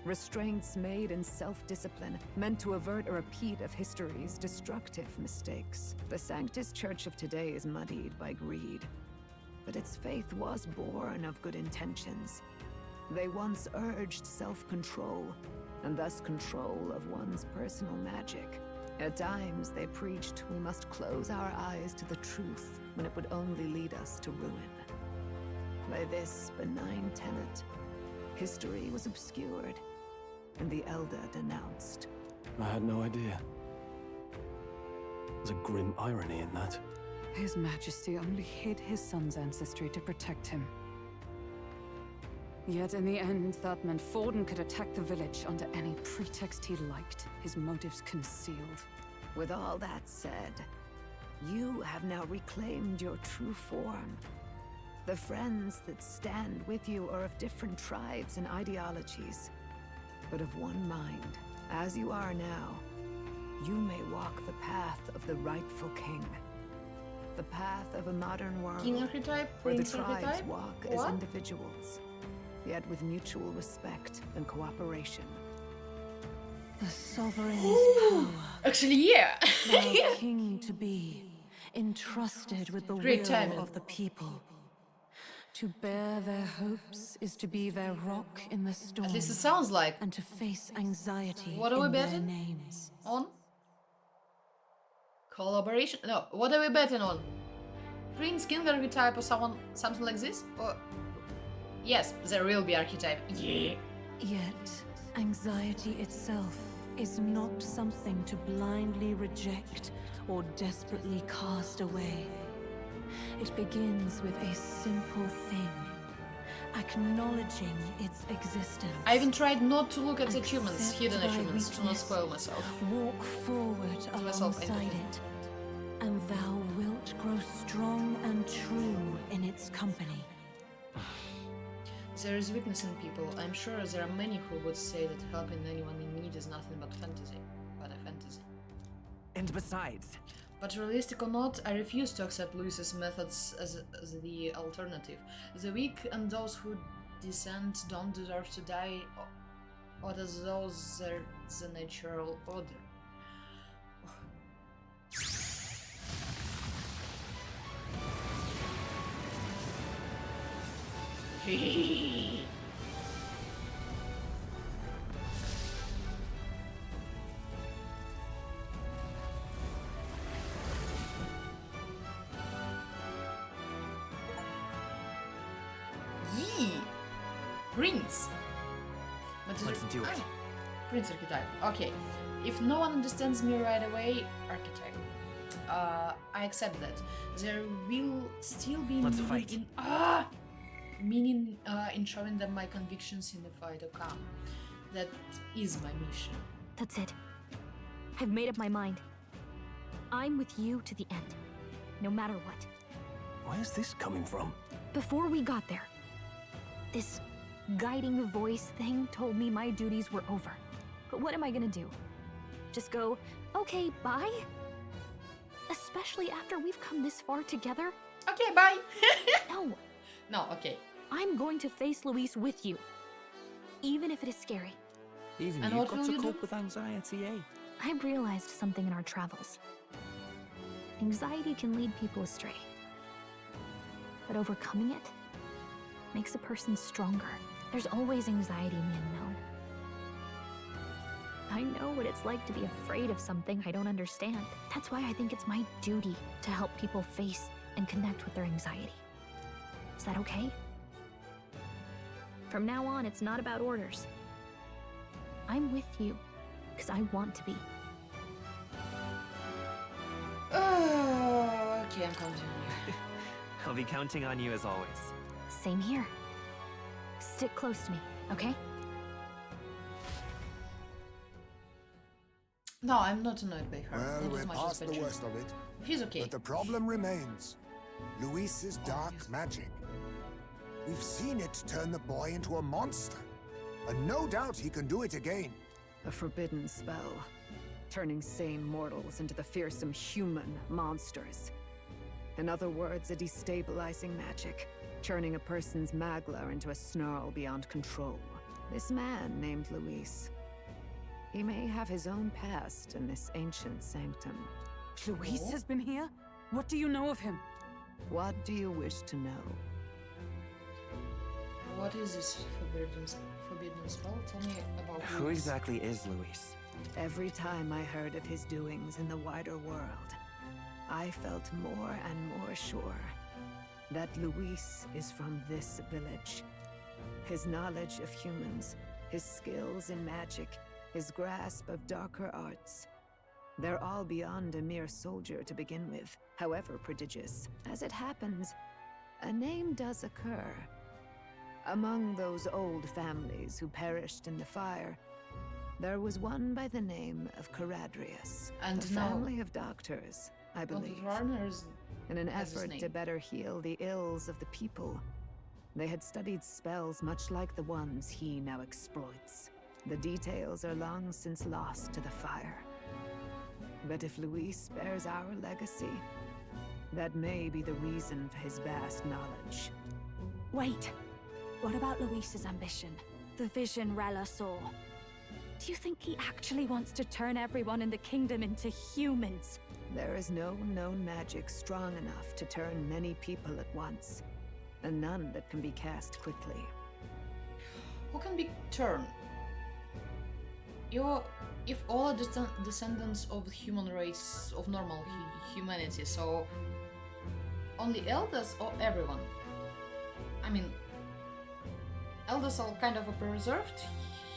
Restraints made in self-discipline, meant to avert a repeat of history's destructive mistakes. The Sanctus Church of today is muddied by greed. But its faith was born of good intentions. They once urged self-control, and thus control of one's personal magic. At times, they preached we must close our eyes to the truth when it would only lead us to ruin. By this benign tenet, history was obscured, and the Elder denounced. I had no idea. There's a grim irony in that. His Majesty only hid his son's ancestry to protect him. Yet in the end, that meant Forden could attack the village under any pretext he liked, his motives concealed. With all that said, you have now reclaimed your true form. The friends that stand with you are of different tribes and ideologies, but of one mind. As you are now, you may walk the path of the rightful king. The path of a modern world King archetype, where the prince tribes archetype? walk What? as individuals, yet with mutual respect and cooperation. The sovereign's power. Actually, yeah. Thou king to be, entrusted with the Great will timing. of the people. To bear their hopes is to be their rock in the storm. At least it sounds like. And to face anxiety What are we in their betting names. on? Collaboration? No, what are we betting on? Prince, king archetype or something like this? Or yes, there will be archetype. Yeah. Yet, anxiety itself is not something to blindly reject or desperately cast away. It begins with a simple thing, acknowledging its existence. I even tried not to look at achievements, hidden Accept thy achievements, to not weakness. spoil myself. Walk forward myself, alongside it, and thou wilt grow strong and true in its company. There is weakness in people. I'm sure there are many who would say that helping anyone in need is nothing but fantasy. But a fantasy. And besides... But realistic or not, I refuse to accept Louis's methods as the alternative. The weak and those who dissent don't deserve to die, or as those there's the natural order. Yee! Prince! Let's do it. Prince archetype. Okay. If no one understands me right away, archetype. I accept that. There will still be Let's meaning fight. in showing them my convictions in the fight to come. That is my mission. That's it. I've made up my mind. I'm with you to the end, no matter what. Where's this coming from? Before we got there, this guiding voice thing told me my duties were over. But what am I gonna do? Just go, okay, bye? Especially after we've come this far together? Okay, bye! No. No, okay. I'm going to face Luis with you. Even if it is scary. Even And you've what got will to you do? cope with anxiety, eh? I've realized something in our travels. Anxiety can lead people astray. But overcoming it makes a person stronger. There's always anxiety in the unknown. I know what it's like to be afraid of something I don't understand. That's why I think it's my duty to help people face and connect with their anxiety. Is that okay? From now on, it's not about orders. I'm with you, because I want to be. Okay, I'm counting on you. I'll be counting on you as always. Same here. Stick close to me, okay? No, I'm not annoyed by her. Well, not we're as much past as the Petru. worst of it. He's okay. But the problem remains. Luis's dark magic. We've seen it turn the boy into a monster. And no doubt he can do it again. A forbidden spell, turning sane mortals into the fearsome human monsters. In other words, a destabilizing magic, turning a person's magla into a snarl beyond control. This man named Luis. He may have his own past in this ancient sanctum. Luis has been here? What do you know of him? What do you wish to know? What is this forbidden spell? Tell me about Who Luis. exactly is Luis? Every time I heard of his doings in the wider world, I felt more and more sure that Luis is from this village. His knowledge of humans, his skills in magic, his grasp of darker arts. They're all beyond a mere soldier to begin with, however prodigious. As it happens, a name does occur. Among those old families who perished in the fire, there was one by the name of Caradrius, And a now- family of doctors, I believe. Runners In an has his effort to name. better heal the ills of the people, they had studied spells much like the ones he now exploits. The details are long since lost to the fire. But if Luis bears our legacy, that may be the reason for his vast knowledge. Wait. What about Luis's ambition? The vision Rella saw? Do you think he actually wants to turn everyone in the kingdom into humans? There is no known magic strong enough to turn many people at once, and none that can be cast quickly. Who can be turned? If all are descendants of the human race, of normal humanity, so only elders or everyone? I mean, elders are kind of a preserved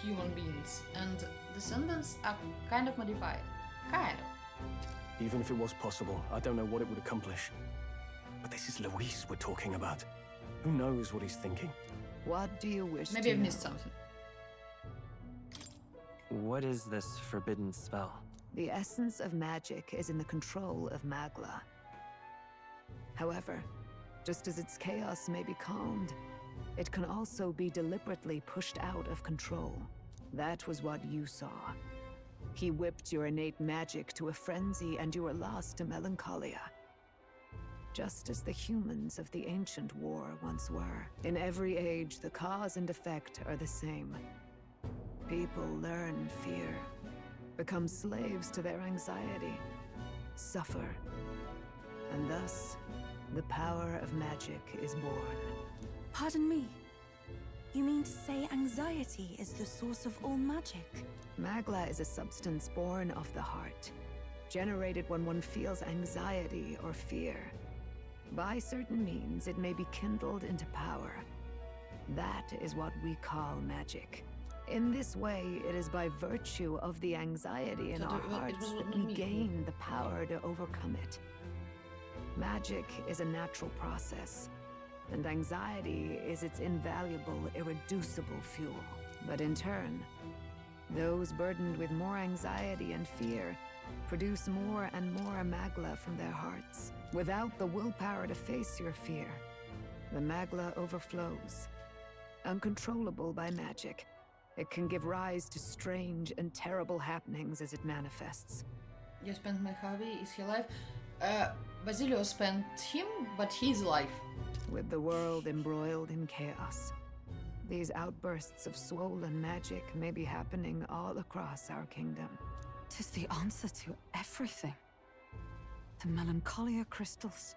human beings, and descendants are kind of modified. Kind of. Even if it was possible, I don't know what it would accomplish. But this is Luis we're talking about. Who knows what he's thinking? What do you wish Maybe to I've know? missed something. What is this forbidden spell? The essence of magic is in the control of Magla. However, just as its chaos may be calmed, it can also be deliberately pushed out of control. That was what you saw. He whipped your innate magic to a frenzy and you were lost to melancholia. Just as the humans of the ancient war once were. In every age, the cause and effect are the same. People learn fear, become slaves to their anxiety, suffer, and thus, the power of magic is born. Pardon me. You mean to say anxiety is the source of all magic? Magla is a substance born of the heart, generated when one feels anxiety or fear. By certain means, it may be kindled into power. That is what we call magic. In this way, it is by virtue of the anxiety in So our it hearts was that not we me. gain the power to overcome it. Magic is a natural process, and anxiety is its invaluable, irreducible fuel. But in turn, those burdened with more anxiety and fear produce more and more Magla from their hearts. Without the willpower to face your fear, the Magla overflows. Uncontrollable by magic, it can give rise to strange and terrible happenings as it manifests. You spent my hobby, is he alive? Basilio spent him, but he's alive. With the world embroiled in chaos, these outbursts of swollen magic may be happening all across our kingdom. 'Tis the answer to everything. The melancholia crystals,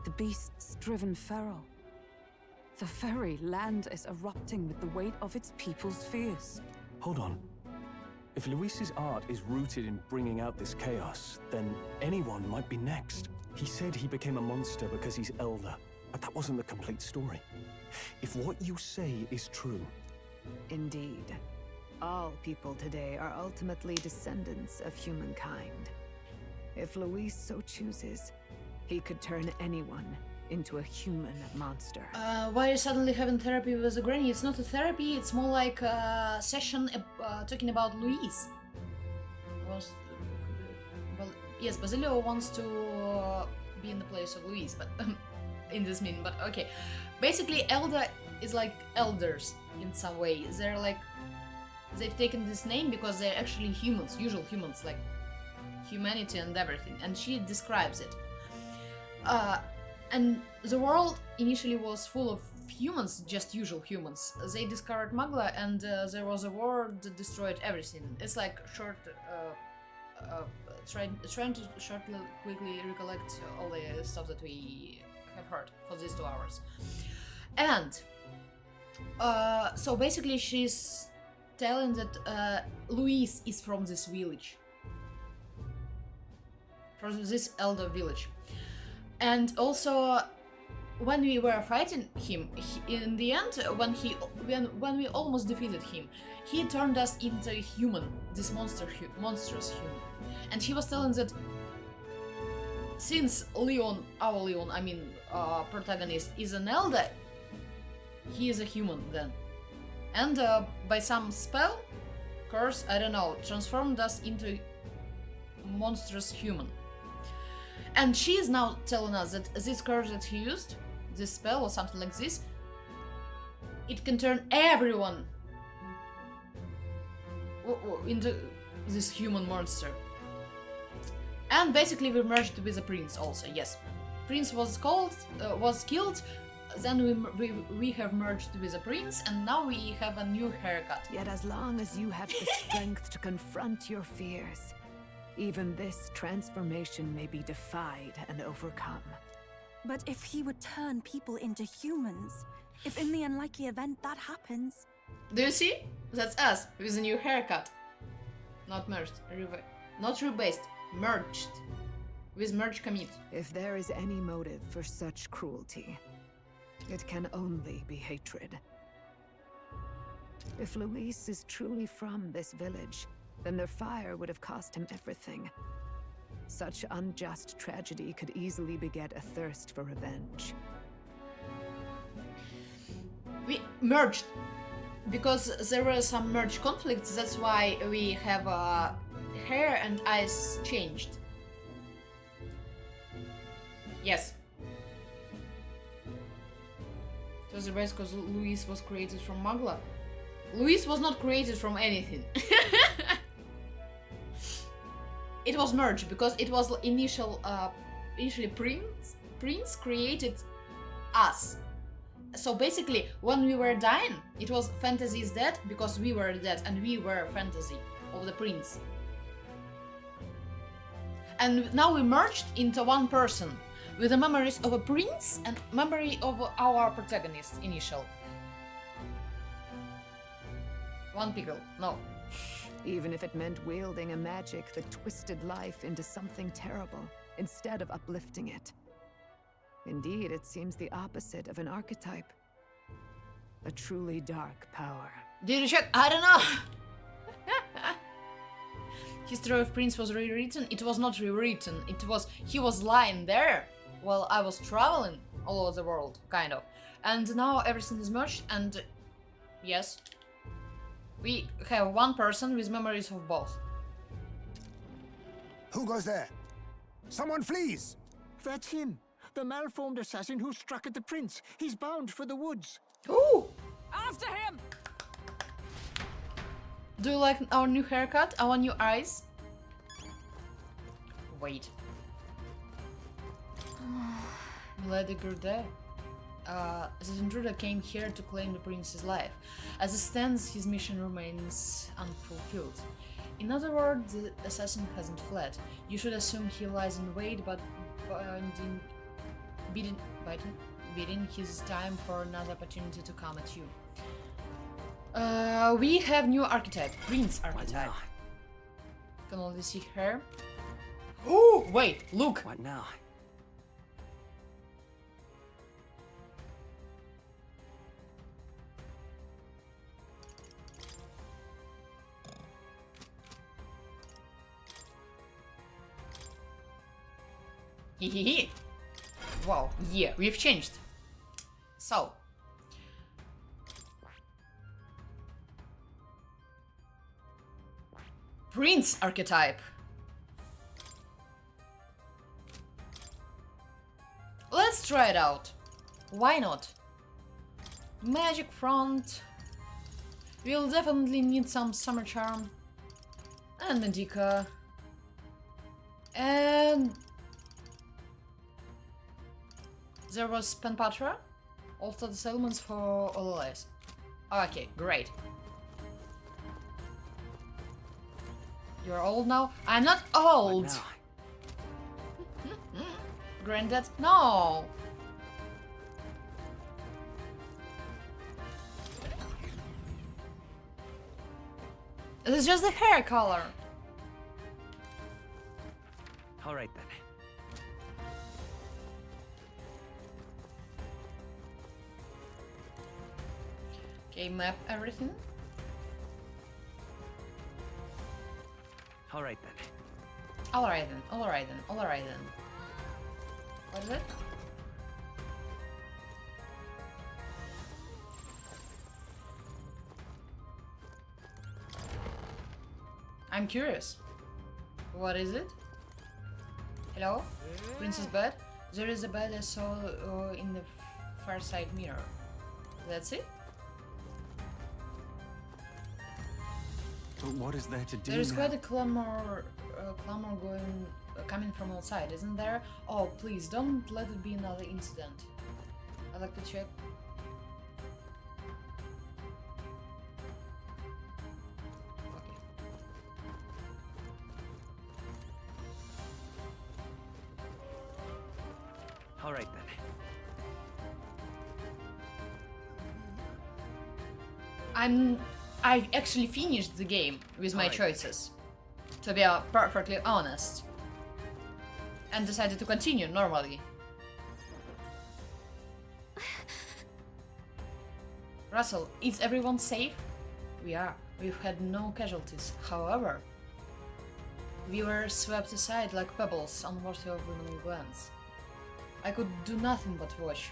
the beasts driven feral. The very land is erupting with the weight of its people's fears. Hold on. If Luis's art is rooted in bringing out this chaos, then anyone might be next. He said he became a monster because he's elder, but that wasn't the complete story. If what you say is true... Indeed. All people today are ultimately descendants of humankind. If Luis so chooses, he could turn anyone into a human monster. Why are you suddenly having therapy with a granny? It's not a therapy, it's more like a session talking about Luis. Well, yes, Basilio wants to be in the place of Luis, but in this meaning, but okay. Basically, Elder is like elders in some way. They're like, they've taken this name because they're actually humans, usual humans, like humanity and everything, and she describes it. And the world initially was full of humans, just usual humans. They discovered Magla, and there was a war that destroyed everything. It's like trying to shortly, quickly recollect all the stuff that we have heard for these 2 hours. And so basically, she's telling that Luis is from this village, from this elder village. And also, when we were fighting him, in the end, when we almost defeated him, he turned us into a human, this monstrous human. And he was telling that since Leon, our Leon, I mean, protagonist, is an elder, he is a human then. And by some spell, curse, I don't know, transformed us into monstrous human. And she is now telling us that this curse that he used, this spell or something like this, it can turn everyone into this human monster. And basically we merged with the prince also, yes. Prince was killed, then we have merged with the prince, and now we have a new haircut. Yet as long as you have the strength to confront your fears, even this transformation may be defied and overcome. But if he would turn people into humans, if in the unlikely event that happens... Do you see? That's us, with a new haircut. Not merged, not rebased, merged. With merge commit. If there is any motive for such cruelty, it can only be hatred. If Luis is truly from this village, then their fire would have cost him everything. Such unjust tragedy could easily beget a thirst for revenge. We merged because there were some merge conflicts, that's why we have hair and eyes changed. Yes. It was the best because Luis was created from Magla. Luis was not created from anything. It was merged because it was initially Prince created us. So basically, when we were dying, it was Fantasy is dead because we were dead and we were Fantasy of the Prince. And now we merged into one person with the memories of a prince and memory of our protagonist initial. One pickle, no. Even if it meant wielding a magic that twisted life into something terrible, instead of uplifting it. Indeed, it seems the opposite of an archetype. A truly dark power. Did you check? I don't know! History of Prince was rewritten. It was not rewritten. It was... he was lying there while I was traveling all over the world, kind of. And now everything is merged and... yes. We have one person with memories of both. Who goes there? Someone flees! That's him. The malformed assassin who struck at the prince. He's bound for the woods. Ooh! After him! Do you like our new haircut? Our new eyes? Wait. Lady Gurde. The intruder came here to claim the prince's life. As it stands, his mission remains unfulfilled. In other words, the assassin hasn't fled. You should assume he lies in wait, but biding his time for another opportunity to come at you. We have new archetype, Prince archetype. Can only see her. Oh, wait, look! What now? Hehehe. Wow, yeah, we've changed. So. Prince archetype. Let's try it out. Why not? Magic front. We'll definitely need some summer charm. And Medica. And... there was Penpatra. Also the settlements for Ololais. Okay, great. You're old now? I'm not old! Granddad? No! It's just the hair color. Alright then. Okay, map everything. Alright then. Alright then, alright then, alright then. What is it? I'm curious. What is it? Hello? Princess bed? There is a bed I saw in the far side mirror. That's it? But what is there to do There is now? quite a clamor coming from outside, isn't there? Oh, please, don't let it be another incident. I'd like to check. All right then. I actually finished the game with my choices, to be perfectly honest, and decided to continue normally. Russell, is everyone safe? We are. We've had no casualties. However, we were swept aside like pebbles unworthy of women glance. I could do nothing but watch.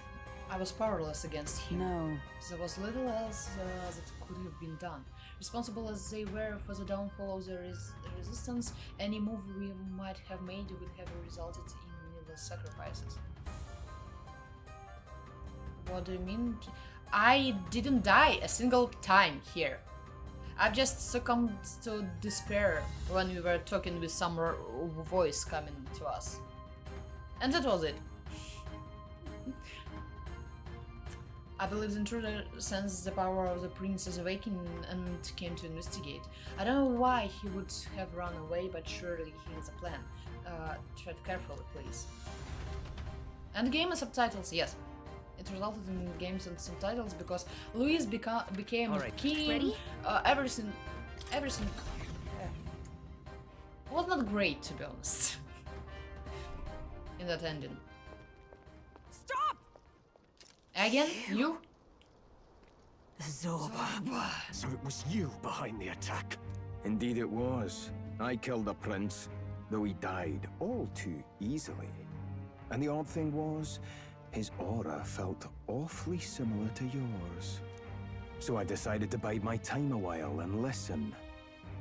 I was powerless against him. No. There was little else that could have been done. Responsible as they were for the downfall of the resistance, any move we might have made would have resulted in needless sacrifices. What do you mean? I didn't die a single time here. I've just succumbed to despair when we were talking with some voice coming to us. And that was it. I believe the intruder sensed the power of the prince's awakening and came to investigate. I don't know why he would have run away, but surely he has a plan. Tread carefully, please. And game and subtitles, yes. It resulted in games and subtitles because Louis became king. Ready? Everything was not great, to be honest. In that ending. Stop! Again, you? Zorba. So it was you behind the attack? Indeed it was. I killed the prince, though he died all too easily. And the odd thing was, his aura felt awfully similar to yours. So I decided to bide my time a while and listen.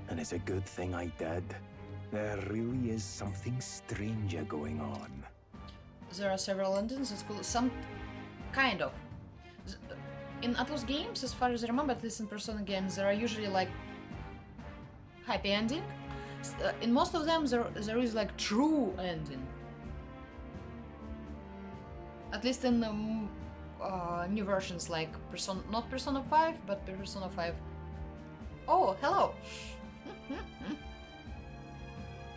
And it's a good thing I did. There really is something stranger going on. There are several endings at school. Some kind of. In Atlus games, as far as I remember, at least in Persona games, there are usually like happy ending. In most of them, there is like true ending. At least in new versions like not Persona 5, but Persona 5. Oh, hello!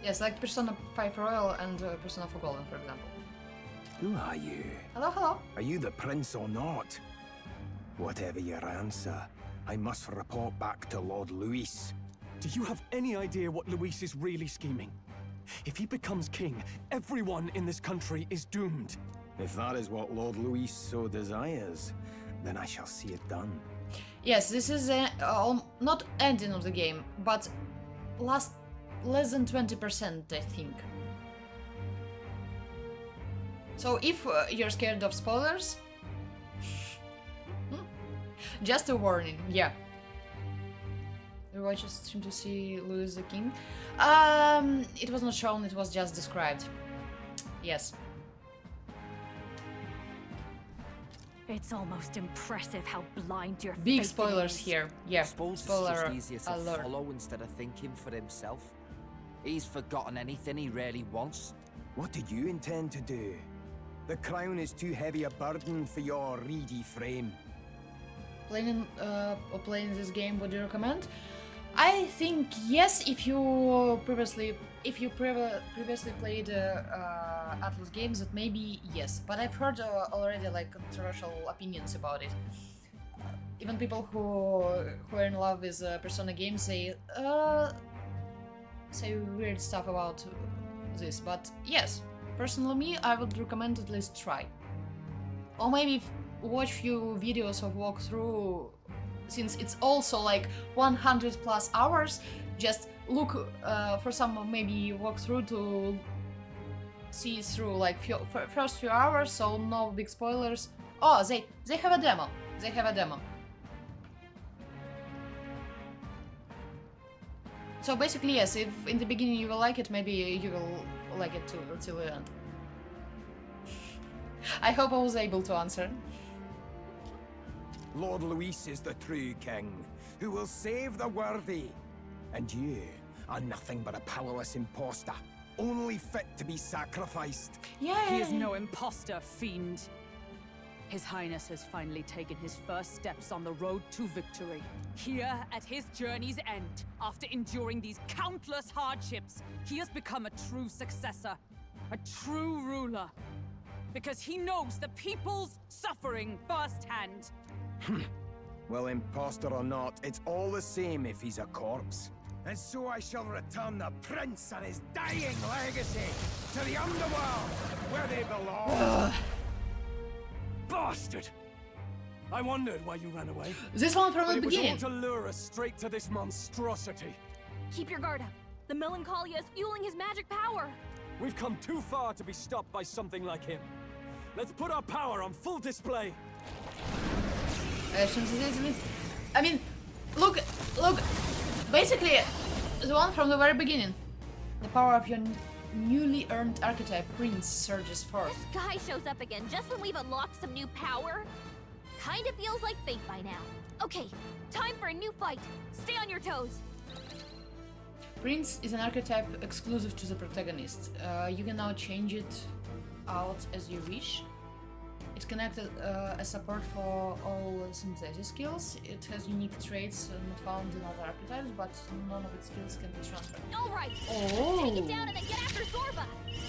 Yes, like Persona 5 Royal and Persona 4 Golden, for example. Who are you? Hello, hello. Are you the prince or not? Whatever your answer, I must report back to Lord Luis. Do you have any idea what Luis is really scheming? If he becomes king, everyone in this country is doomed. If that is what Lord Luis so desires, then I shall see it done. Yes, this is not ending of the game, but less than 20%, I think. So if you're scared of spoilers, just a warning, yeah. You watch a stream to see Louis the King. It was not shown, it was just described. Yes. It's almost impressive how blind your Big faith spoilers is. here. Yeah, Suppose spoiler it's just easier to alert. follow instead of thinking for himself. He's forgotten anything he really wants. What did you intend to do? The crown is too heavy a burden for your reedy frame. Playing this game, would you recommend? I think yes, if you previously played Atlus games, that maybe yes. But I've heard already like controversial opinions about it. Even people who are in love with Persona games say weird stuff about this. But yes, personally, me, I would recommend at least try, or maybe watch few videos of walkthrough. Since it's also like 100+ hours, just look for some maybe walkthrough to see through like first few hours, so no big spoilers. Oh, they have a demo. They have a demo. So basically, yes, if in the beginning you will like it, maybe you will like it too till the end. I hope I was able to answer. Lord Luis is the true king, who will save the worthy. And you are nothing but a powerless imposter, only fit to be sacrificed. Yeah. He is no imposter, fiend. His Highness has finally taken his first steps on the road to victory. Here, at his journey's end, after enduring these countless hardships, he has become a true successor, a true ruler. Because he knows the people's suffering firsthand. Well, imposter or not, it's all the same if he's a corpse. And so I shall return the prince and his dying legacy to the underworld, where they belong. Bastard! I wondered why you ran away. This one from the beginning. beginning. It was all to lure us straight to this monstrosity. Keep your guard up. The Melancholia is fueling his magic power. We've come too far to be stopped by something like him. Let's put our power on full display. I mean, look. Basically, the one from the very beginning. The power of your newly earned archetype, Prince, surges forth. This guy shows up again just when we've unlocked some new power. Kinda feels like fate by now. Okay, time for a new fight. Stay on your toes. Prince is an archetype exclusive to the protagonist. You can now change it out as you wish. It's connected as support for all synthesis skills. It has unique traits not found in other archetypes, but none of its skills can be transferred. All right. Oh. Take it down and then get after Zorba.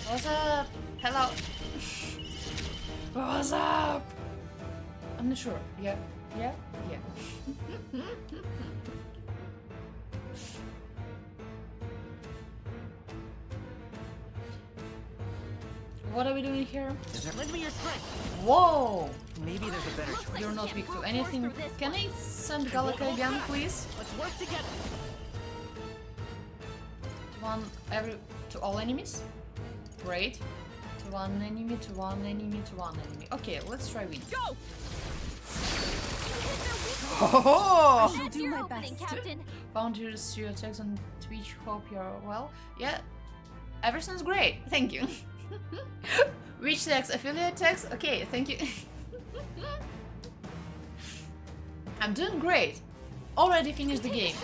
What's up? Hello. What's up? I'm not sure. Yeah. What are we doing here? Lend me your strength. Whoa! Maybe there's a better choice. You're not weak to anything. Can I send Galaka again, please? Let's work together. To all enemies? Great. To one enemy, to one enemy, to one enemy. Okay, let's try win. Go! Oh! I shall do my best. Captain. Found your attacks on Twitch. Hope you're well. Yeah, everything's great. Thank you. Which tags? Affiliate tags? Okay, thank you. I'm doing great. Already finished the game.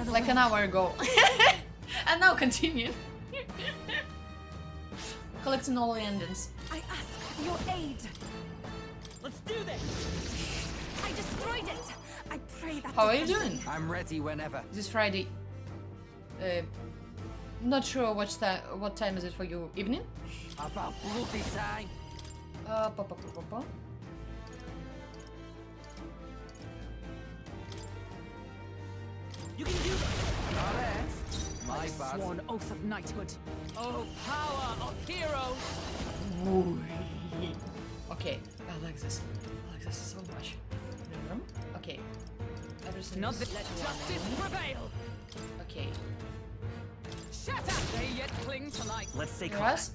Like an hour ago. And now continue. Collecting all the endings. I ask for your aid. Let's do this. I destroyed it. I pray that. How are you doing? I'm ready whenever. This Friday. Not sure what time is it for you? Evening? About bloody time. You can do that. Not it. My bad. Sworn oath of knighthood. Oh, power of heroes. Okay, I like this. I like this so much. Okay. Everything Not is let justice prevail. Okay. Shatter! They yet cling to life. Let's stay calm. Yes.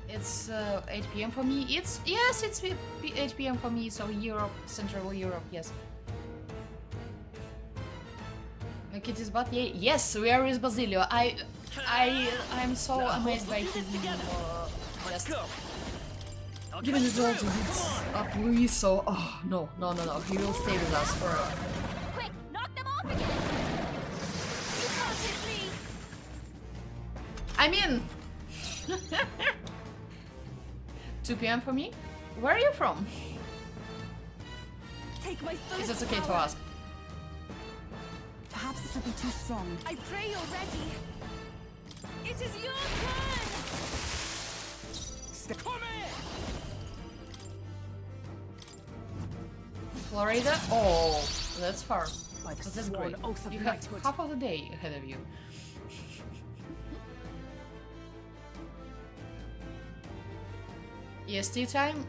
It's 8 p.m. for me. It's 8 p.m. for me. So Europe, Central Europe. Yes. Kitty's butt. Yeah. Yes. Where is Basilio? I'm so amazed by his Let's go. given his all to hit up Luis. So no. He will stay with us forever. Quick, knock them off again. You can't hit me. I'm in. 2 p.m. for me. Where are you from? Take my Is it okay to power. ask? Perhaps this will be too strong. I pray you're ready. It is your turn. Come here. Florida? Oh, that's far. By the That's sworn great. oath of You have knighthood. half of the day ahead of you. EST time?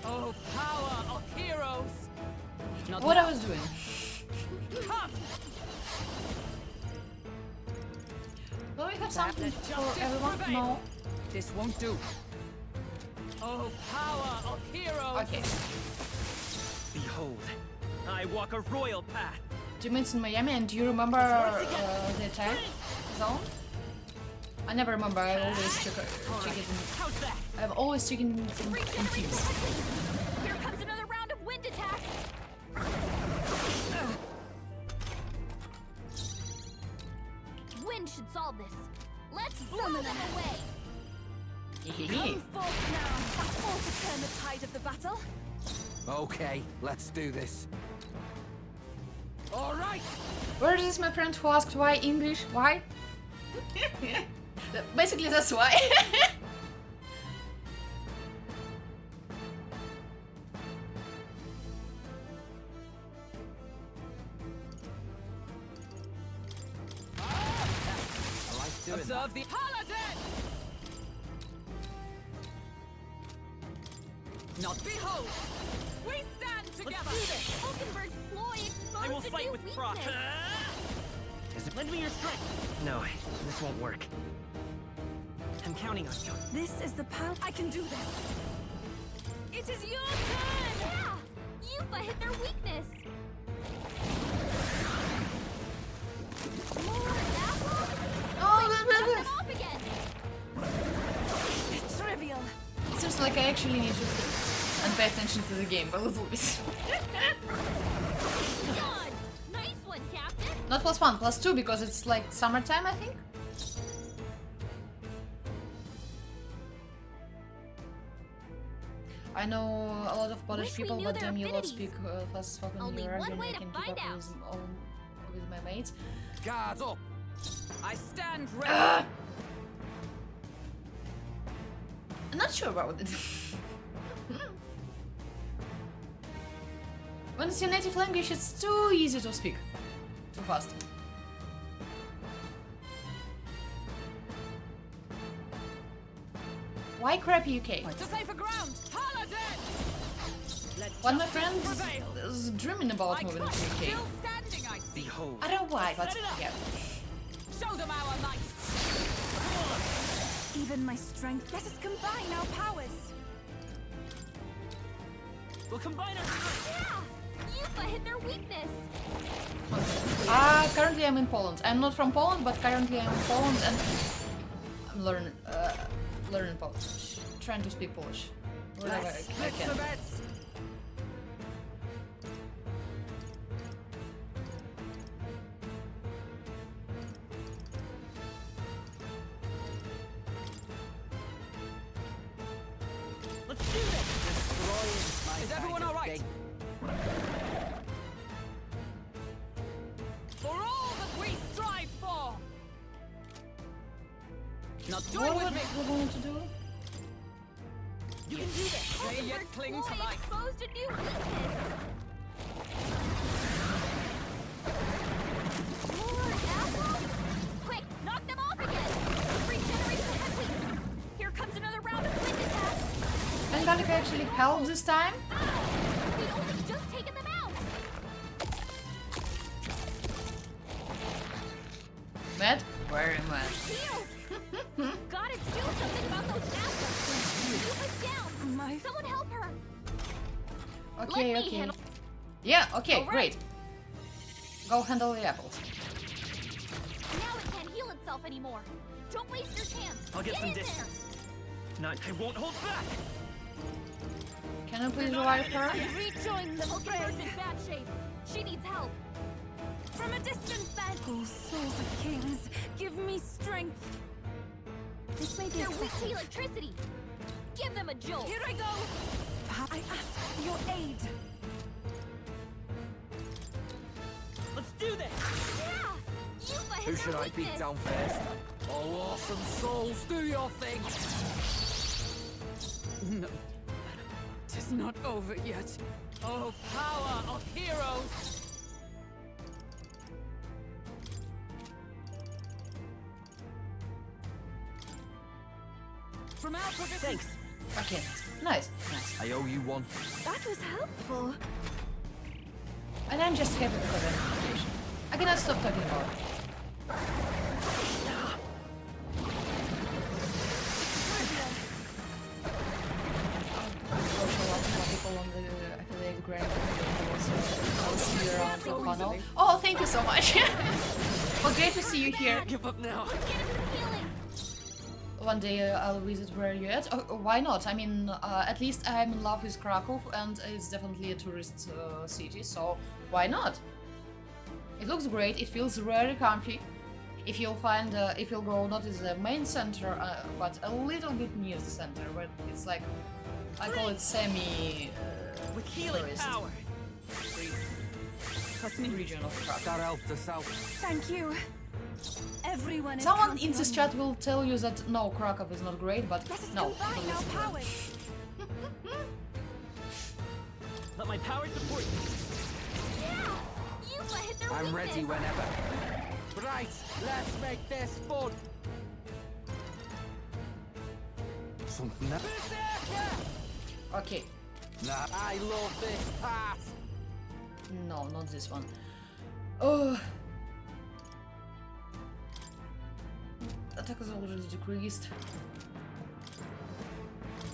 Oh, power of heroes. Not What now. I was doing? Come. Will we have Let something justice for everyone? prevail. No. This won't do. Oh, power of heroes! Okay. Behold, I walk a royal path. 2 minutes in Miami, and do you remember the attack zone? I never remember. I always check it in. I've always taken in teams. Here comes another round of wind attacks. Wind should solve this. Let's blow them away. Come forth now. That ought to turn the tide of the battle. Okay, let's do this. All right. Where is my friend who asked why English? Why? Basically, that's why. Observe the Paladin! Not behold! We stand together! Let's do this! Hulkenberg's ploy exposed I will a fight new with weakness. Brock. Lend me your strength. No, this won't work. I'm counting on you. This is the power. I can do this. It is your turn! Yeah! Yuffie hit their weakness! More apples? Knock them off again! Trivial. It seems like I actually need to think and pay attention to the game a little bit. God! Nice one, Captain! Not +1, +2 because it's like summertime, I think. I know a lot of Polish people, but damn you lot speak fast spoken. Only You're one arguing way I to can keep find up out. with my mates. Guards up! I stand ready! I'm not sure about it. When it's your native language, it's too easy to speak. Too fast. Why crappy UK? To safer ground! Paladin! One of my friends is dreaming about moving to UK. Still standing, I see. Behold. I don't know why, but yeah. Show them our might! Even my strength. Let us combine our powers. We'll combine our strength. Yeah! Yuffie hit their weakness! Currently I'm in Poland. I'm not from Poland, but currently I'm in Poland and I'm learning Polish. Trying to speak Polish. Whatever I can. Let's do this. Is everyone alright? For all that we strive for! Now do it with me! What we're going to do? You can do this! They yet cling to Ploy life! exposed a new weakness! More apples? Quick, knock them off again! Regenerate the headwinds! Here comes another round of wind attacks! And Gallica actually helped this time? We'd only just taken them out! Mad? Very mad. Heal! Gotta do something about those apples! Yuffie's down! Someone help her! Okay, Let me okay. handle- Yeah, okay, All right. great. Go handle the apples. Now it can't heal itself anymore. Don't waste your chance. I'll get some in there. distance. Not, I won't hold back. Can you please revive her? Rejoin the Hulkenberg's in bad shape. She needs help. From a distance, then. Oh, souls of kings, give me strength. This may be They're weak to excessive. electricity. Give them a jolt. Here I go. I ask for your aid. Let's do this. Yeah! Yuffie Who hit should their I beat weakness. down first? Oh, awesome souls, do your thing! No. It is not over yet. Oh, power of heroes! From our position... Thanks. Okay, nice, nice. I owe you one. That was helpful. And I'm just happy because of the notification. I cannot stop talking about it. Grand I'll see you around the funnel. Oh, thank you so much. Well, great to see you here. Give up now. One day I'll visit where you're at. Why not? I mean, at least I'm in love with Krakow, and it's definitely a tourist city, so why not? It looks great. It feels very comfy. If you'll find, if you'll go not in the main center, but a little bit near the center, where it's like, I call it semi with healing power. Region of Krakow. That helped us out. Thank you. Everyone is Someone counting in this on chat will tell you that no, Krakow is not great, but no. Let my power support you. I'm ready whenever. Right, let's make this fun. Something else. Okay. Nah, I love this part. No, not this one. Oh. Attack is already decreased.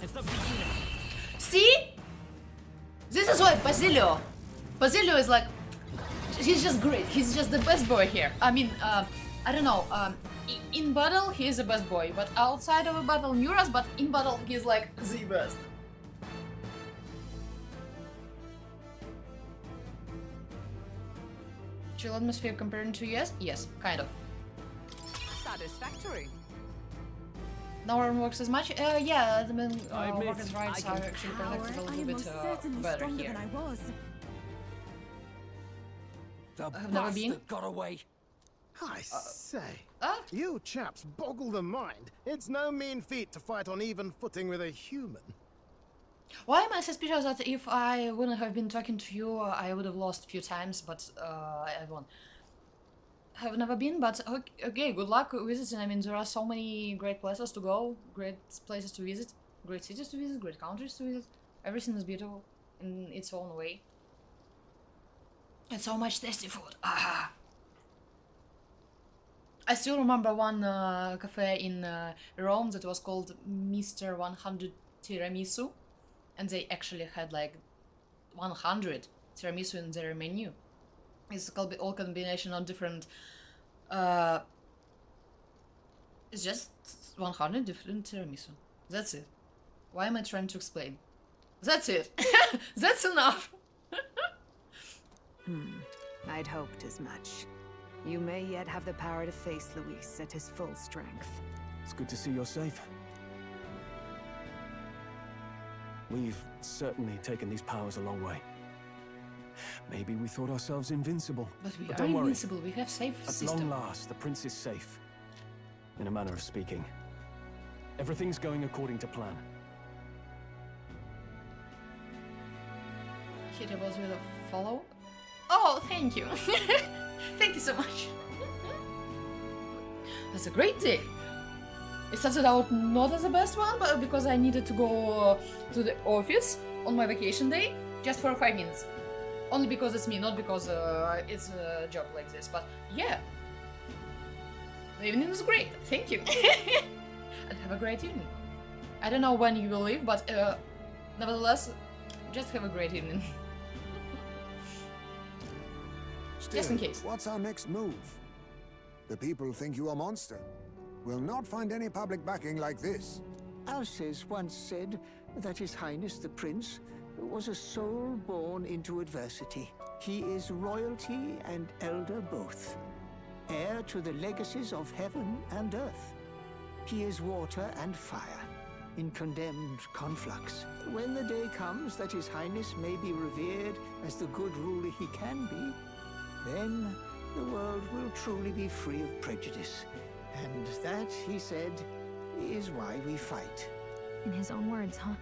It's up to you now. See? This is why Basilio is like, he's just great. He's just the best boy here. I mean, I don't know. In battle, he's the best boy, but outside of a battle, Muras, but in battle, he's like the best. Chill atmosphere comparing to yes? Yes, kind of. Satisfactory. No one works as much? Yeah, the workers' rights are actually protected a little bit better here. I've never been. Got away. I say, you chaps boggle the mind. It's no mean feat to fight on even footing with a human. Why am I suspicious that if I wouldn't have been talking to you, I would have lost a few times, but I won. Have never been, but okay, good luck visiting. I mean, there are so many great places to go, great places to visit, great cities to visit, great countries to visit. Everything is beautiful in its own way. And so much tasty food. Ah. I still remember one cafe in Rome that was called Mr. 100 Tiramisu, and they actually had like 100 tiramisu in their menu. It's all combination of different. It's just 100 different tiramisu. That's it. Why am I trying to explain? That's it. That's enough. I'd hoped as much. You may yet have the power to face Luis at his full strength. It's good to see you're safe. We've certainly taken these powers a long way. Maybe we thought ourselves invincible. But we are don't worry. invincible. We have safe system. At long last, the prince is safe. In a manner of speaking. Everything's going according to plan. Hit a boss with a follow. Oh, thank you. Thank you so much. That's a great day. It started out not as the best one, but because I needed to go to the office on my vacation day, just for 5 minutes. Only because it's me, not because it's a job like this. But yeah, the evening was great. Thank you. And have a great evening. I don't know when you will leave, but nevertheless, just have a great evening. Still, just in case. What's our next move? The people think you a monster. We'll not find any public backing like this. Alces once said that His Highness the Prince was a soul born into adversity. He is royalty and elder both, heir to the legacies of heaven and earth. He is water and fire, in condemned conflux. When the day comes that His Highness may be revered as the good ruler he can be, then the world will truly be free of prejudice. And that, he said, is why we fight. In his own words, huh?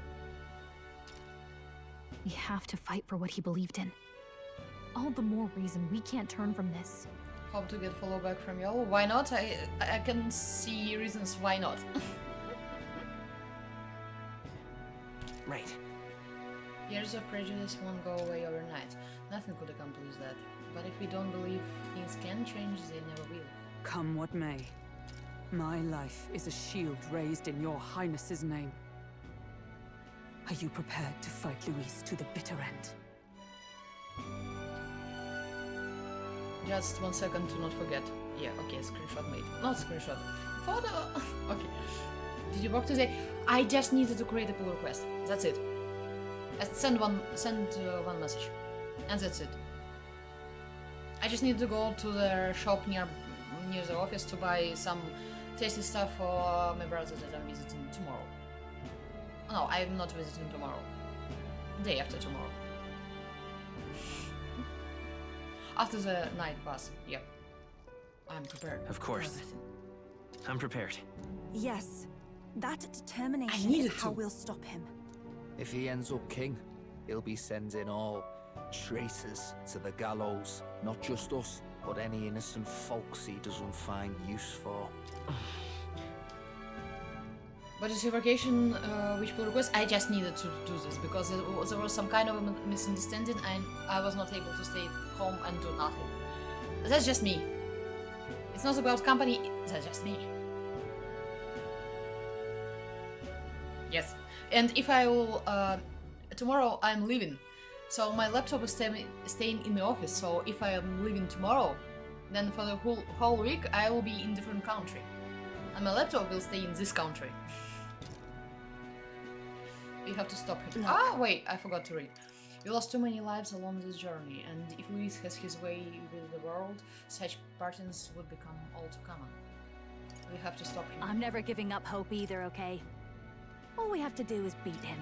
We have to fight for what he believed in. All the more reason we can't turn from this. Hope to get follow back from y'all. Why not? I can see reasons why not. Right. Years of prejudice won't go away overnight. Nothing could accomplish that. But if we don't believe things can change, they never will. Come what may. My life is a shield raised in your highness's name. Are you prepared to fight Luis to the bitter end? Just 1 second to not forget. Yeah, okay, screenshot made. Not screenshot. Photo! Okay. Did you work today? I just needed to create a pull request. That's it. Send one message. And that's it. I just need to go to the shop near the office to buy some tasty stuff for my brother that I'm visiting tomorrow. No, I'm not visiting tomorrow. Day after tomorrow. After the night pass, yep. I'm prepared. Of course. I'm prepared. Yes, that I determination needed is how to. we'll stop him. If he ends up king, he'll be sending all traitors to the gallows. Not just us, but any innocent folks he doesn't find use for. But it's your vacation, which pull request, I just needed to do this because there was some kind of a misunderstanding and I was not able to stay home and do nothing. That's just me. It's not about company, that's just me. Yes. And if I will, tomorrow I'm leaving, so my laptop is staying in the office, so if I am leaving tomorrow, then for the whole week I will be in different country. And my laptop will stay in this country. We have to stop him. Ah, wait, I forgot to read. We lost too many lives along this journey, and if Luis has his way with the world, such patterns would become all too common. We have to stop him. I'm never giving up hope either, okay? All we have to do is beat him,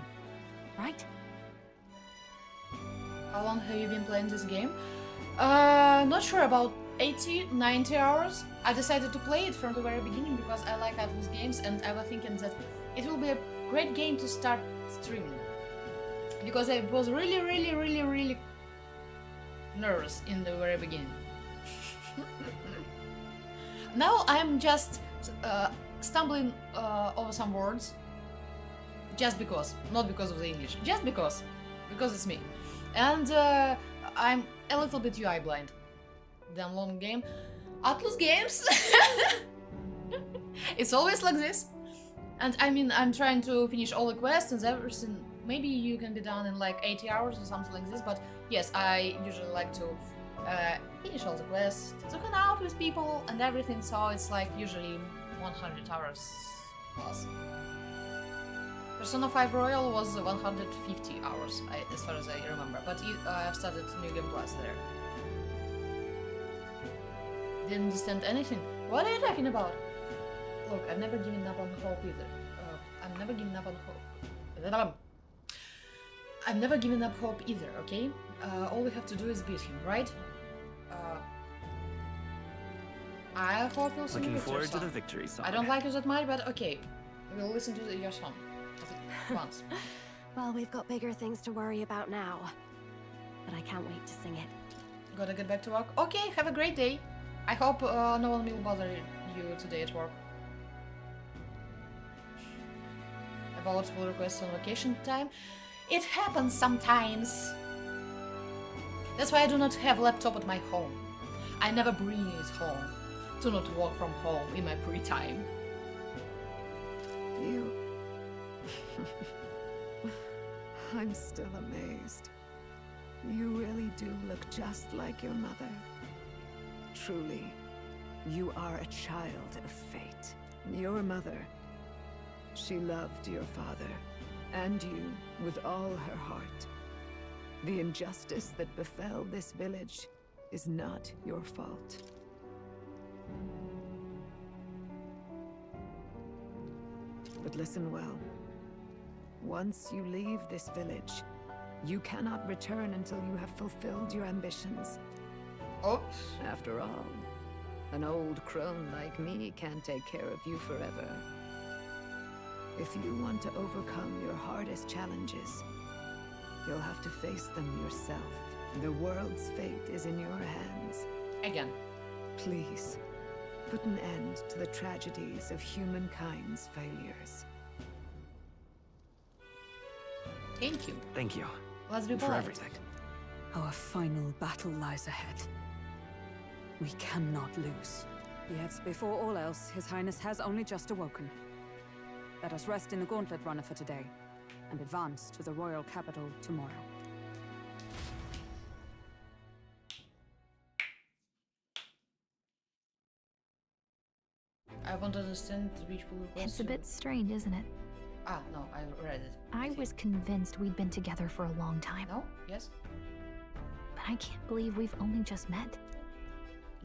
right? How long have you been playing this game? Not sure, about 80, 90 hours. I decided to play it from the very beginning because I like Atlas games and I was thinking that it will be a great game to start streaming. Because I was really nervous in the very beginning. Now I'm just stumbling over some words. Just because. Not because of the English. Just because. Because it's me. And I'm a little bit UI blind. Damn long game. Atlas games? It's always like this. And I mean, I'm trying to finish all the quests and everything. Maybe you can be done in like 80 hours or something like this, but yes, I usually like to finish all the quests, to hang out with people and everything, so it's like usually 100 hours plus. Persona 5 Royal was 150 hours, as far as I remember, but I've started New Game Plus there. Didn't understand anything. What are you talking about? Look, I've never given up on hope either. I've never given up on hope. I've never given up hope either, okay? All we have to do is beat him, right? I hope you'll sing Looking the victory forward to song. the victory song. I don't like it that much, but okay. We'll listen to your song. Once. Well, we've got bigger things to worry about now. But I can't wait to sing it. Gotta get back to work. Okay, have a great day. I hope no one will bother you today at work. About pull requests on vacation time. It happens sometimes. That's why I do not have laptop at my home. I never bring it home. Do not work from home in my free time. You... I'm still amazed. You really do look just like your mother. Truly, you are a child of fate. Your mother, she loved your father, and you with all her heart. The injustice that befell this village is not your fault. But listen well. Once you leave this village, you cannot return until you have fulfilled your ambitions. Oh. After all, an old crone like me can't take care of you forever. If you want to overcome your hardest challenges, you'll have to face them yourself. The world's fate is in your hands. Again. Please, put an end to the tragedies of humankind's failures. Thank you. Thank you. Let's be for polite. everything. Our final battle lies ahead. We cannot lose. Yet, before all else, His Highness has only just awoken. Let us rest in the Gauntlet Runner for today, and advance to the royal capital tomorrow. won't understand which will request. It's a bit strange, isn't it? Ah, no, I read it. I was convinced we'd been together for a long time. No? Yes? But I can't believe we've only just met.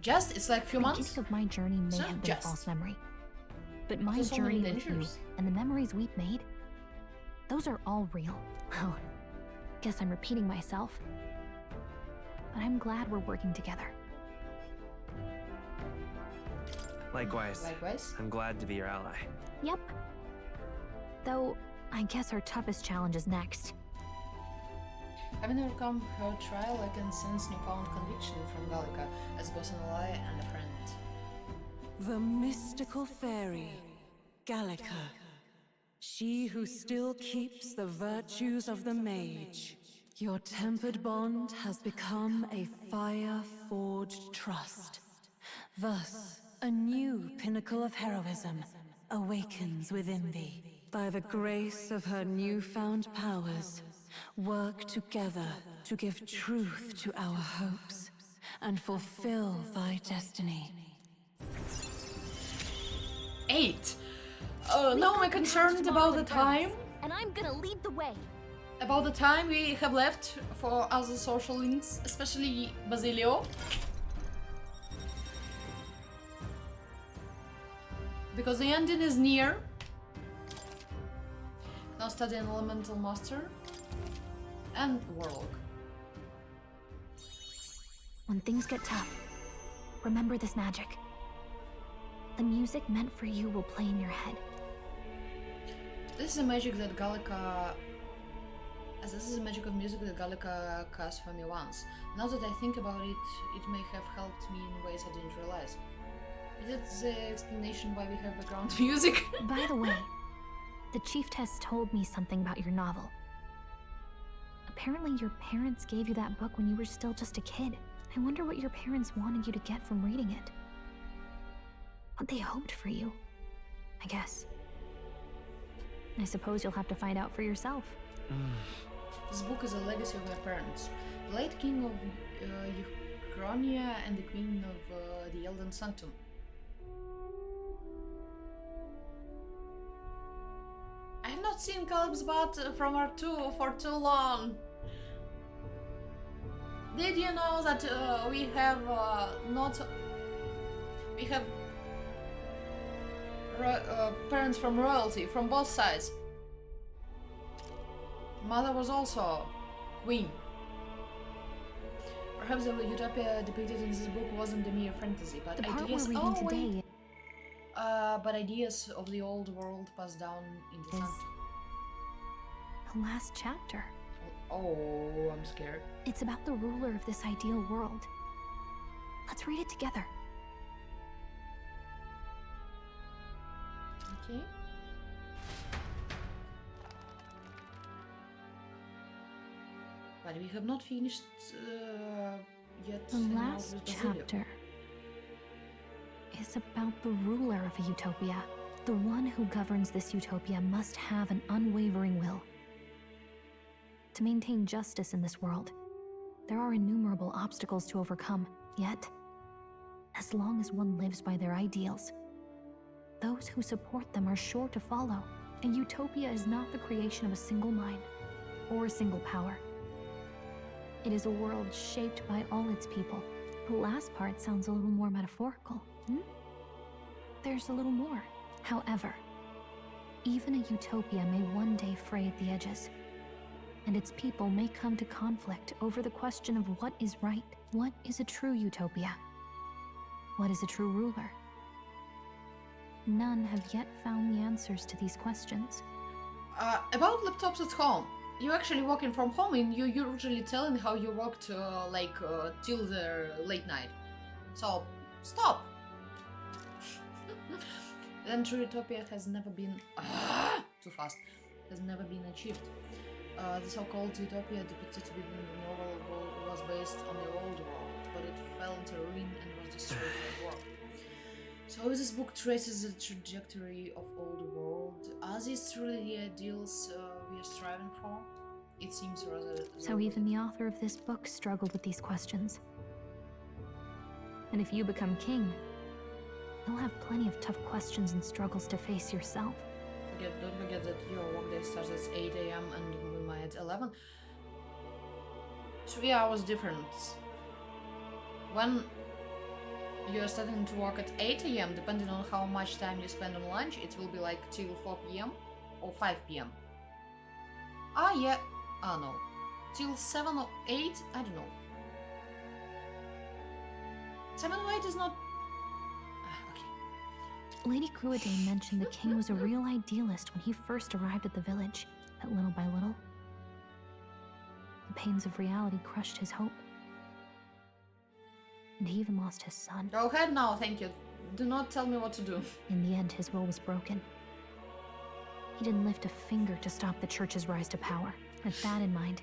Just? It's like a few months? The beginning of my journey may have been a false memory. But my journey with you and the memories we've made, those are all real. Well, guess I'm repeating myself. But I'm glad we're working together. Likewise. Likewise. I'm glad to be your ally. Yep. Though, I guess our toughest challenge is next. Having overcome her trial, I can sense newfound conviction from Gallica as both an ally and a friend. The mystical fairy, Gallica. She who still keeps the virtues of the mage. Your tempered bond has become a fire-forged trust. Thus, a new pinnacle of heroism awakens within thee. By the grace of her newfound powers, work together to give truth to our hopes and fulfill thy destiny. 8. Now I'm concerned about the time. And I'm gonna lead the way. About the time we have left for other social links, especially Basilio. Because the ending is near. Now study an elemental master and warlock. When things get tough, remember this magic. The music meant for you will play in your head. This is a magic that Gallica... This is a magic of music that Gallica cast for me once. Now that I think about it, it may have helped me in ways I didn't realize. Is it the explanation why we have background music? By the way, the chiefess told me something about your novel. Apparently your parents gave you that book when you were still just a kid. I wonder what your parents wanted you to get from reading it. What they hoped for you, I guess. I suppose you'll have to find out for yourself. This book is a legacy of my parents. The late king of Uchronia and the queen of the Elden Sanctum. I have not seen Caleb's butt from R2 for too long. Did you know that we have parents from royalty from both sides? Mother was also queen. Perhaps the utopia depicted in this book wasn't a mere fantasy, but the ideas. Part we're reading today. But ideas of the old world passed down into the The last chapter. Oh, I'm scared. It's about the ruler of this ideal world. Let's read it together. Okay. But we have not finished yet. The last chapter is about the ruler of a utopia. The one who governs this utopia must have an unwavering will. To maintain justice in this world, there are innumerable obstacles to overcome. Yet, as long as one lives by their ideals, those who support them are sure to follow. A utopia is not the creation of a single mind or a single power. It is a world shaped by all its people. The last part sounds a little more metaphorical. There's a little more. However, even a utopia may one day fray at the edges, and its people may come to conflict over the question of what is right. What is a true utopia? What is a true ruler? None have yet found the answers to these questions. About laptops at home. You actually working from home and you're usually telling how you worked till the late night. So, stop! Then true utopia has never been... too fast. Has never been achieved. The so-called utopia depicted within the novel was based on the old world, but it fell into ruin and was destroyed by war. So this book traces the trajectory of old world. Are these truly the ideals we are striving for? It seems rather... So even the author of this book struggled with these questions. And if you become king, You'll have plenty of tough questions and struggles to face yourself. Don't forget that your workday starts at 8 AM and mine at 11. 3 hours difference. When you're starting to work at 8 AM, depending on how much time you spend on lunch, it will be like till 4 PM or 5 PM. Ah, yeah. Ah, no. Till 7 or 8? I don't know. 7 or 8 is not... Lady Cruadane mentioned the king was a real idealist when he first arrived at the village, but little by little, the pains of reality crushed his hope. And he even lost his son. Go ahead now, thank you. Do not tell me what to do. In the end, his will was broken. He didn't lift a finger to stop the church's rise to power. With that in mind,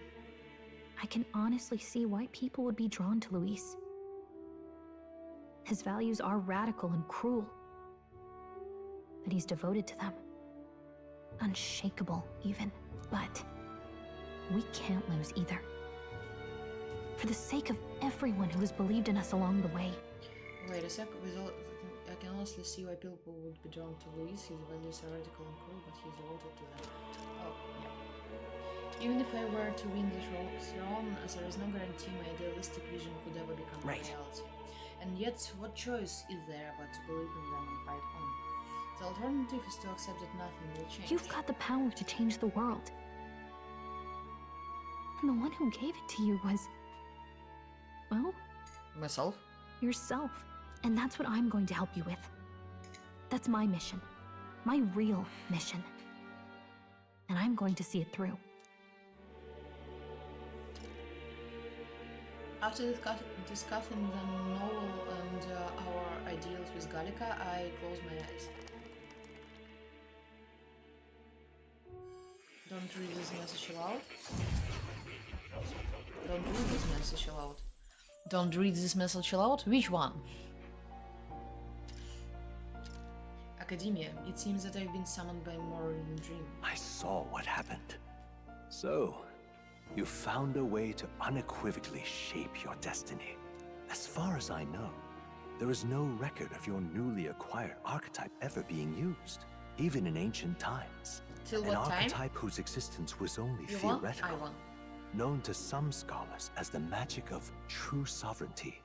I can honestly see why people would be drawn to Luis. His values are radical and cruel, but he's devoted to them. Unshakable, even. But we can't lose either. For the sake of everyone who has believed in us along the way. Wait a sec, I can honestly see why people would be drawn to Luis. His values are radical and cruel, but he's devoted to them. Oh, yeah. Even if I were to win this throne, there is no guarantee my idealistic vision could ever become reality. And yet, what choice is there but to believe in them and fight on? The alternative is to accept that nothing will change. You've got the power to change the world. And the one who gave it to you was... well? Myself? Yourself. And that's what I'm going to help you with. That's my mission. My real mission. And I'm going to see it through. After discussing the novel and our ideals with Gallica, I close my eyes. Don't read this message aloud. Don't read this message aloud. Don't read this message aloud? Which one? Academia. It seems that I've been summoned by Morin Dream. I saw what happened. So, you found a way to unequivocally shape your destiny. As far as I know, there is no record of your newly acquired archetype ever being used, even in ancient times. Till An what time? archetype whose existence was only You won? theoretical, I won. known to some scholars as the magic of true sovereignty.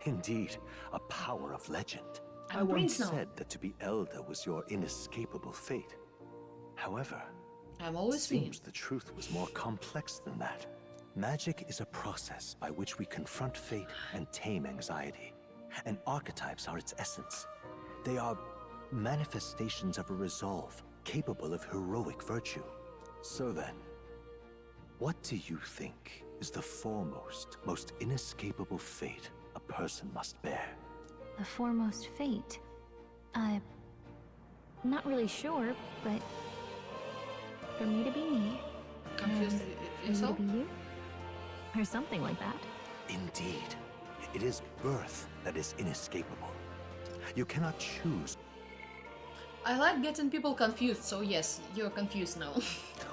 Indeed, a power of legend. I'm I once Prince now. said that to be elder was your inescapable fate. However, I'm always seems the truth was more complex than that. Magic is a process by which we confront fate and tame anxiety. And archetypes are its essence. They are manifestations of a resolve capable of heroic virtue. So then, what do you think is the foremost, most inescapable fate a person must bear? The foremost fate? I'm not really sure, but for me to be me, Confused and for you yourself? to be you, or something like that. Indeed, it is birth that is inescapable. You cannot choose I like getting people confused, so yes, you're confused now.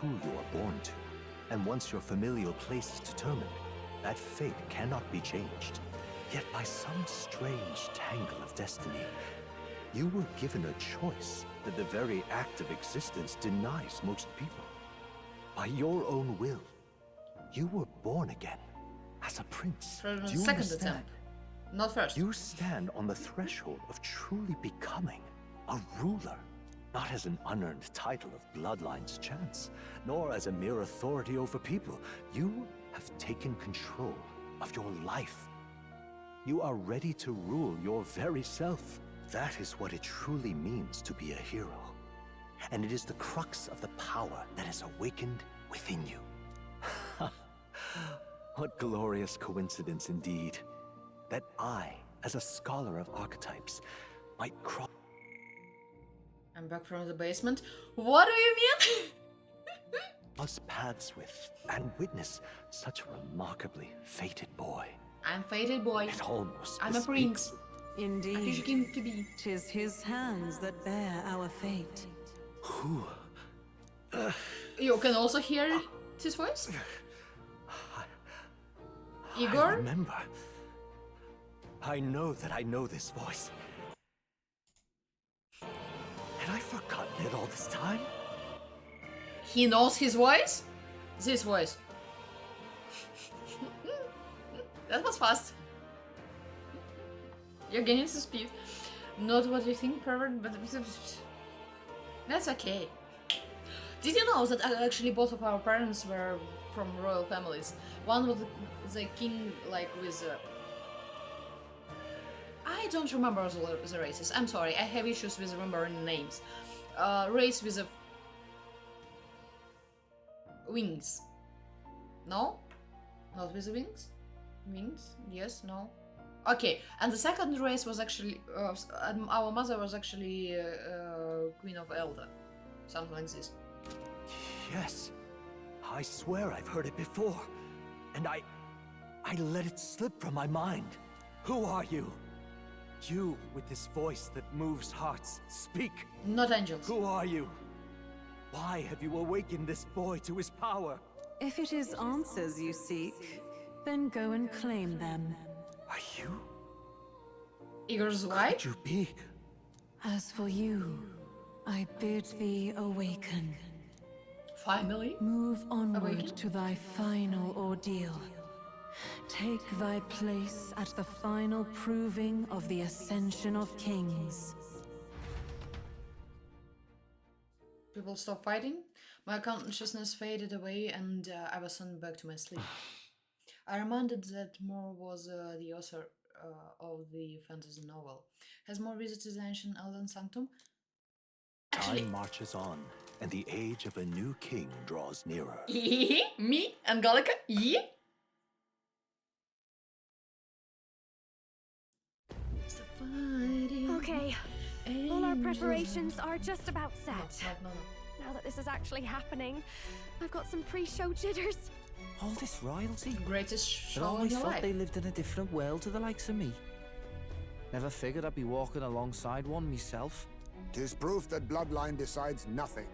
who you are born to. And once your familial place is determined, that fate cannot be changed. Yet by some strange tangle of destiny, you were given a choice that the very act of existence denies most people. By your own will, you were born again as a prince. For Do the you second understand? attempt. Not first. You stand on the threshold of truly becoming a ruler, not as an unearned title of bloodline's chance, nor as a mere authority over people. You have taken control of your life. You are ready to rule your very self. That is what it truly means to be a hero. And it is the crux of the power that is awakened within you. What glorious coincidence indeed, that I, as a scholar of archetypes, might cross. I'm back from the basement. What do you mean? Us paths with and witness such a remarkably fated boy. I'm fated boy. It almost I'm a prince. Indeed. I think you came to be. 'Tis his hands that bear our fate. Who? You can also hear his voice? I Igor? remember. I know that I know this voice. forgotten it all this time? He knows his voice? This voice. That was fast. You're gaining some speed. Not what you think, pervert, but that's okay. Did you know that actually both of our parents were from royal families? One was the king, like with. I don't remember the races. I'm sorry. I have issues with remembering names. Race with a wings. No, not with the wings. Wings? Yes. No. Okay. And the second race was actually our mother was actually Queen of Elder, something like this. Yes. I swear I've heard it before. And I let it slip from my mind. Who are you? You with this voice that moves hearts. Speak. Not angels. Who are you? Why have you awakened this boy to his power? If it is answers you seek, then go and claim them. Are you? Igor's wife? Could you be? As for you, I bid thee awaken. Finally? Move onward to thy final ordeal. Take thy place at the final proving of the ascension of kings. People stopped fighting. My consciousness faded away and I was sent back to my sleep. I reminded that Moore was the author of the fantasy novel. Has Moore visited the ancient Elden Sanctum? Actually, time marches on, and the age of a new king draws nearer. Me and Gallica? Okay, all our preparations are just about set. No. Now that this is actually happening, I've got some pre-show jitters. All this royalty? Greatest I show in always your thought life. they lived in a different world to the likes of me. Never figured I'd be walking alongside one myself. 'Tis proof that bloodline decides nothing.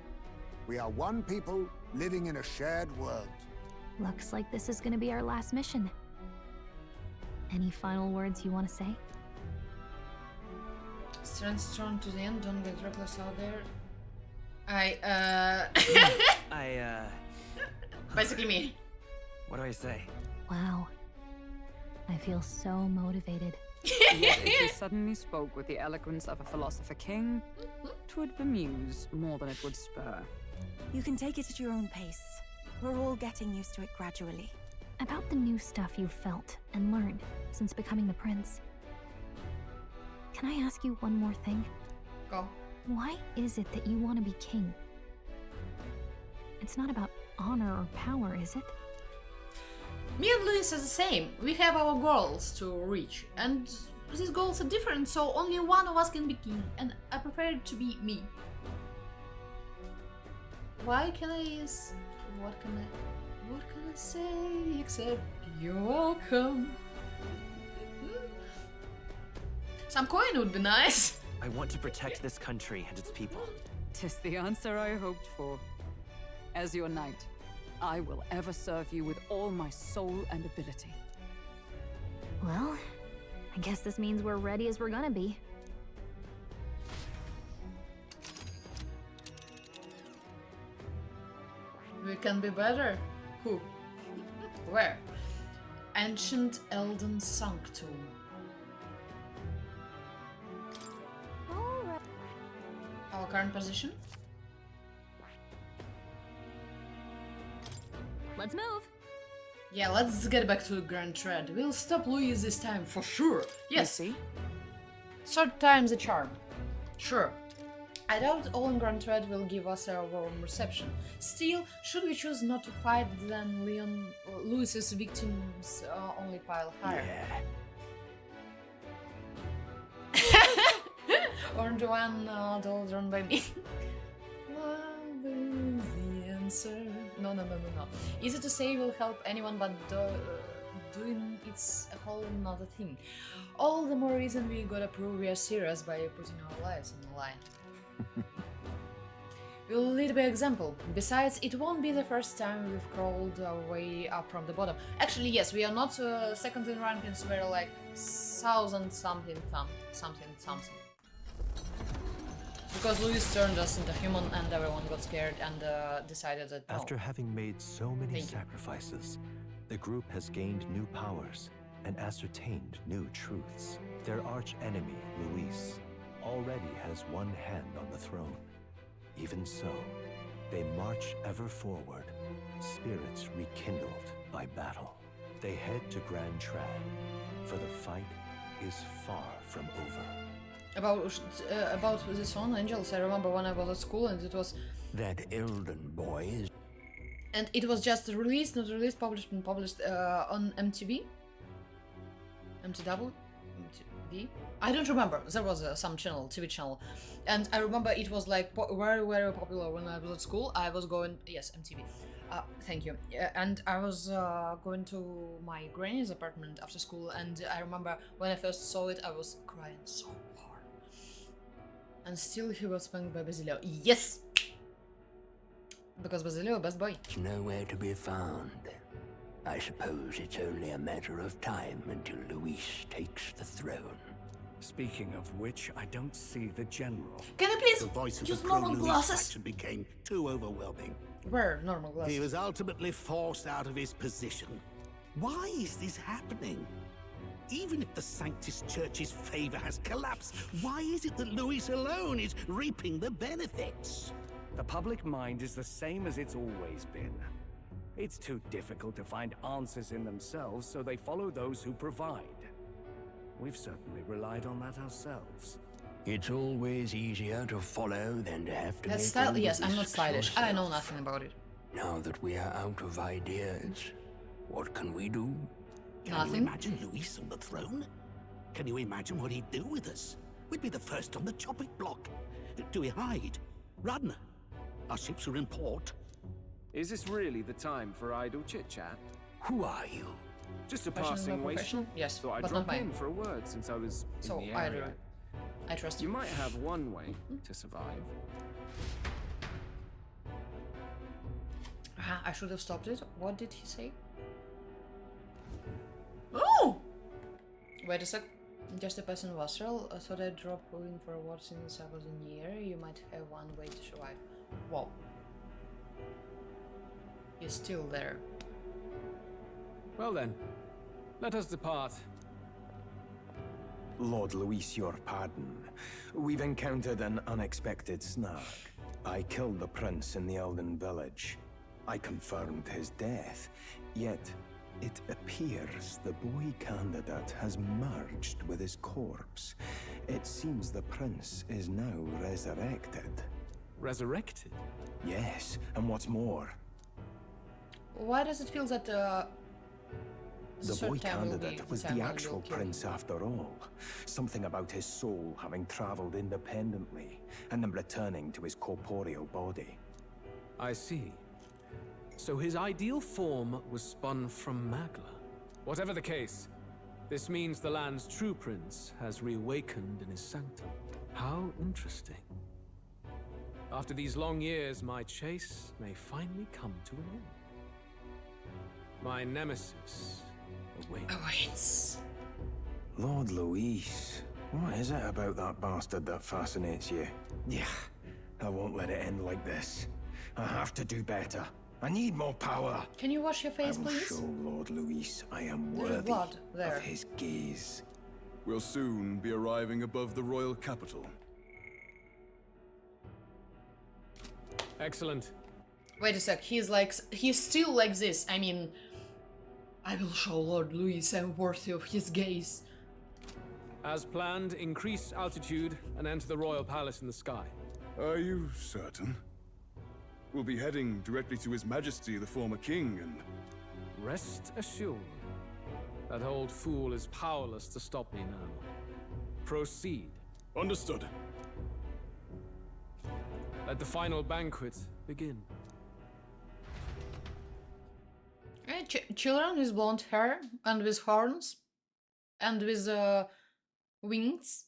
We are one people living in a shared world. Looks like this is gonna be our last mission. Any final words you want to say? Stand strong to the end, don't get reckless out there. Basically me. What do I say? Wow. I feel so motivated. Yet if he suddenly spoke with the eloquence of a philosopher king, 'twould bemuse more than it would spur. You can take it at your own pace. We're all getting used to it gradually. About the new stuff you've felt and learned since becoming the prince. Can I ask you one more thing? Go. Why is it that you want to be king? It's not about honor or power, is it? Me and Luis are the same. We have our goals to reach, and these goals are different, so only one of us can be king, and I prefer it to be me. What can I say except you're welcome? Some coin would be nice. I want to protect this country and its people. 'Tis the answer I hoped for. As your knight, I will ever serve you with all my soul and ability. Well, I guess this means we're ready as we're gonna be. We can be better. Who? Where? Ancient Elden Sanctum. Our current position? Let's move. Yeah, let's get back to Grand Tread. We'll stop Louis this time for sure. Yes. See? Third time's a charm. Sure. I doubt all in Grand Tread will give us a warm reception. Still, should we choose not to fight, then Louis's victims only pile higher. Orange one, all drawn by me. Love is the answer. No. Easy to say will help anyone, but doing it's a whole another thing. All the more reason we gotta prove we are serious by putting our lives on the line. We'll lead by example. Besides, it won't be the first time we've crawled our way up from the bottom. Actually, yes, we are not second in rankings, we're like 1000 something. Because Louis turned us into human and everyone got scared and decided that no. After having made so many sacrifices, the group has gained new powers and ascertained new truths. Their arch-enemy, Luis, already has one hand on the throne. Even so, they march ever forward, spirits rekindled by battle. They head to Grand Trad, for the fight is far from over. About this one, Angels, I remember when I was at school and it was... That Elden boy is... And it was just released, not released, published on MTV? MTW? MTV? I don't remember. There was some channel, TV channel. And I remember it was like very, very popular when I was at school. I was going... Yes, MTV. Thank you. And I was going to my granny's apartment after school, and I remember when I first saw it, I was crying so hard. And still he was playing by Basilio. Yes! Because Basilio, best boy. It's nowhere to be found. I suppose it's only a matter of time until Luis takes the throne. Speaking of which, I don't see the general. Can I please the voice of use the normal pro-Luis glasses? faction became too overwhelming. Where normal glasses? He was ultimately forced out of his position. Why is this happening? Even if the Sanctus Church's favor has collapsed, why is it that Luis alone is reaping the benefits? The public mind is the same as it's always been. It's too difficult to find answers in themselves, so they follow those who provide. We've certainly relied on that ourselves. It's always easier to follow than to have to That's make style. all the Yes, I'm not risks stylish. I know yourself. nothing about it. Now that we are out of ideas, what can we do? Can Nothing. you imagine Luis on the throne? Can you imagine what he'd do with us? We'd be the first on the chopping block. Do we hide? Run? Our ships are in port. Is this really the time for idle chit-chat? Who are you? Just a Professional, passing no wastrel. professional? Yes, Thought I'd but not drop in mine. for a word since I was So, in the I do area. it. I trust You might have one way to survive. I should have stopped it. What did he say? Oh! Wait a sec. Just a person wastrel. I thought I'd drop in for a word since I was in the area. You might have one way to survive. Whoa. He's still there. Well then, let us depart. Lord Luis, your pardon. We've encountered an unexpected snag. I killed the prince in the Elden village. I confirmed his death, yet it appears the boy candidate has merged with his corpse. It seems the prince is now resurrected. Resurrected? Yes, and what's more, Why does it feel that the boy Sertan will be candidate was Sertan the will actual kill prince after all. Something about his soul having traveled independently and then returning to his corporeal body. I see. So his ideal form was spun from Magla. Whatever the case, this means the land's true prince has reawakened in his sanctum. How interesting. After these long years, my chase may finally come to an end. My nemesis awaits. Lord Luis, what is it about that bastard that fascinates you? Yeah, I won't let it end like this. I have to do better. I need more power. Can you wash your face, I will please? show Lord Luis I am There's worthy blood there. of his gaze. We'll soon be arriving above the royal capital. Excellent. Wait a sec. He's still like this. I mean, I will show Lord Luis I'm worthy of his gaze. As planned, increase altitude and enter the royal palace in the sky. Are you certain? We'll be heading directly to His Majesty, the former king, and... Rest assured, that old fool is powerless to stop me now. Proceed. Understood. Let the final banquet begin. Children with blonde hair and with horns and with wings.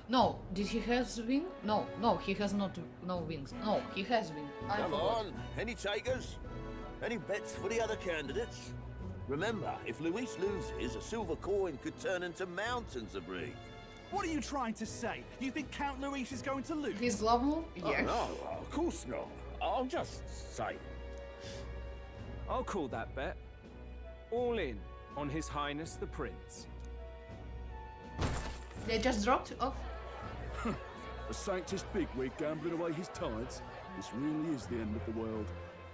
No, did he have wings? No, he has no wings. No, he has wings. Come on, any takers? Any bets for the other candidates? Remember, if Luis loses, a silver coin could turn into mountains of Reef. What are you trying to say? You think Count Luis is going to lose? His glove move? Oh, no, of course not. I'll just say. I'll call that bet. All in on His Highness the Prince. They just dropped? Oh. A Sanctus bigwig gambling away his tides? This really is the end of the world.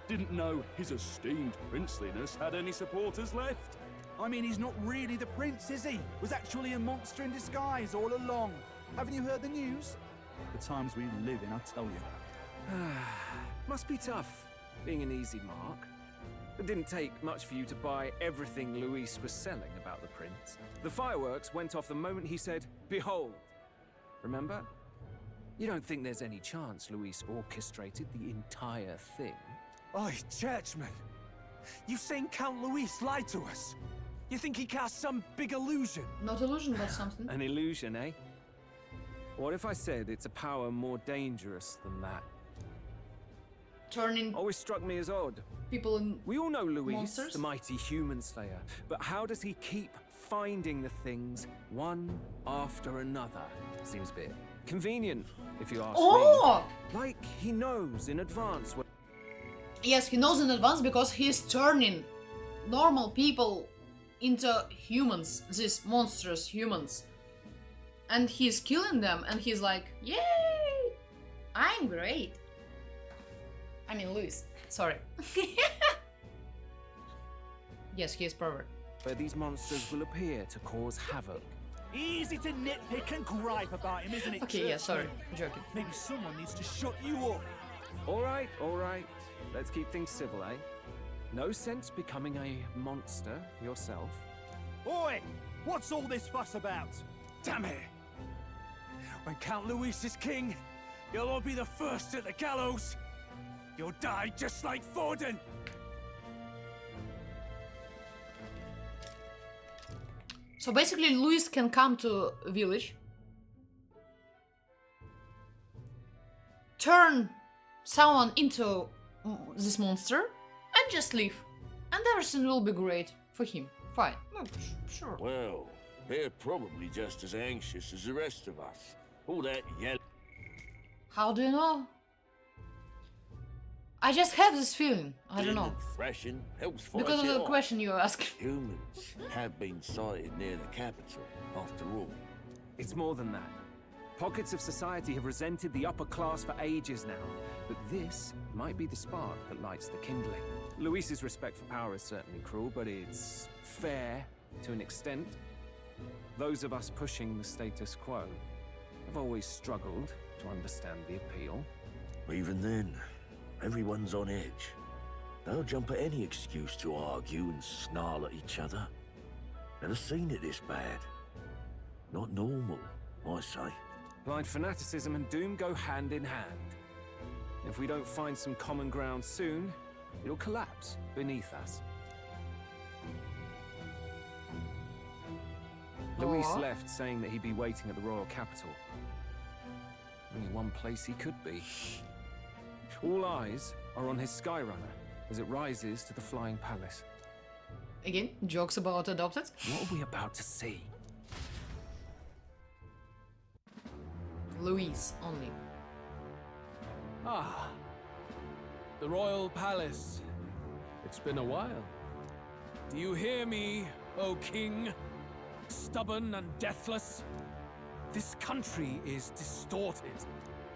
Didn't know his esteemed princeliness had any supporters left. I mean, he's not really the prince, is he? Was actually a monster in disguise all along. Haven't you heard the news? The times we live in, I tell you. Must be tough, being an easy mark. It didn't take much for you to buy everything Luis was selling about the prince. The fireworks went off the moment he said, "Behold." Remember? You don't think there's any chance Luis orchestrated the entire thing? Oi, churchman! You saying Count Luis lied to us? You think he cast some big illusion? Not illusion, but something. An illusion, eh? What if I said it's a power more dangerous than that? Turning always struck me as odd. People in We all know Luis, monsters? the mighty human slayer, but how does he keep finding the things one after another? Seems a bit convenient, if you ask me. Like he knows in advance what... Yes, he knows in advance because he's turning normal people into humans, these monstrous humans. And he's killing them, and he's like, yay! I'm great. I mean, Luis. Sorry. Yes, he is pervert. Where these monsters will appear to cause havoc. Easy to nitpick and gripe about him, isn't it? Okay, yeah, sorry. I'm joking. Maybe someone needs to shut you up. All right. Let's keep things civil, eh? No sense becoming a monster yourself. Oi! What's all this fuss about? Damn it! When Count Luis is king, you'll all be the first at the gallows. You'll die just like Forden. So basically, Luis can come to a village, turn someone into this monster, and just leave. And everything will be great for him. Fine. No, sure. Well, they're probably just as anxious as the rest of us. All that yellow. How do you know? I just have this feeling. I don't know. Thrashing helps fight Because of it the off. question you asked. Humans have been sighted near the capital, after all. It's more than that. Pockets of society have resented the upper class for ages now, but this might be the spark that lights the kindling. Luis's respect for power is certainly cruel, but it's fair to an extent. Those of us pushing the status quo have always struggled to understand the appeal. Even then, everyone's on edge. They'll jump at any excuse to argue and snarl at each other. Never seen it this bad. Not normal, I say. Blind fanaticism and doom go hand in hand. If we don't find some common ground soon, it'll collapse beneath us. Luis left saying that he'd be waiting at the royal capital. Only one place he could be. All eyes are on his Skyrunner as it rises to the flying palace. Again, jokes about adopted? What are we about to see? Luis only. Ah, the royal palace. It's been a while. Do you hear me, O king? Stubborn and deathless? This country is distorted.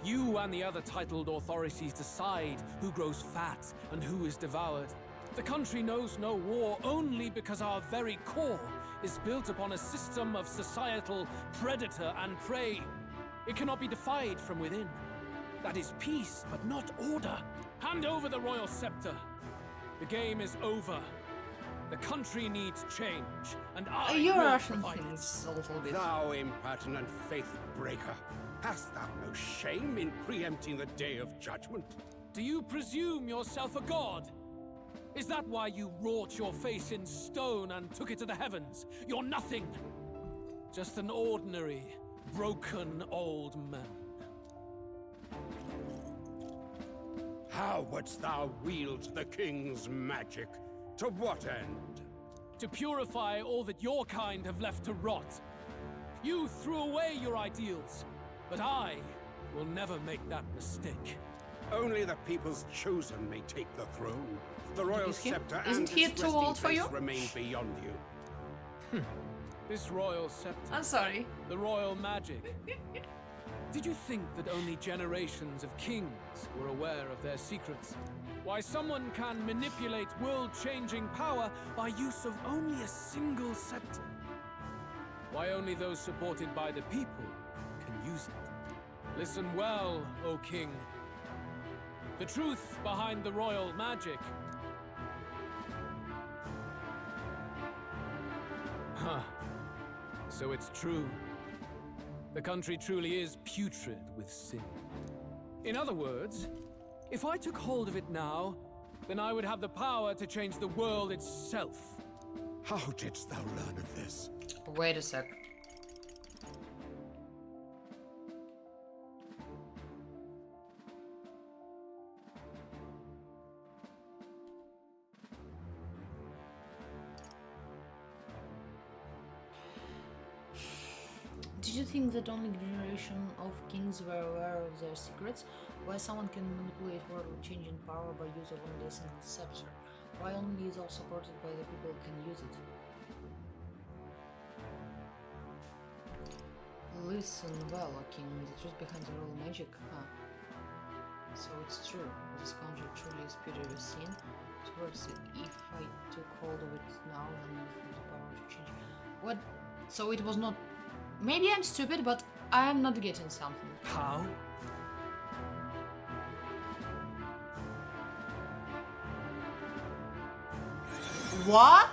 You and the other titled authorities decide who grows fat and who is devoured. The country knows no war only because our very core is built upon a system of societal predator and prey. It cannot be defied from within. That is peace, but not order. Hand over the royal scepter. The game is over. The country needs change, and I You're will Russian provide it. things a little bit. Thou impertinent faith breaker, hast thou no shame in preempting the day of judgment? Do you presume yourself a god? Is that why you wrought your face in stone and took it to the heavens? You're nothing. Just an ordinary, broken old man. How wouldst thou wield the king's magic? To what end? To purify all that your kind have left to rot. You threw away your ideals, but I will never make that mistake. Only the people's chosen may take the throne. The royal scepter Isn't and he its too resting old for place you? remain beyond you. This royal scepter. I'm sorry. The royal magic. Did you think that only generations of kings were aware of their secrets? Why someone can manipulate world-changing power by use of only a single scepter? Why only those supported by the people can use it? Listen well, O king. The truth behind the royal magic. Huh. So it's true. The country truly is putrid with sin. In other words, if I took hold of it now, then I would have the power to change the world itself. How didst thou learn of this? Wait a sec. Did you think that only generation of kings were aware of their secrets? Why someone can manipulate world-changing power by use of only a single scepter? Why only those supported by the people can use it? Listen well, O king, the truth behind the royal magic, huh? So it's true, this country truly is putrid with sin. Towards it, if I took hold of it now, then I have the power to change. What? So it was not... Maybe I'm stupid, but I am not getting something. How? What?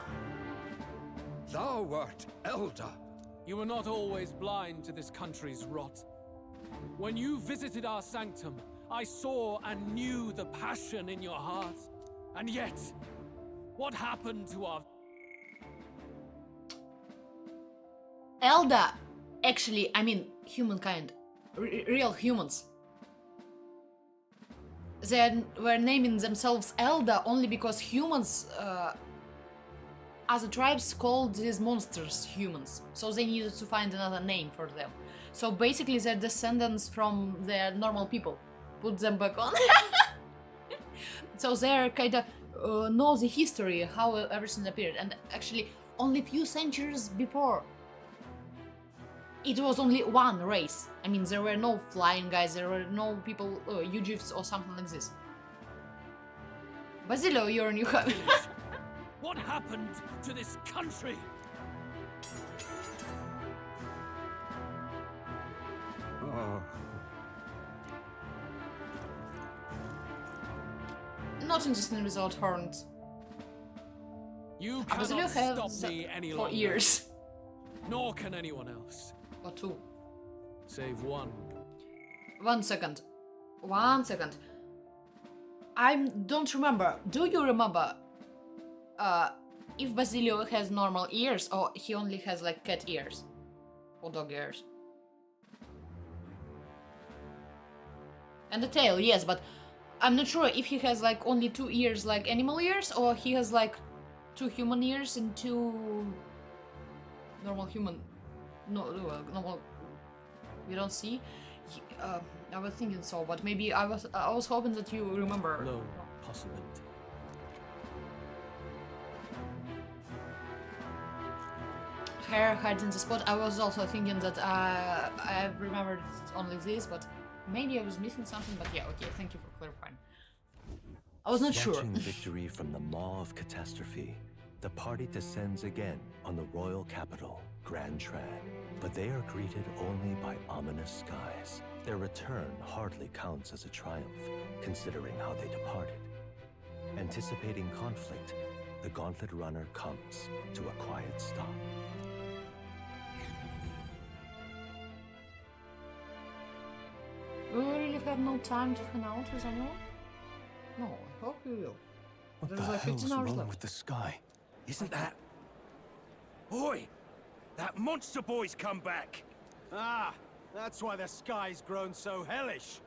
Thou wert elder. You were not always blind to this country's rot. When you visited our sanctum, I saw and knew the passion in your heart. And yet, what happened to our... Elda, actually, I mean humankind, real humans. They were naming themselves Elda only because humans, other tribes called these monsters humans, so they needed to find another name for them. So basically they're descendants from their normal people. Put them back on. So they're kinda know the history, how everything appeared, and actually only few centuries before it was only one race. I mean, there were no flying guys, there were no people, Ujifs or something like this. Basilio, you're a newcomer. What happened to this country? Oh. Not interesting without horns. You Basilio cannot stop me any for longer. years. Nor can anyone else. Or two. Save one. 1 second. 1 second. I don't remember. Do you remember if Basilio has normal ears or he only has like cat ears? Or dog ears? And a tail, yes, but I'm not sure if he has like only 2 ears like animal ears or he has like 2 human ears and 2 normal human. No, normal. We don't see. I was thinking so, but maybe I was hoping that you remember. No possibility. Hair hides in the spot. I was also thinking that I remembered only this, but maybe I was missing something. But yeah, okay. Thank you for clarifying. I was not sure. Snatching victory from the maw of catastrophe, the party descends again on the royal capital, Grand Trad. But they are greeted only by ominous skies. Their return hardly counts as a triumph, considering how they departed. Anticipating conflict, the Gauntlet Runner comes to a quiet stop. We really have no time to hang out with anyone? No, I hope we will. What There's the like 15 hell's hours wrong left. with the sky? Isn't that... Oi! That monster boy's come back! Ah, that's why the sky's grown so hellish.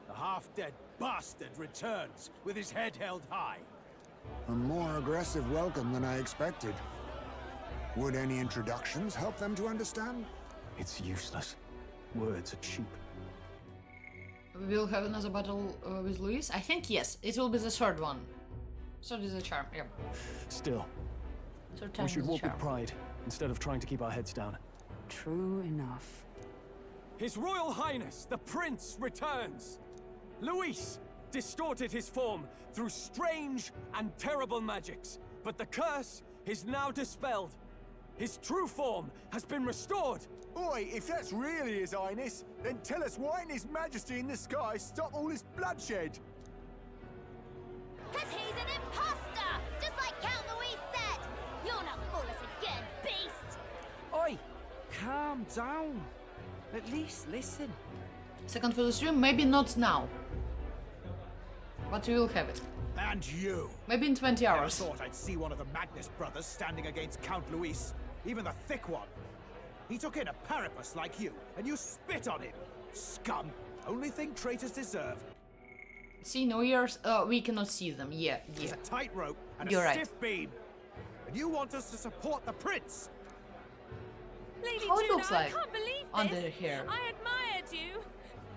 The half-dead bastard returns with his head held high. A more aggressive welcome than I expected. Would any introductions help them to understand? It's useless. Words are cheap. We will have another battle with Luis? I think yes. It will be the third one. Third is a charm, yeah. Still, Third time we should is a walk charm. with pride instead of trying to keep our heads down. True enough. His Royal Highness, the Prince, returns! Luis distorted his form through strange and terrible magics, but the curse is now dispelled. His true form has been restored! Oi, if that's really His Highness, then tell us why in His Majesty in the sky stop all this bloodshed? Cause he's an imposter! Just like Count Louis said! You'll not fool us again, beast! Oi! Calm down. At least listen. Second for the stream, maybe not now. But we will have it. And you! Maybe in 20 hours. Never thought I'd see one of the Magnus brothers standing against Count Luis, even the thick one. He took in a Paripus like you, and you spit on him! Scum! Only thing traitors deserve. See, no ears, we cannot see them. Yeah. There's a tightrope and You're a right. stiff beam. And you want us to support the prince? Lady How it Juno, looks like I can't believe this. under here. I admired you.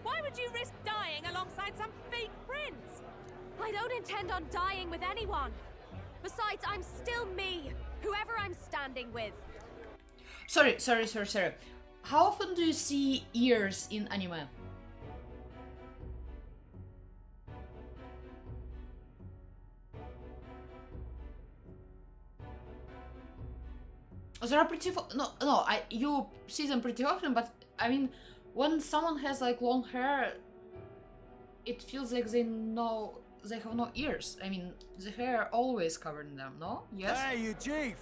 Why would you risk dying alongside some fake prince? I don't intend on dying with anyone. Besides, I'm still me, whoever I'm standing with. Sorry. How often do you see ears in anime? They are pretty you see them pretty often, but I mean, when someone has like long hair, it feels like they have no ears. I mean, the hair always covering them, no? Yes? Hey, you chief!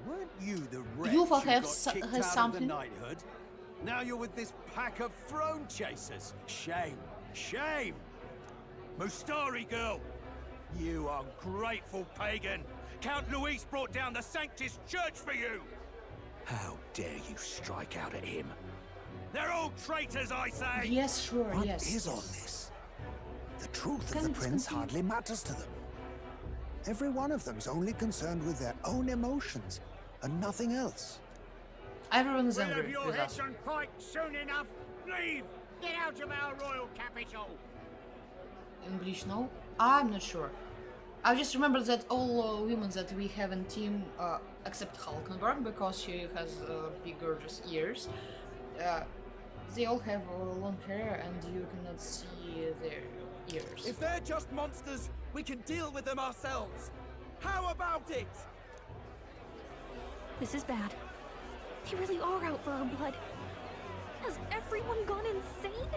Weren't you the wretch You who got has kicked out something. of the knighthood? Now you're with this pack of throne chasers. Shame. Shame! Mustari girl! You ungrateful pagan! Count Luis brought down the Sanctus Church for you! How dare you strike out at him? They're all traitors, I say! Yes, sure, What yes. is all this? The truth of the prince hardly matters to them. Every one of them's only concerned with their own emotions and nothing else. Everyone is We'll have angry your with us. heads on pike soon enough. Leave! Get out of our royal capital! English, no? I'm not sure. I just remember that all women that we have in team, except Hulkenberg, because she has big gorgeous ears, they all have long hair and you cannot see their ears. If they're just monsters, we can deal with them ourselves. How about it? This is bad. They really are out for our blood. Has everyone gone insane?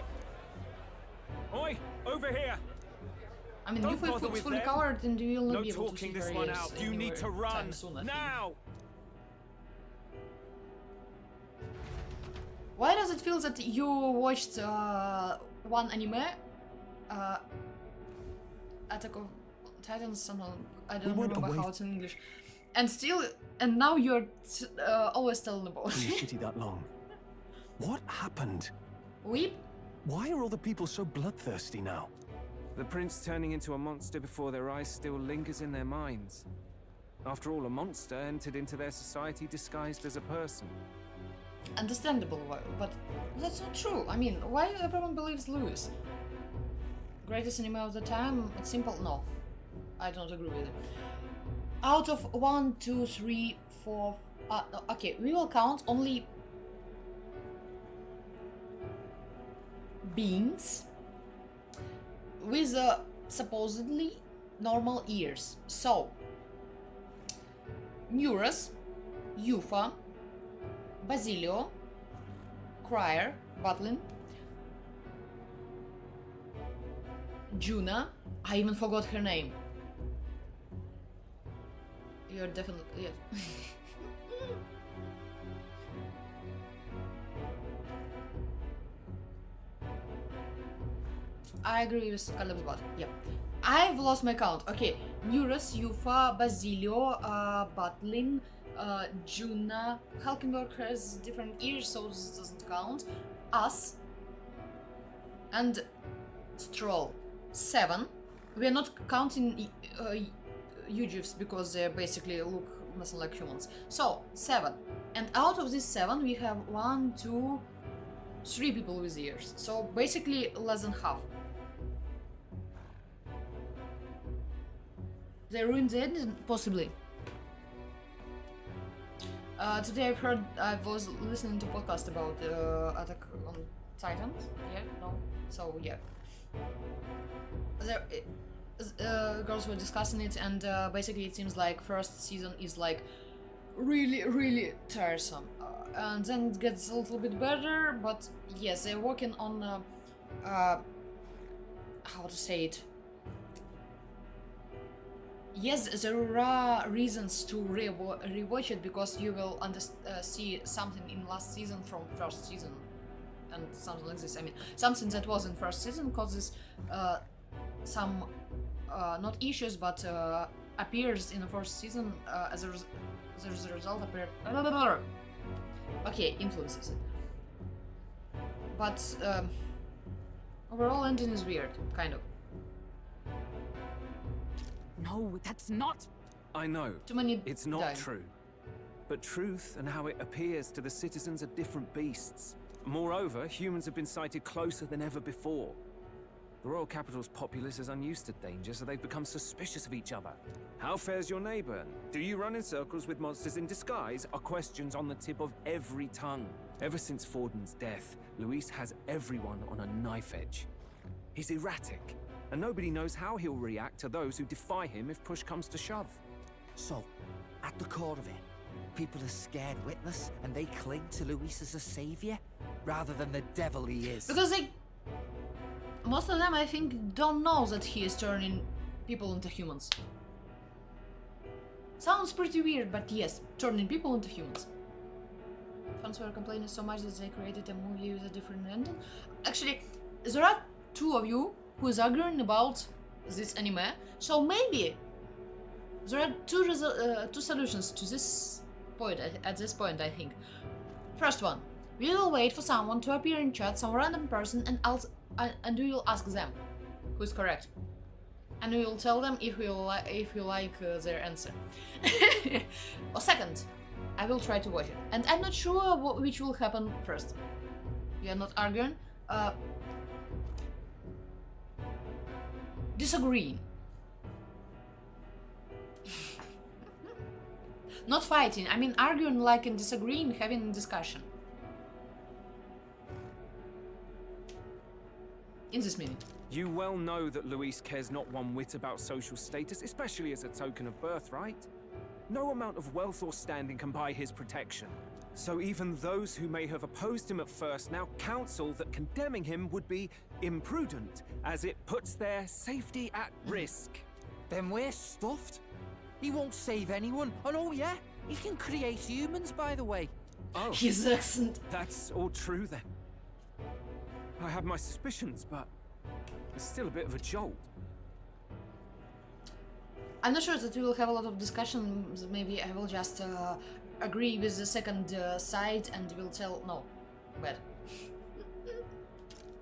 Oi, over here! I mean, Don't if we bother with fully them. covered, then you will not No be able to see talking her this one ears out. You need to anywhere run time soon, I think. now. Why does it feel that you watched one anime, Attack of Titans, somehow I don't remember how it's in English, and now you're always telling about In the it. city that long. What happened? Weep? Why are all the people so bloodthirsty now? The prince turning into a monster before their eyes still lingers in their minds. After all, a monster entered into their society disguised as a person. Understandable, but that's not true. I mean, why everyone believes Lewis? Greatest anime of the time? It's simple. No, I don't agree with it. Out of 1, 2, 3, 4. Okay, we will count only beings with supposedly normal ears. So, Eurus, Yufa, Basilio, Crier, Butlin, Juna. I even forgot her name. You're definitely yes. I agree with Caleb's bot. Yeah. I've lost my count. Okay. Eurus, Yufa, Basilio, Butlin, Juna. Hulkenberg has different ears, so this doesn't count. Us. And Stroll. 7. We are not counting Ujivs because they basically look mostly like humans. So 7, and out of these 7, we have 1, 2, 3 people with ears. So basically less than half. They ruined the ending, possibly. Today I was listening to podcast about Attack on Titans. Yeah, no. So yeah, girls were discussing it, and basically it seems like first season is like really tiresome, and then it gets a little bit better. But yes, they're working on how to say it. Yes, there are reasons to rewatch it, because you will see something in last season from first season, and something like this. I mean, something that was in first season causes some not issues, but appears in the first season as a result appeared. Okay, influences it. But overall ending is weird, kind of. No, that's not. I know. Too many it's not die. true. But truth and how it appears to the citizens are different beasts. Moreover, humans have been sighted closer than ever before. The royal capital's populace is unused to danger, so they've become suspicious of each other. How fares your neighbor? Do you run in circles with monsters in disguise? Are questions on the tip of every tongue. Ever since Forden's death, Luis has everyone on a knife edge. He's erratic, and nobody knows how he'll react to those who defy him if push comes to shove. So, at the core of it, people are scared witless, and they cling to Luis as a savior, rather than the devil he is. Because most of them, I think, don't know that he is turning people into humans. Sounds pretty weird, but yes, turning people into humans. Fans were complaining so much that they created a movie with a different ending. Actually, there are 2 of you who is arguing about this anime, so maybe there are two solutions to this point. At this point, I think. First one, we will wait for someone to appear in chat, some random person, and we will ask them who is correct, and we will tell them if we like their answer. Or second, I will try to watch it, and I'm not sure which will happen first. We are not arguing. Disagreeing. Not fighting, I mean arguing like in disagreeing, having a discussion. In this minute. You well know that Luis cares not one whit about social status, especially as a token of birthright. No amount of wealth or standing can buy his protection. So even those who may have opposed him at first now counsel that condemning him would be imprudent, as it puts their safety at risk. Then we're stuffed. He won't save anyone. And oh yeah, he can create humans, by the way. Oh, his accent. That's all true then. I have my suspicions, but it's still a bit of a jolt. I'm not sure that we will have a lot of discussions. Maybe I will just agree with the second side and will tell no. Bad.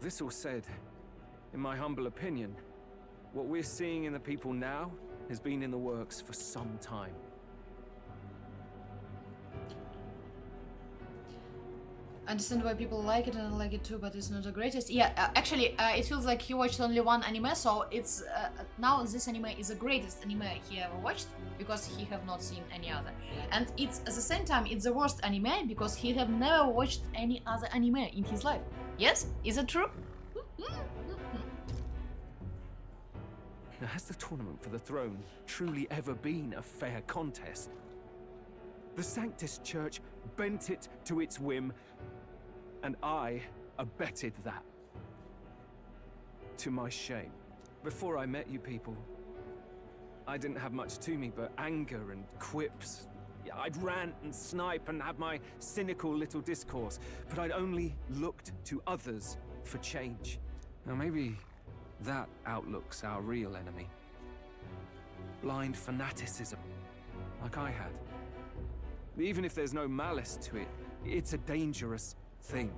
This all said, in my humble opinion, what we're seeing in the people now has been in the works for some time. I understand why people like it, and I like it too, but it's not the greatest. Yeah, actually, it feels like he watched only one anime, so it's now this anime is the greatest anime he ever watched, because he have not seen any other. And it's at the same time it's the worst anime because he have never watched any other anime in his life. Yes, is it true? Now, has the tournament for the throne truly ever been a fair contest? The Sanctus Church bent it to its whim, and I abetted that. To my shame. Before I met you people, I didn't have much to me but anger and quips. I'd rant and snipe and have my cynical little discourse, but I'd only looked to others for change. Now maybe that outlook's our real enemy. Blind fanaticism, like I had. Even if there's no malice to it, it's a dangerous thing.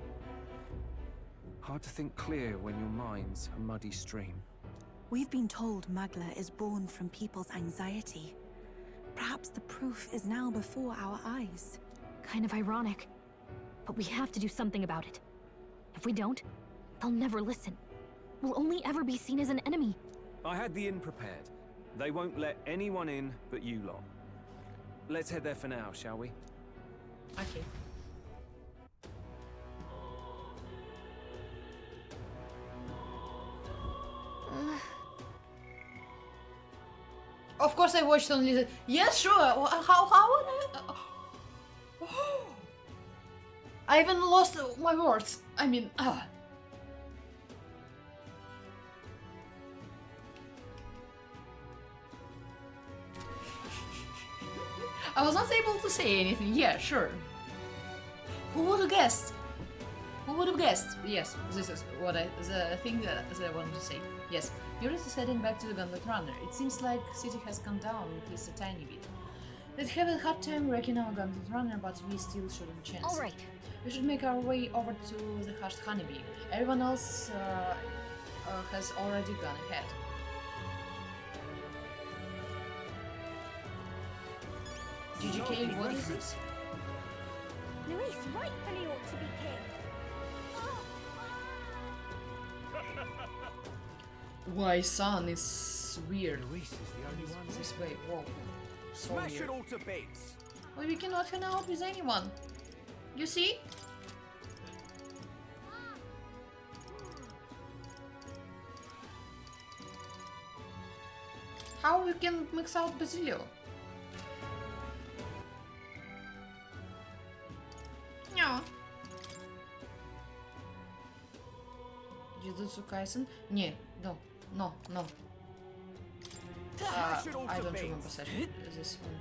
Hard to think clear when your mind's a muddy stream. We've been told Magla is born from people's anxiety. Perhaps Perhaps the proof is now before our eyes. Kind of ironic. But we have to do something about it. If we don't, they'll never listen. We'll only ever be seen as an enemy. I had the inn prepared. They won't let anyone in but you lot. Let's head there for now, shall we? Okay. Of course I watched only the... Yes, sure! How would I... I even lost my words. I mean... I was not able to say anything. Yeah, sure. Who would have guessed? Who would have guessed? Yes, this is what the thing that I wanted to say. Yes, Eurus is heading back to the Gauntlet Runner. It seems like city has come down at least a tiny bit. They'd have a hard time wrecking our Gauntlet Runner, but we still shouldn't chance. All right. We should make our way over to the Hushed Honeybee. Everyone else has already gone ahead. GGK, what is this? Luis rightfully ought to be king. Why, son, is weird. Luis is the only one. This way, whoa. So Smash weird. it all to bits. Well, we cannot hang out with anyone. You see? How we can mix out Basilio? No. Jujutsu Kaisen? Nie, no. I don't remember this one.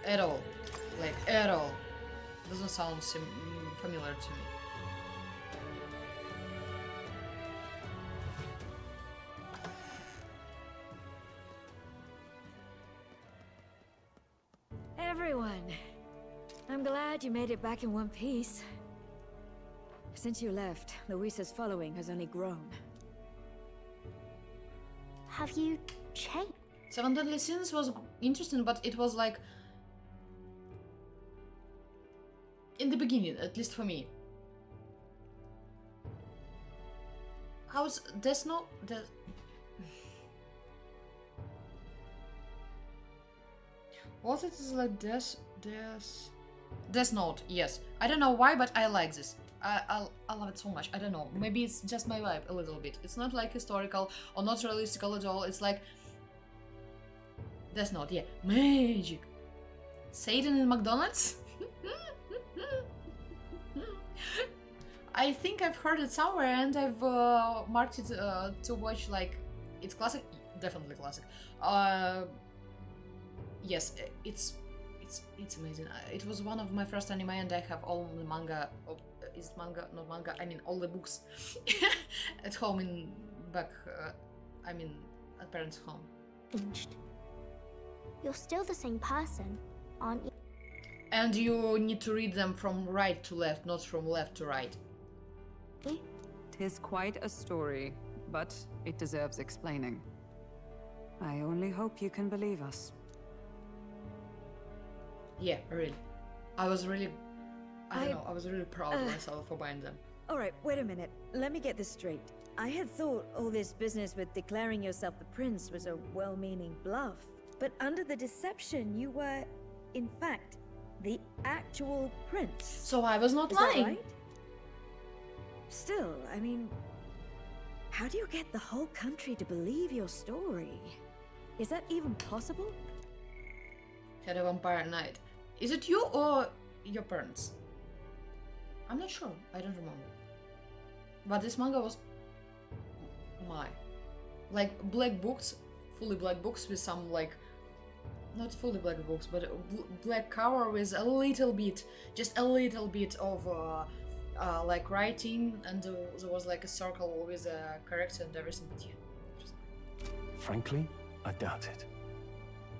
At all. Like, at all. Doesn't sound familiar to me. Everyone, I'm glad you made it back in one piece. Since you left, Luisa's following has only grown. Have you changed? Seven Deadly Sins was interesting, but it was like... in the beginning, at least for me. How's Death Note? Was it like Death Note? Yes. I don't know why, but I like this. I love it so much. I don't know. Maybe it's just my vibe a little bit. It's not like historical or not realistic at all. It's like Death Note. Yeah, magic. Satan in McDonald's. I think I've heard it somewhere, and I've marked it to watch. Like, it's classic, definitely classic. Yes, it's amazing. It was one of my first anime, and I have all the manga. Is it manga? Not manga. I mean, all the books at home at parents' home. You're still the same person, aren't you? And you need to read them from right to left, not from left to right. 'Tis quite a story, but it deserves explaining. I only hope you can believe us. Yeah, really. I was really proud of myself for buying them. Alright, wait a minute. Let me get this straight. I had thought all this business with declaring yourself the prince was a well-meaning bluff. But under the deception, you were, in fact, the actual prince. So I was not Is lying. that right? Still, I mean, how do you get the whole country to believe your story? Is that even possible? Had a vampire night. Is it you or your parents? I'm not sure. I don't remember. But this manga was like black books, fully black books with some like not fully black books, but black cover with a little bit, just a little bit of like writing, and there was like a circle with a character and everything. But yeah. Frankly, I doubt it.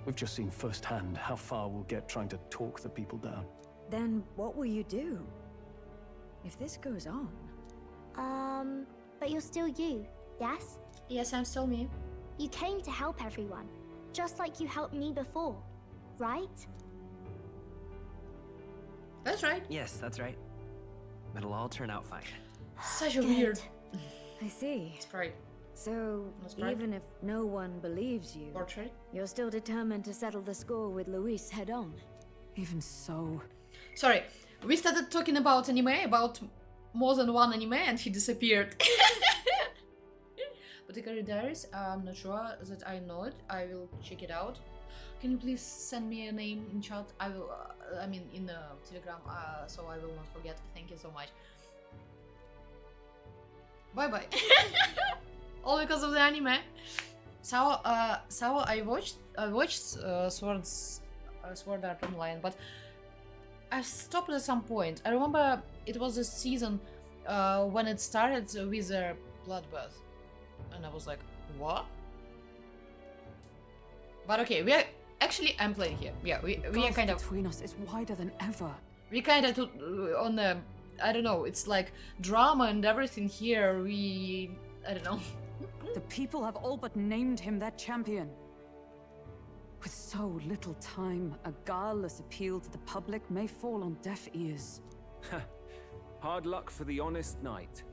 We've just seen firsthand how far we'll get trying to talk the people down. Then what will you do? If this goes on... But you're still you, yes? Yes, I'm still me. You came to help everyone. Just like you helped me before, right? That's right. Yes, that's right. It'll all turn out fine. Such a weird. I see. Right. So, right. even if no one believes you, Portrait? you're still determined to settle the score with Luis head on. Even so. Sorry, we started talking about anime, about more than one anime, and he disappeared. Particular Diaries, I'm not sure that I know it. I will check it out. Can you please send me a name in chat? I will, I mean, in the Telegram, so I will not forget. Thank you so much. Bye bye. All because of the anime. So I watched Sword Art Online, but I stopped at some point. I remember it was a season when it started with a bloodbath, and I was like, what? But okay, we are actually, I'm playing here. Yeah, we are kind of between us is wider than ever. We kind of on the, I don't know, it's like drama and everything here. I don't know. The people have all but named him their champion. With so little time, a guileless appeal to the public may fall on deaf ears. Hard luck for the honest knight.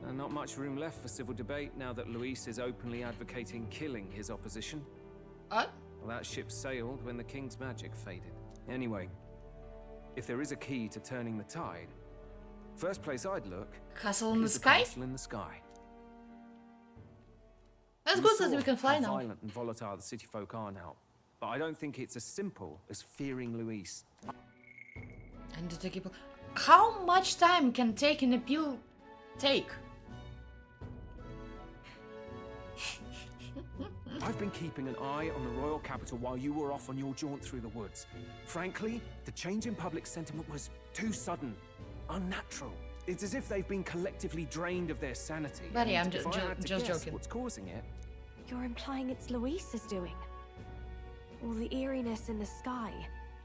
And not much room left for civil debate now that Luis is openly advocating killing his opposition. What? Well, that ship sailed when the king's magic faded. Anyway, if there is a key to turning the tide, first place I'd look Castle in the is sky? Castle in the sky. That's good that we can fly how now. Violent and volatile the city folk are now, but I don't think it's as simple as fearing Luis. And to take people. How much time can take an appeal take? I've been keeping an eye on the royal capital while you were off on your jaunt through the woods. Frankly, the change in public sentiment was too sudden, unnatural. It's as if they've been collectively drained of their sanity. Buddy, and I'm if I had to just guess joking. What's causing it? You're implying it's Luis's doing. All the eeriness in the sky.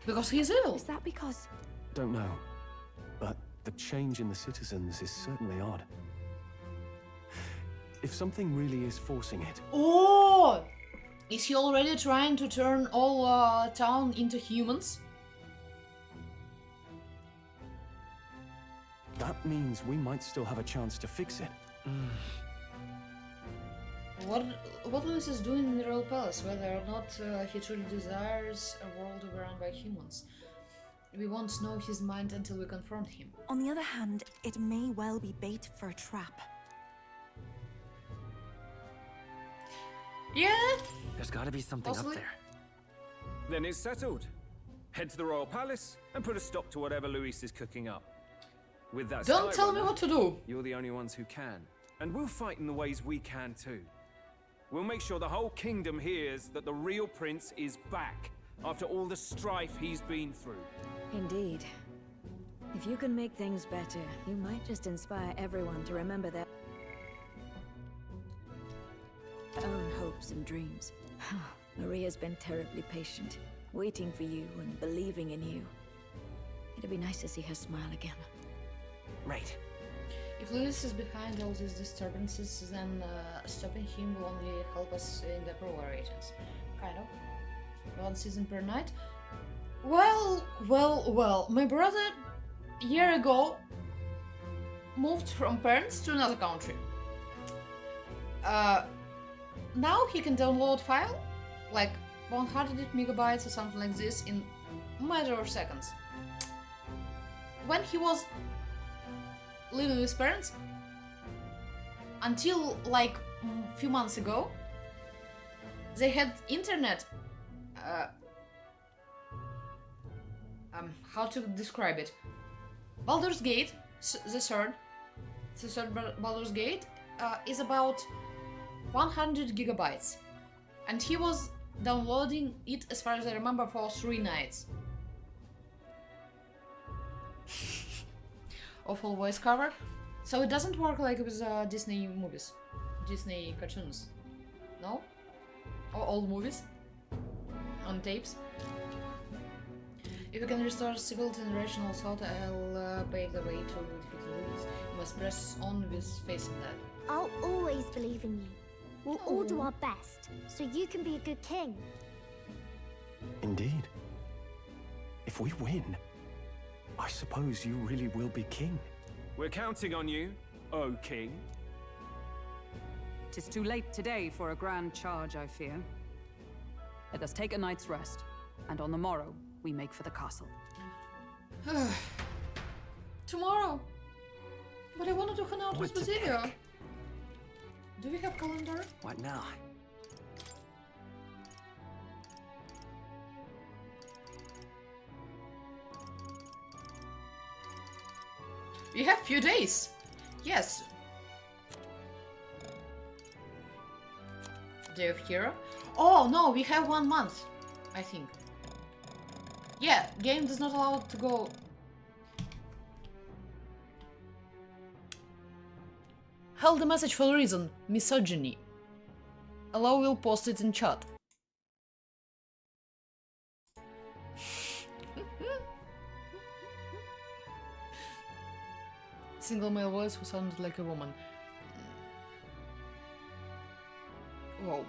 Because he's ill. Is that because... Don't know. But the change in the citizens is certainly odd. If something really is forcing it... Oh! Is he already trying to turn all town into humans? That means we might still have a chance to fix it. What Luis is doing in the Royal Palace, whether or not he truly desires a world overrun by humans. We won't know his mind until we confront him. On the other hand, it may well be bait for a trap. Yeah. There's gotta be something Possibly. up there. Then it's settled. Head to the royal palace and put a stop to whatever Luis is cooking up. With that Don't tell me Skyrunner, what to do. You're the only ones who can. And we'll fight in the ways we can too. We'll make sure the whole kingdom hears that the real prince is back after all the strife he's been through. Indeed. If you can make things better, you might just inspire everyone to remember their own hopes and dreams. Maria's been terribly patient, waiting for you and believing in you. It'd be nice to see her smile again. Right. If Luis is behind all these disturbances, then stopping him will only help us in the approval ratings. Kind of. 1 season per night. Well. My brother, a year ago, moved from parents to another country. Now he can download file, like 100 megabytes or something like this, in a matter of seconds. When he was living with his parents, until like a few months ago, they had internet. How to describe it? Baldur's Gate, the third Baldur's Gate, is about 100 gigabytes, and he was downloading it, as far as I remember, for 3 nights. Awful voice cover. So it doesn't work like with Disney movies, Disney cartoons, no? Or old movies on tapes. If you can restore civility and rational thought, I'll pave the way to defeat Luis. You must press on with facing that. I'll always believe in you. We'll all do our best, so you can be a good king. Indeed. If we win, I suppose you really will be king. We're counting on you, O King. 'Tis too late today for a grand charge, I fear. Let us take a night's rest, and on the morrow, we make for the castle. Tomorrow! But I wanted to hang out with What the Basilio. heck? Do we have calendar? What now? We have few days. Yes. Day of Hero. Oh no, we have 1 month, I think. Yeah, game does not allow it to go. Held the message for a reason. Misogyny. Allow will post it in chat. Single male voice who sounded like a woman. Whoa.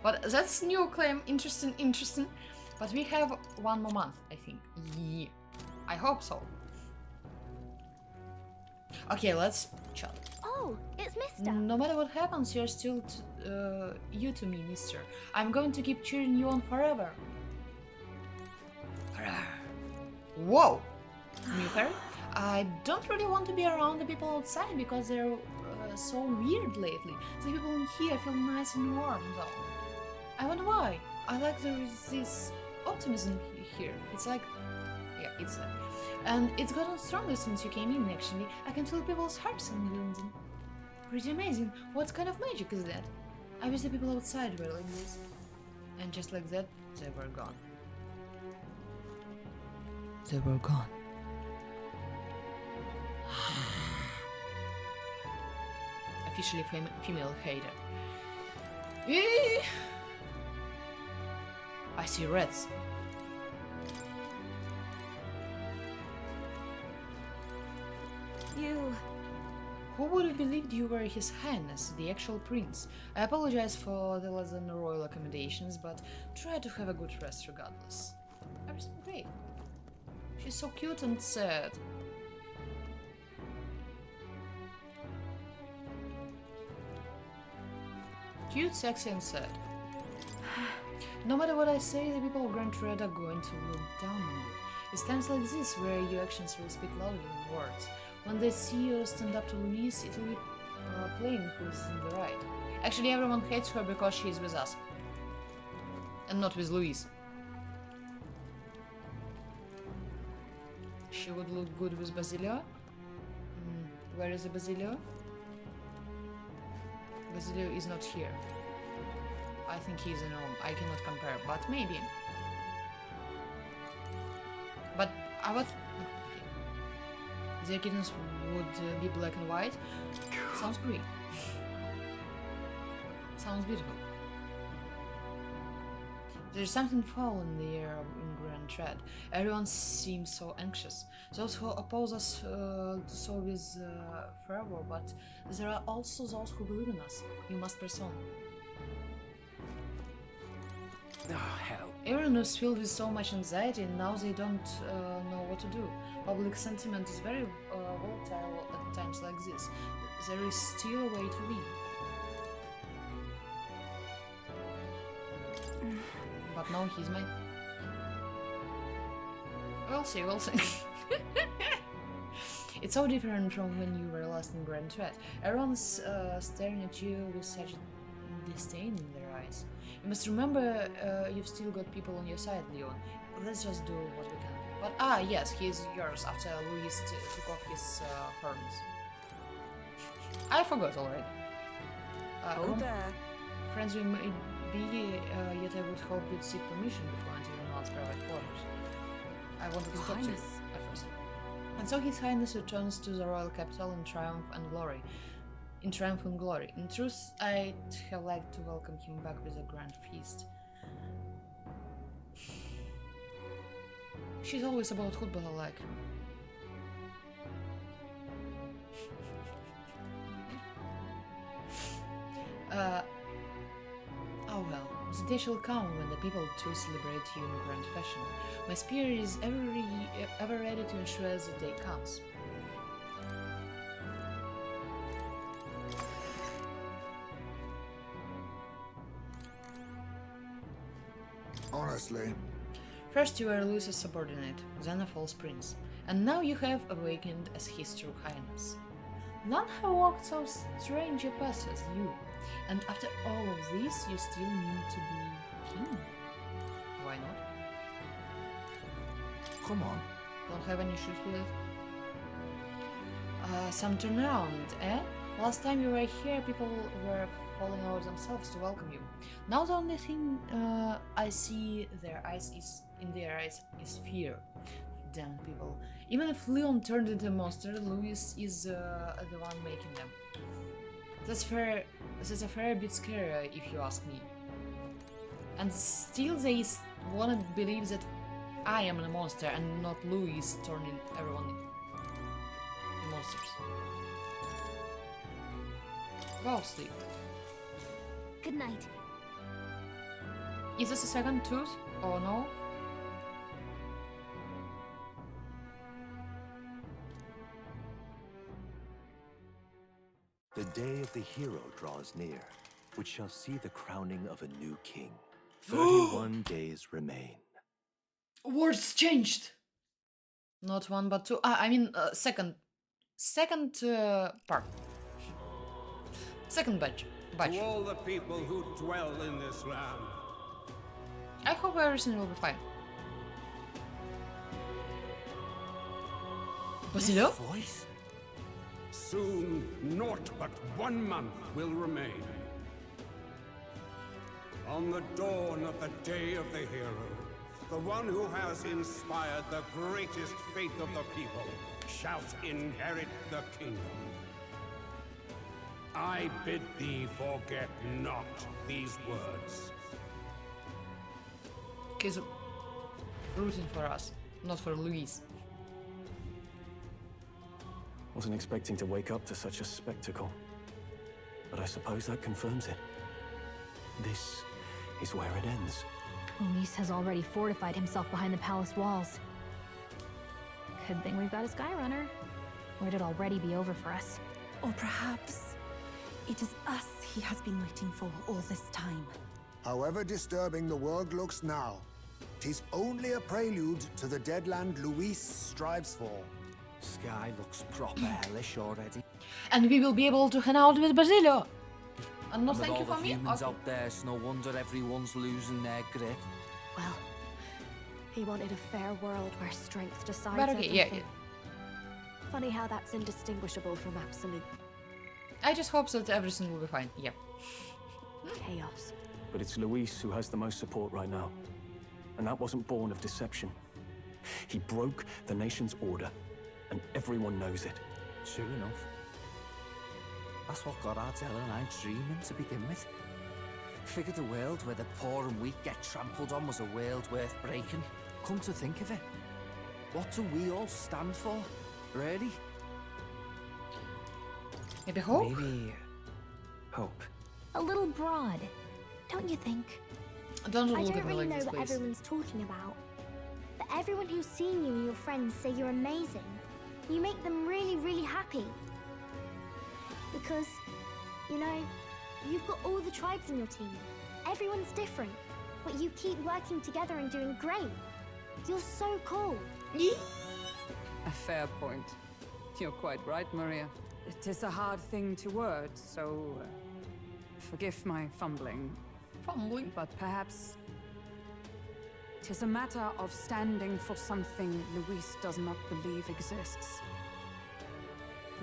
But that's new claim. Interesting, interesting. But we have 1 more month, I think. Yeah. I hope so. Okay, let's chat. Oh, it's Mister. No matter what happens, you're still you to me, mister. I'm going to keep cheering you on forever. Whoa! New hair? I don't really want to be around the people outside because they're so weird lately. The people in here feel nice and warm, though. I wonder why. I like there is this optimism here. It's like... yeah, it's like... And it's gotten stronger since you came in, actually. I can feel people's hearts in building. Pretty amazing. What kind of magic is that? I wish the people outside were like this. And just like that, they were gone. They were gone. Officially female hater. Eee! I see reds. You... Who would have believed you were His Highness, the actual prince? I apologize for the less than royal accommodations, but try to have a good rest regardless. Everything great. She's so cute and sad. Cute, sexy, and sad. No matter what I say, the people of Grand Red are going to look down on you. It's times like this where your actions will speak louder than words. When they see you stand up to Louise, it will be plain who's in the right. Actually, everyone hates her because she's with us. And not with Louise. She would look good with Basilio. Where is the Basilio? Basilio is not here. I think he's in Rome. I cannot compare, but maybe. But I was... Their kittens would be black and white. Sounds great. Sounds beautiful. There's something foul in the air in Grand Tread. Everyone seems so anxious. Those who oppose us so with fervor, but there are also those who believe in us. You must press on. Oh, hell. Everyone is filled with so much anxiety and now they don't know what to do. Public sentiment is very volatile at times like this. There is still a way to win. But now he's mine. We'll see, we'll see. It's so different from when you were last in Grand Threat. Everyone's staring at you with such disdain in their eyes. You must remember you've still got people on your side, Leon. Let's just do what we can. But yes, he's yours after Louis took off his horns. I forgot already. There. Friends we may be, yet I would hope you'd seek permission before entering Mal's private quarters. I wanted to talk to you at first. And so His Highness returns to the royal capital in triumph and glory. In triumph and glory. In truth, I'd have liked to welcome him back with a grand feast. She's always about football, I like. Oh well, the day shall come when the people too celebrate you in grand fashion. My spear is ever ready to ensure the day comes. Honestly. First you were Louis's subordinate, then a false prince, and now you have awakened as his true highness. None have walked so strange a path as you, and after all of this you still mean to be king. Why not? Come on. Don't have any issues with it? Some turnaround, eh? Last time you were here, people were falling over themselves to welcome you. Now the only thing I see in their eyes is fear. Damn people. Even if Leon turned into a monster, Louis is the one making them. That's a fair bit scary if you ask me. And still they wanna believe that I am a monster and not Louis turning everyone into monsters. Go sleep. Good night. Is this a second tooth or no? The day of the hero draws near, which shall see the crowning of a new king. 31 days remain. Words changed. Not one but two. I mean second part. Second batch. To all the people who dwell in this land. I hope everything will be fine. Basilio? Voice? Soon, naught but 1 month will remain. On the dawn of the day of the hero, the one who has inspired the greatest faith of the people shall inherit the kingdom. I bid thee forget not these words. He's rooting for us, not for Louise. Wasn't expecting to wake up to such a spectacle, but I suppose that confirms it. This is where it ends. Luis has already fortified himself behind the palace walls. Good thing we've got a Skyrunner, or it'd already be over for us. Or perhaps it is us he has been waiting for all this time. However disturbing the world looks now, 'tis only a prelude to the deadland Luis strives for. Sky looks proper hellish already. And we will be able to hang out with Basilio. And no With thank all you the for me? humans Okay. out there, it's no wonder everyone's losing their grip. Well, he wanted a fair world where strength decides But okay, everything. yeah. Funny how that's indistinguishable from absolute I just hope that everything will be fine. Yeah. chaos. But it's Luis who has the most support right now. And that wasn't born of deception. He broke the nation's order, and everyone knows it. True enough. That's what got Ardell and I dreaming to begin with. Figured a world where the poor and weak get trampled on was a world worth breaking. Come to think of it, what do we all stand for, really? Maybe hope? Maybe hope. A little broad, don't you think? Don't I look don't at me really like know this, what please. everyone's talking about, but everyone who's seen you and your friends say you're amazing. You make them really, really happy. Because, you know, you've got all the tribes in your team. Everyone's different, but you keep working together and doing great. You're so cool. A fair point. You're quite right, Maria. It is a hard thing to word, so forgive my fumbling. Fumbling? But perhaps it is a matter of standing for something Luis does not believe exists.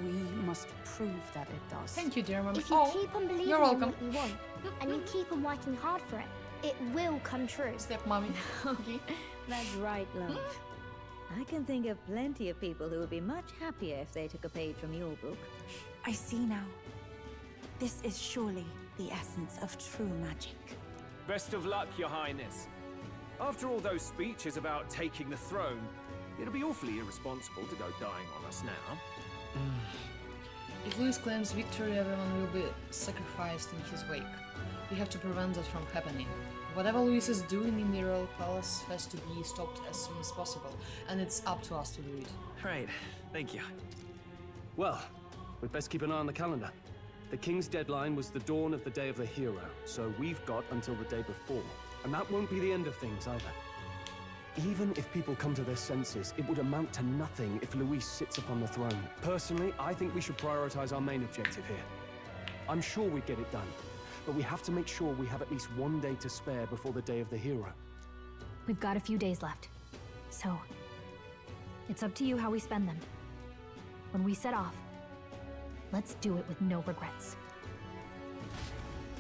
We must prove that it does. Thank you, dear mommy. If you keep on believing you're in welcome. what you want, and you keep on working hard for it, it will come true. Step mommy. That's right, love. I can think of plenty of people who would be much happier if they took a page from your book. I see now. This is surely the essence of true magic. Best of luck, Your Highness. After all those speeches about taking the throne, it'll be awfully irresponsible to go dying on us now. If Louis claims victory, everyone will be sacrificed in his wake. We have to prevent that from happening. Whatever Louis is doing in the royal palace has to be stopped as soon as possible, and it's up to us to do it. Right, thank you. Well, we'd best keep an eye on the calendar. The king's deadline was the dawn of the day of the hero, so we've got until the day before. And that won't be the end of things either. Even if people come to their senses, it would amount to nothing if Luis sits upon the throne. Personally, I think we should prioritize our main objective here. I'm sure we'd get it done, but we have to make sure we have at least one day to spare before the day of the hero. We've got a few days left, so it's up to you how we spend them. When we set off, let's do it with no regrets.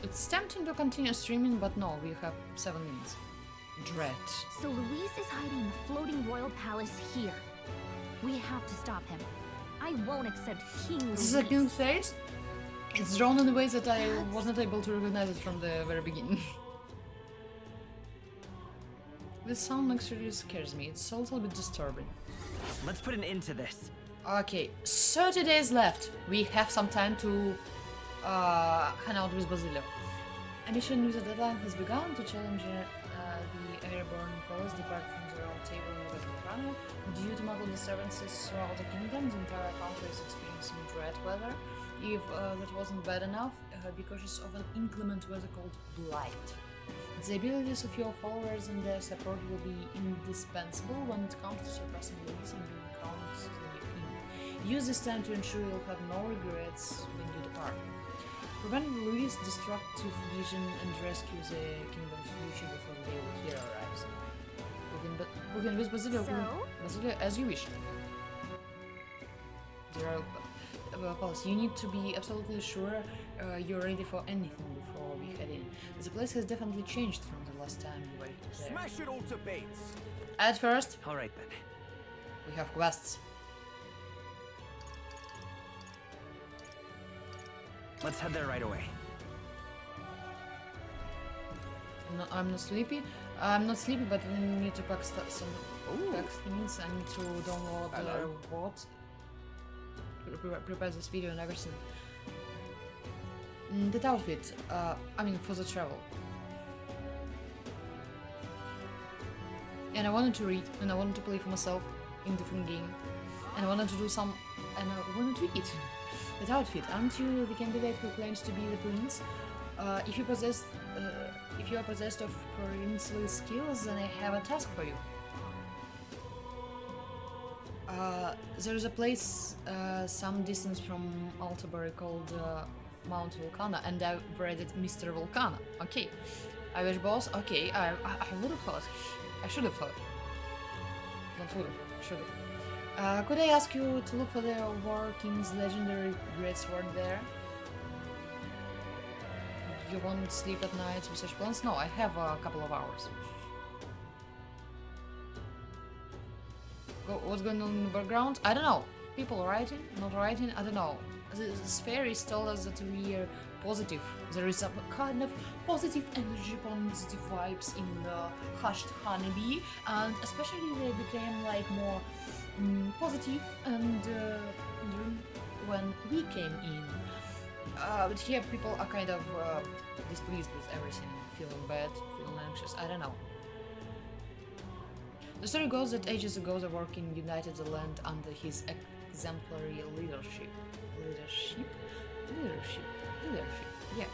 It's tempting to continue streaming, but no, we have 7 minutes. Dread. So Luis is hiding in the floating royal palace here. We have to stop him. I won't accept King Luis. This is a king's face. It's drawn in ways that I was not able to recognize it from the very beginning. This sound actually scares me. It's a little bit disturbing. Let's put an end to this. Okay, 30 days left. We have some time to hang out with Basilio. A mission with a deadline has begun to challenge the airborne palace depart from the round table in Volcano. Due to multiple disturbances throughout the kingdom, the entire country is experiencing dread weather. If that wasn't bad enough, be cautious of an inclement weather called blight. The abilities of your followers and their support will be indispensable when it comes to surpassing Luis and being crowned as the new king. Use this time to ensure you'll have no regrets when you depart. Prevent Luis' destructive vision and rescue the kingdom's future before the day of the hero arrives. We can with Basilio, Basilio as you wish. The royal palace. You need to be absolutely sure you're ready for anything before we head in. The place has definitely changed from the last time we were there. Smash it all to bits. At first, all right then. We have quests. Let's head there right away. No, I'm not sleepy. I'm not sleepy, but we need to pack some pack things. I need to download the bot. Prepare this video and everything. That outfit, I mean for the travel. And I wanted to read, and I wanted to play for myself in different game, and I wanted to do some, and I wanted to eat. That outfit, aren't you the candidate who claims to be the prince? If you are possessed of princely skills, then I have a task for you. There is a place some distance from Altabury called Mount Volcana, and I've read it Mr. Volcana. Okay. I wish boss. Okay, I would have thought. I should have thought. Not would have. Should have. Could I ask you to look for the War King's legendary greatsword there? You won't sleep at night with such plans? No, I have a couple of hours. What's going on in the background? I don't know. People writing, not writing, I don't know. The fairies told us that we are positive. There is a kind of positive energy, positive vibes in Hushed Honeybee, and especially they became like more positive and when we came in. But here people are kind of displeased with everything, feeling bad, feeling anxious, I don't know. The story goes that ages ago the War King united the land under his exemplary leadership. Yeah.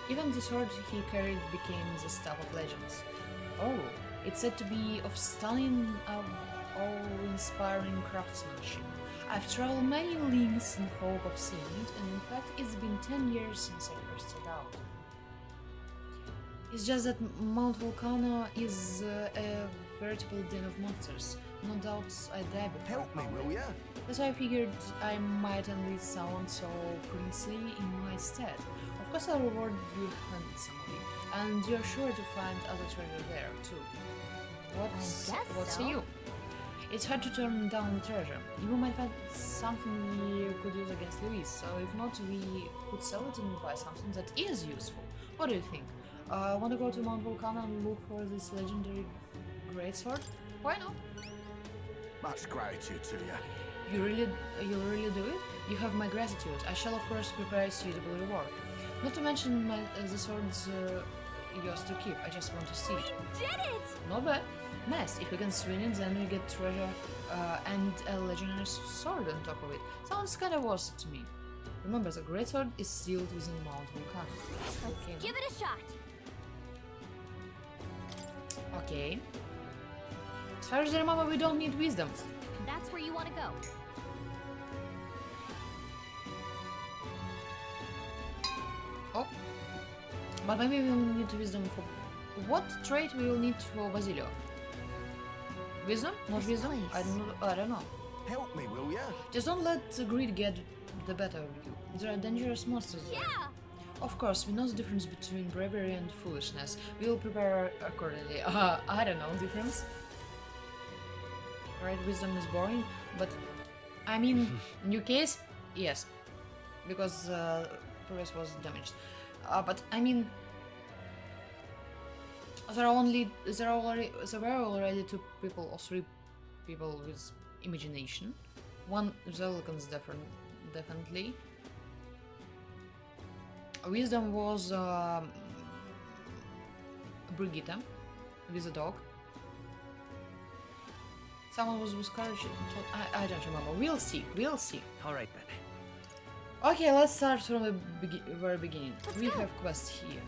Even the sword he carried became the staff of legends. Oh, it's said to be of stunning, awe-inspiring craftsmanship. I've traveled many leagues in hope of seeing it, and in fact it's been 10 years since I first set out. It's just that Mount Volcano is a veritable den of monsters. No doubt I die before. Help me, will ya? That's why I figured I might enlist someone so princely in my stead. Of course I'll reward you handsomely, and you're sure to find other treasure there too. What say you? It's hard to turn down treasure. You might find something we could use against Luis, so if not, we could sell it and buy something that is useful. What do you think? Want to go to Mount Volcano and look for this legendary greatsword? Why not? Much gratitude to you. You really do it? You have my gratitude. I shall of course prepare a suitable reward. Not to mention the swords yours to keep. I just want to see. We did it! Not bad. Nice. If we can swing it, then we get treasure and a legendary sword on top of it. Sounds kind of worth it to me. Remember, the great sword is sealed within Mount Vulcan. Let's give it a shot. Okay. As far as I remember, we don't need wisdom. That's where you want to go. Oh. But maybe we will need wisdom for... What trait we will need for Basilio? Wisdom? Not wisdom? I don't know. Help me, will ya? Just don't let greed get the better of you. There are dangerous monsters there. Yeah! Of course, we know the difference between bravery and foolishness. We will prepare accordingly. I don't know difference. Right, wisdom is boring, but I mean, new case, yes, because previous was damaged. But I mean, there were already 2 people or 3 people with imagination. One Zelicans definitely. Wisdom was Brigitte with a dog. Someone was with courage. I don't remember. We'll see. We'll see. All right then. Okay, let's start from the very beginning. We have quests here.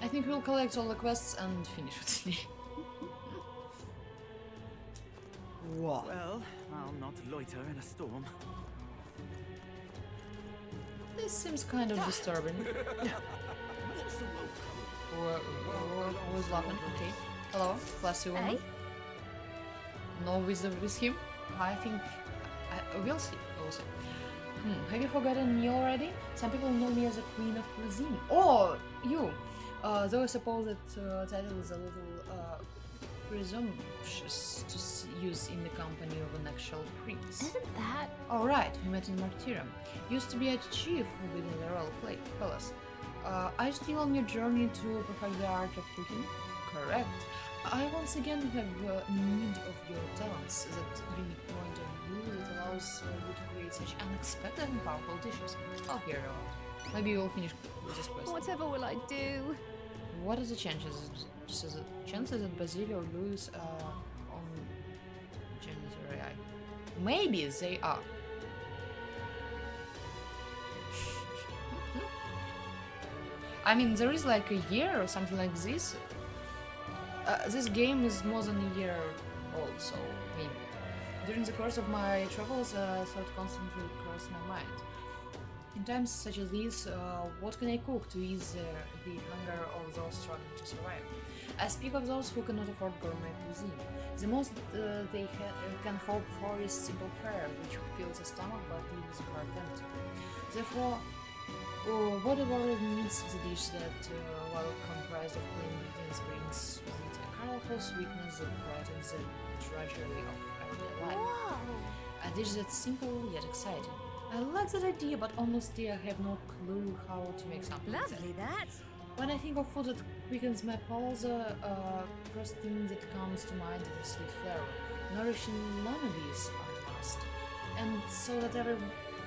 I think we'll collect all the quests and finish with it. Wow. Well, I'll not loiter in a storm. This seems kind of disturbing. Who's laughing? Okay. Hello, classy woman. Hey? No wisdom with him? I think... we'll see. We'll see. Have you forgotten me already? Some people know me as a queen of cuisine. Oh, you! Though I suppose that title is a little presumptuous to use in the company of an actual prince. Isn't that... Oh right, we met in Martyrium. Used to be a chief within the royal palace. Are you still on your journey to perfect the art of cooking? Correct. I once again have need of your talents, that unique point of view that allows you to create such unexpected and powerful dishes. I'll hear you out. Maybe you'll finish with this quest. Whatever will I do? What are the chances? Chances that Basilio or Louis are on Janitary Eye? Maybe they are. I mean, there is like a year or something like this. This game is more than a year old, so maybe. During the course of my travels, thought constantly crossed my mind. In times such as these, what can I cook to ease the hunger of those struggling to survive? I speak of those who cannot afford gourmet cuisine. The most they can hope for is simple fare, which fills the stomach but leaves the heart empty. Therefore, what the world needs is a dish that, while comprised of plain ingredients, brings with it a colorful sweetness that brightens the drudgery of everyday life. Whoa. A dish that's simple yet exciting. I like that idea, but honestly I have no clue how to make something like that. Lovely, that. When I think of food that quickens my pulse, first thing that comes to mind is the sweet flavor. Nourishing lemon-bees are a must. And so that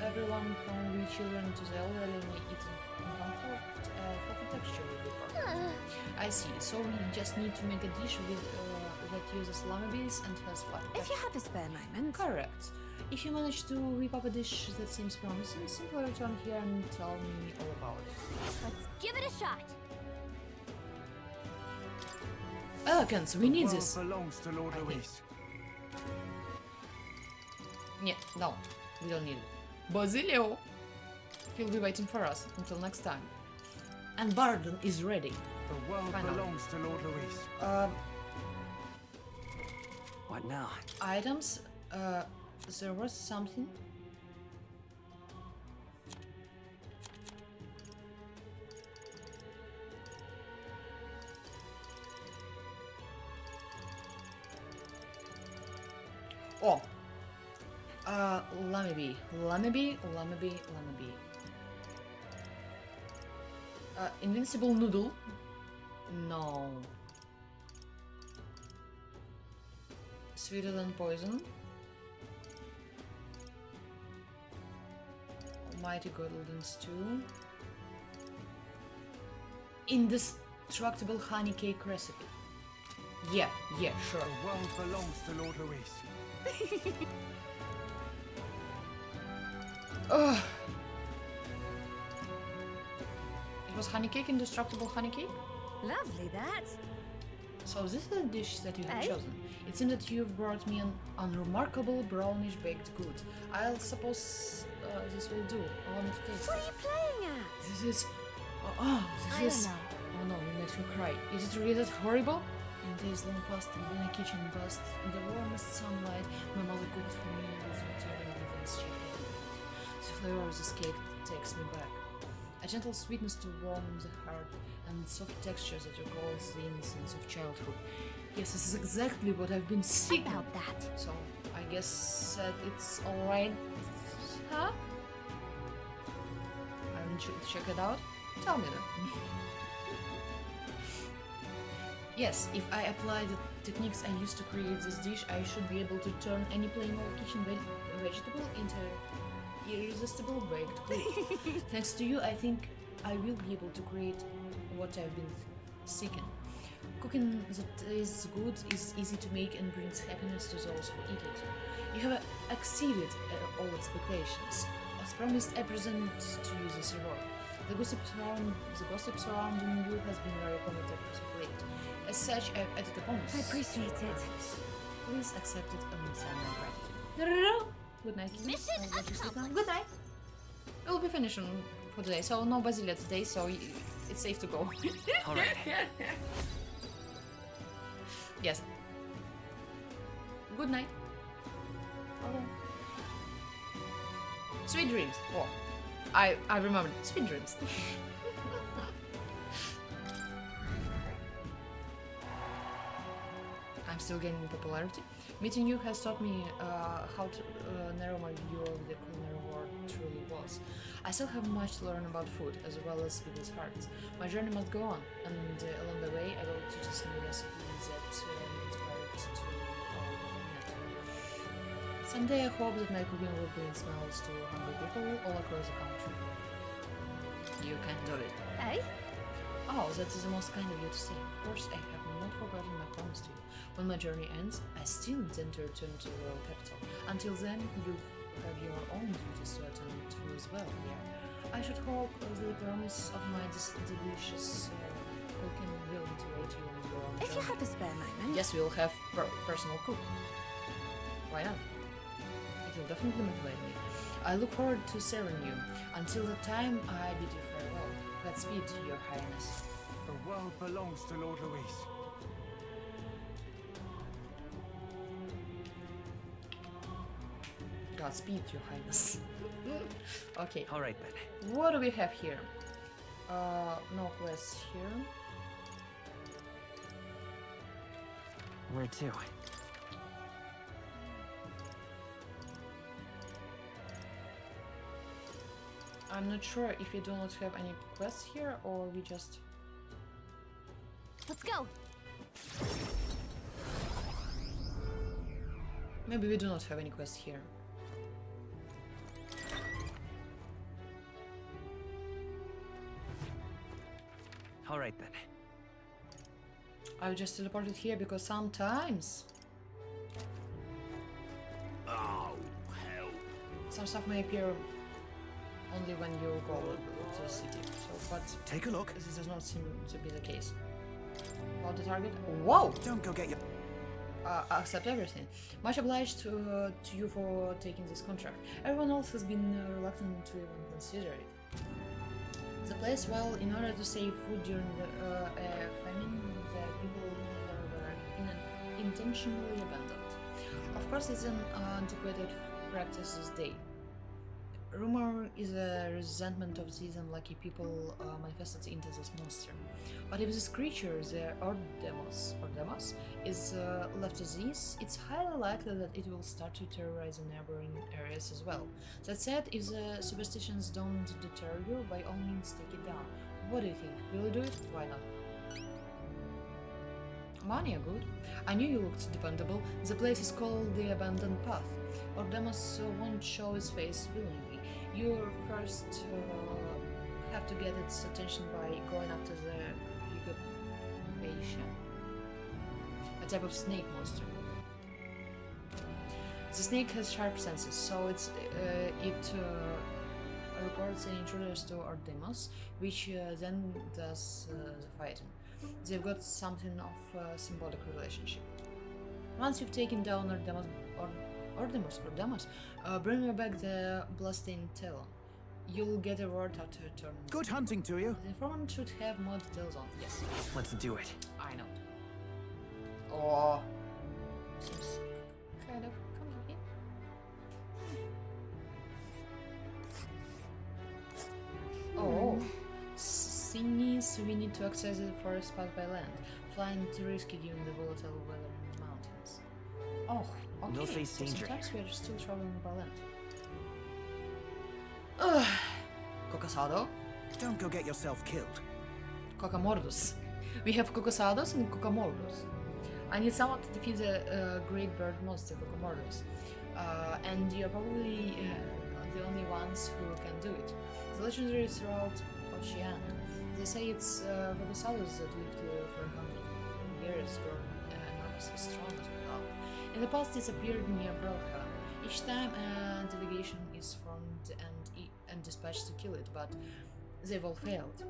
everyone from wee children to the elderly may eat in comfort, fluffy texture will be perfect. I see, so we just need to make a dish with that uses lemon-bees and has fluffy texture. If you have a spare moment. Correct. If you manage to whip up a dish that seems promising, simply return here and tell me all about it. Let's give it a shot. Elegance, we need this. The world belongs to Lord Louis. Yeah, no, we don't need it. Basilio! He'll be waiting for us until next time. And Bardon is ready. The world belongs to Lord Louis. What now? Items. There was something. Oh. Lameby. Invincible noodle. No. Sweeter than poison. mighty golden stew. Indestructible honey cake recipe. Yeah, sure. The world belongs to Lord Luis. Ugh. It was honey cake, indestructible honey cake? Lovely, that. So this is a dish that you have Eh? chosen. It seems that you've brought me an unremarkable brownish baked good. I'll suppose this will do. I want to taste What it. are you playing at? This is... I this is... don't know. Oh no, you made her cry. Is it really that horrible? In days long past, in a kitchen bust, in the warmest sunlight, my mother cooked for me with material ingredients she had. The flavor of this cake takes me back. A gentle sweetness to warm the heart, and soft textures that recalls the innocence of childhood. Yes, this is exactly what I've been seeking. About that. So, I guess that it's alright. Huh? I haven't check it out? Tell me then. Yes, if I apply the techniques I used to create this dish, I should be able to turn any plain old kitchen vegetable into irresistible baked good. Thanks to you, I think I will be able to create what I've been seeking. Cooking that tastes good is easy to make and brings happiness to those who eat it. You have exceeded all expectations. As promised, I present to you this reward. The gossip surrounding you has been very positive as of late. As such, I've added a bonus. I appreciate it. Please accept it and send my gratitude. Good night. Mission I'll go to sleep now. accomplished. Good night. We'll be finishing for today, so no Basilia today, so it's safe to go. Alright. Yes. Good night. Oh. Sweet dreams. Oh, I remember. Sweet dreams. I'm still gaining popularity. Meeting you has taught me how to narrow my view of the culinary world truly was. I still have much to learn about food, as well as people's hearts. My journey must go on, and along the way I will teach us new recipes that inspired to all met. Someday I hope that my cooking will bring smiles to hungry people all across the country. You can do it. Eh? Oh, that is the most kind of you to say. Of course, I have not forgotten my promise to you. When my journey ends, I still intend to return to the royal capital. Until then, you have your own duties to attend to as well here. I should hope the promise of my delicious cooking will motivate you on your own If you journey. have a spare moment. Yes, we'll have personal cook. Why not? It will definitely motivate me. I look forward to serving you. Until the time, I bid you farewell. Godspeed, Your Highness. The world belongs to Lord Luis. Godspeed, Your Highness. Okay. Alright then. What do we have here? No quests here. Where to? I'm not sure if we do not have any quests here or we just... Let's go. Maybe we do not have any quests here. Alright then. I just teleported here because sometimes Oh, hell. some stuff may appear only when you go to the city. So, but take a look. This does not seem to be the case. About the target? Whoa! Don't go get your... Accept everything. Much obliged to you for taking this contract. Everyone else has been reluctant to even consider it. The place, well, in order to save food during the famine, the people were intentionally abandoned. Of course, it's an antiquated practice this day. Rumor is a resentment of these unlucky people manifested into this monster. But if this creature, the Ordemos, is left as is, it's highly likely that it will start to terrorize the neighboring areas as well. That said, if the superstitions don't deter you, by all means take it down. What do you think? Will you do it? Why not? Money are good. I knew you looked dependable. The place is called the Abandoned Path. Ordemos won't show his face willingly. You first have to get its attention by going after the Hypatia, a type of snake monster. The snake has sharp senses, so it reports any intruders to Artemis, which then does the fighting. They've got something of a symbolic relationship. Once you've taken down Artemis, bring me back the bloodstained talon. You'll get a reward after a turn. Good hunting to you. The informant should have more details on. Yes. Let's do it. I know. Oh, seems kind of complicated. Oh, means we need to access the forest path by land. Flying too risky given the volatile weather in the mountains. Oh, okay. We'll face so danger. sometimes we're still traveling by land. Ugh. Cocosado. Don't go get yourself killed. Cocamordus. We have Cocosados and Cocamordus. I need someone to defeat the great bird monster, Cocamordus. And you're probably the only ones who can do it. The legendary is throughout Oceania. They say it's Cocosados that lived for 100 years, grown enormously strong as well. In the past, disappeared near Broadhaven. Each time a delegation is formed and dispatched to kill it, but they've all failed.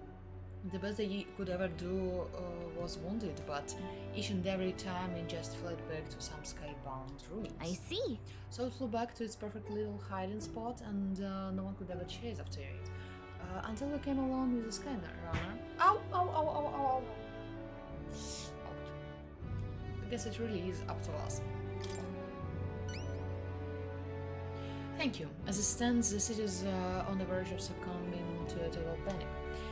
The best they could ever do was wounded, but each and every time it just fled back to some skybound ruins. I see. So it flew back to its perfect little hiding spot, and no one could ever chase after it. Until we came along with the scanner runner. Ow, ow, ow, ow, ow, ow. Ouch. I guess it really is up to us. Thank you. As it stands, the city is on the verge of succumbing to a total panic.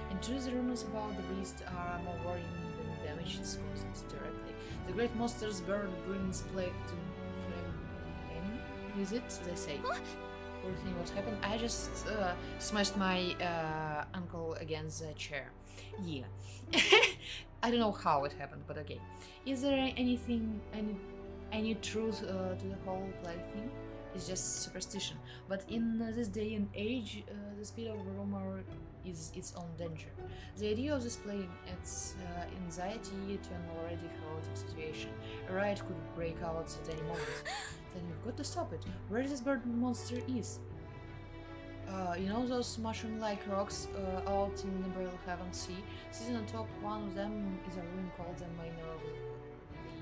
In truth, the rumors about the beast are more worrying than the damage it's caused directly. The great monster's bird brings plague to flame with it, they say. Poor thing, what happened? I just smashed my uncle against the chair. Yeah. I don't know how it happened, but okay. Is there any truth to the whole plague thing? It's just superstition. But in this day and age, the speed of rumor is its own danger. The idea of displaying its anxiety to an already chaotic situation. A riot could break out at any moment. Then we've got to stop it. Where this bird monster is? You know those mushroom-like rocks out in the Broadhaven Sea? Sitting on top, one of them is a ruin called the Minor of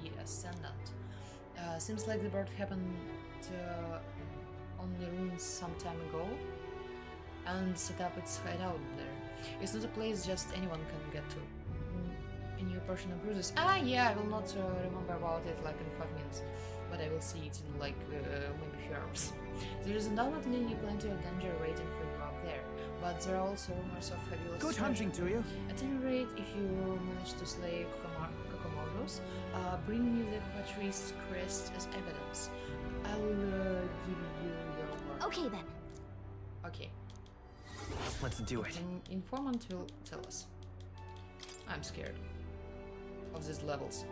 the Ascendant. Seems like the bird happened on the ruins some time ago and set up its hideout there. It's not a place just anyone can get to. A new portion of bruises. Yeah, I will not remember about it like in 5 minutes, but I will see it in like maybe a few hours. There is undoubtedly plenty of danger waiting for you up there, but there are also rumors of fabulous Good hunting to you. At any rate, if you manage to slay Cocamordus, bring me the Cockatrice crest as evidence. I'll give you your word. Okay then. Okay. Let's do it. An informant will tell us. I'm scared of these levels.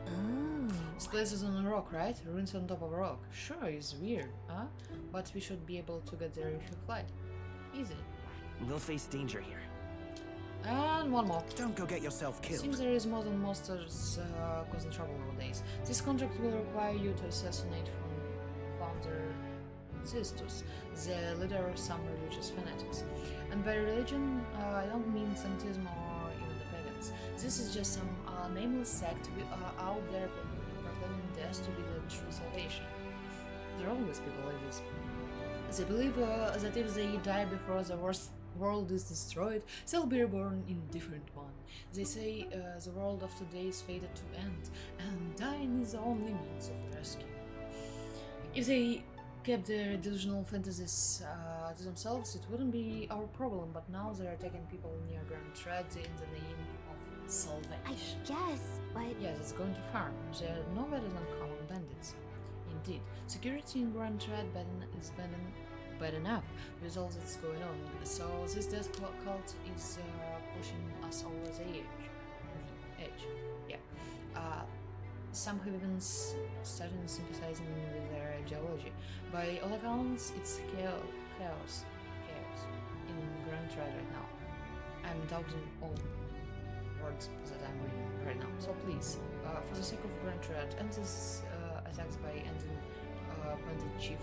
Oh. This place is on a rock, right? Ruins on top of a rock. Sure, it's weird, huh? But we should be able to get there if you fly. Easy. We'll face danger here. And one more. Don't go get yourself killed. Seems there is more than monsters causing trouble nowadays. This contract will require you to assassinate founder Cistus, the leader of some religious fanatics. And by religion, I don't mean Semitism or even the pagans. This is just some nameless sect out there proclaiming death to be the true salvation. There are always people like this. They believe that if they die before the world is destroyed, they'll be reborn in a different one. They say the world of today is fated to end, and dying is the only means of rescue. If they kept their delusional fantasies to themselves, it wouldn't be our problem, but now they're attacking people near Grand Thread in the name of salvation. I guess, but... Yes, it's going to farm. They're no better than common bandits. Indeed, security in Grand Thread is bad enough with all that's going on, so this death cult is pushing us over the edge. Yeah. Some have even started sympathizing with their ideology. By all accounts, it's chaos in Grand Trade right now. I'm doubting all words that I'm reading right now. So please, for the sake of Grand Trade, end these attacks by ending Bandit Chief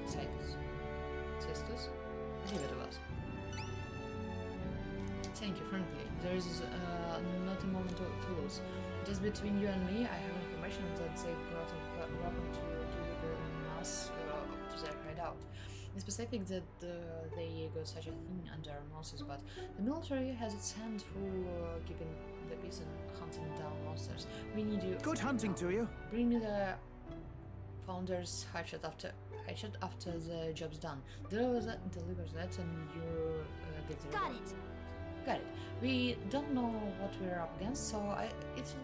Sisters. Give it to us. Thank you, frankly. There is not a moment to lose. Just between you and me, I have information that they've brought a weapon to people in mass to their hideout. In specific, that they got such a thing under our noses, but the military has its hand full keeping the peace and hunting down monsters. We need you. Good hunting to you. Bring me the founder's hatchet after the job's done. Deliver that and you get the reward. Got it. We don't know what we're up against, so it'd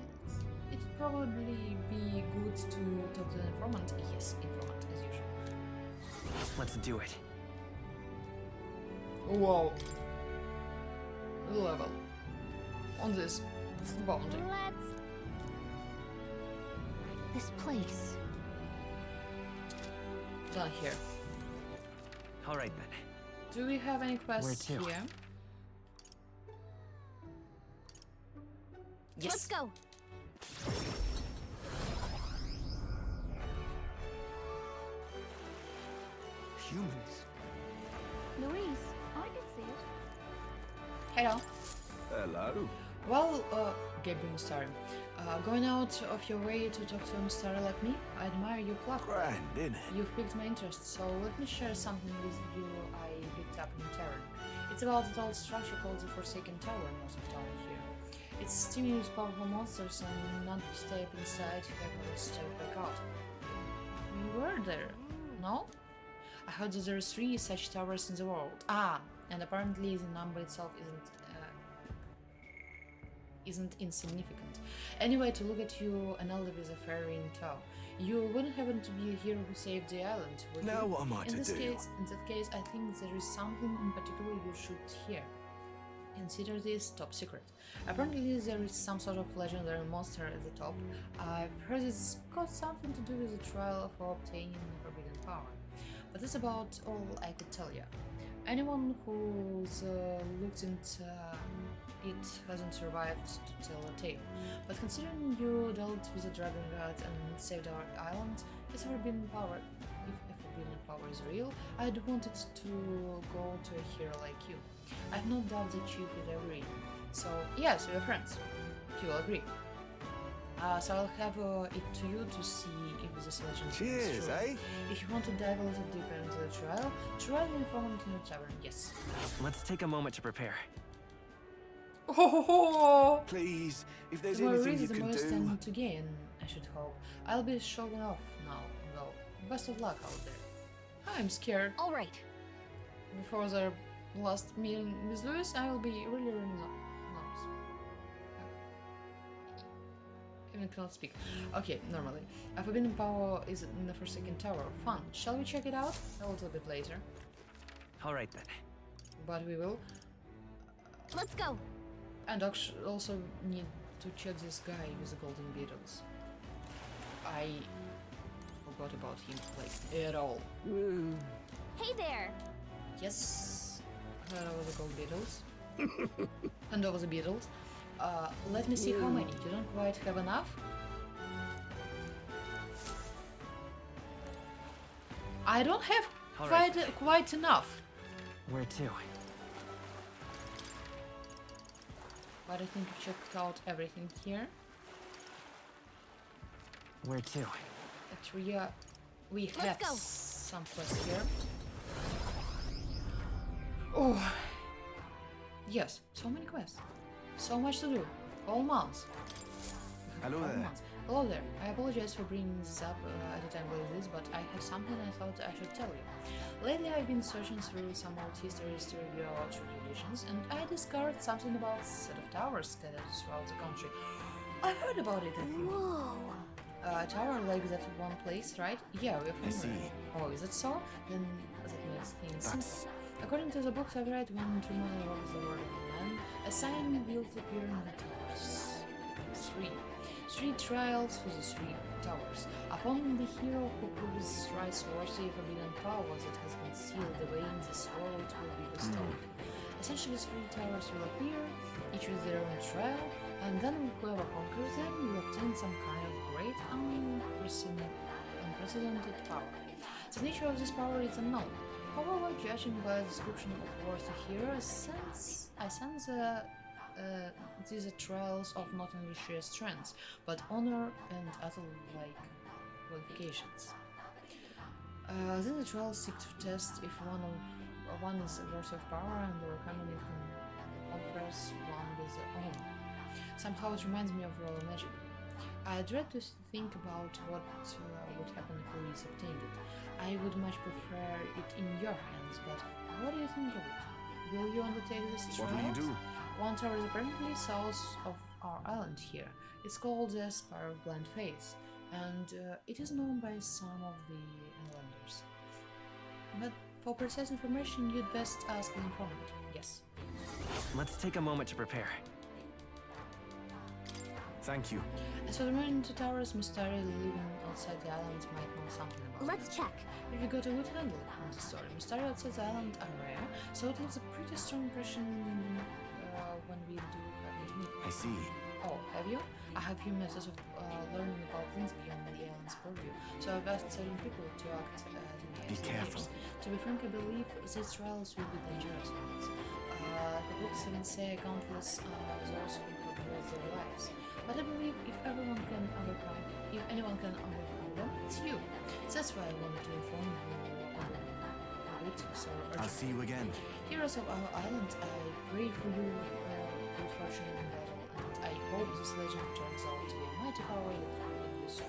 probably be good to talk to the informant. Yes, informant as usual. Let's do it. Wow. Level on this bounty. This place. Done here. All right then. Do we have any quests Where to? here? Yes. Let's go. Humans. Louise, I can see it. Hello. Hello. Well, Gabriel Mustari, going out of your way to talk to a Mustari like me, I admire your pluck. Grand, innit? You've piqued my interest, so let me share something with you I picked up in Terran. It's about that old structure called the Forsaken Tower north of town here. It's teeming with powerful monsters, and none who step inside have ever stepped back out. We were there, no? I heard that there are 3 such towers in the world. And apparently the number itself isn't insignificant. Anyway, to look at you, an elder with a fairy in tow. You wouldn't happen to be a hero who saved the island, would you? Now what am I to do? In that case, I think there is something in particular you should hear. Consider this top secret. Apparently there is some sort of legendary monster at the top. I've heard it's got something to do with the trial for obtaining forbidden power. But that's about all I could tell you. Anyone who's looked into it hasn't survived to tell a tale. But considering you dealt with a dragon god and saved our island, it's forbidden power. If forbidden power is real, I'd want it to go to a hero like you. I've no doubt that you would agree. So, yes, we're friends. If you'll agree. So I'll have it to you to see if this legend is true. Eh? If you want to dive a little deeper into the trial, try the informant in the tavern, yes. Let's take a moment to prepare. Oh, please, if there's the more anything you reason, the can more do. standing to gain, I should hope. I'll be showing off now, though. Best of luck out there. I'm scared. All right. Before the last meeting with Louis, I will be really nervous. Even cannot speak. Okay, normally. A forbidden power is in the Forsaken Tower. Fun. Shall we check it out? A little bit later. All right then. But we will. Let's go. And also need to check this guy with the golden beetles. I forgot about him, like, at all. Hey there. Yes. Hand over the gold beetles. Hand over the beetles. Let me see how many. You don't quite have enough? I don't have quite enough. Where to? But I think you checked out everything here. Where to? Atria, we have some quests here. Oh, yes, so many quests. So much to do. All months. Hello there. Months. Hello there. I apologize for bringing this up at a time like this, but I have something I thought I should tell you. Lately I've been searching through some old histories to review our traditions, and I discovered something about a set of towers scattered throughout the country. I heard about it, I think. Whoa. A tower like that in one place, right? Yeah, we're familiar. I see. Oh, is it so? Then that makes things simple. According to the books I've read, when two mother rocks the world of man, a sign will appear in the towers. 3. 3 trials for the 3 towers. Upon the hero who proves thrice worthy of forbidden power that has been sealed away in this world will be bestowed. Essentially, 3 towers will appear, each with their own trial, and then whoever conquers them will obtain some kind of great unprecedented power. The nature of this power is unknown. However, judging by the description of worthy hero, I sense these are trials of not only sheer strength, but honor and other like qualifications. Then the trials seek to test if one is worthy of power and or how many can conquers one with the honor. Somehow it reminds me of royal magic. I dread to think about what would happen if Louise obtained it. I would much prefer it in your hands, but what do you think of it? Will you undertake this trial? What will you do? One tower is apparently south of our island here. It's called the Spire of Blind Faith, and it is known by some of the islanders. But for precise information, you'd best ask the informant. Yes. Let's take a moment to prepare. Thank you. As for the remaining 2 towers, Mystari living outside the island might know something about Let's them. check. If you got a good handle on the story, Mystari outside the island are rare, so it leaves a pretty strong impression when we do happen to meet. I see. Oh, have you? I have few methods of learning about things beyond the island's purview, so I've asked certain people to act Be careful. To be frank, I believe these trials will be dangerous ones. The books even say countless those who could lose their lives. But I believe if anyone can overcome them, it's you. That's why I wanted to inform you of it so urgently. I'll see you again. Heroes of our island, I pray for you good fortune in battle, and I hope this legend turns out to be a mighty power that you can use for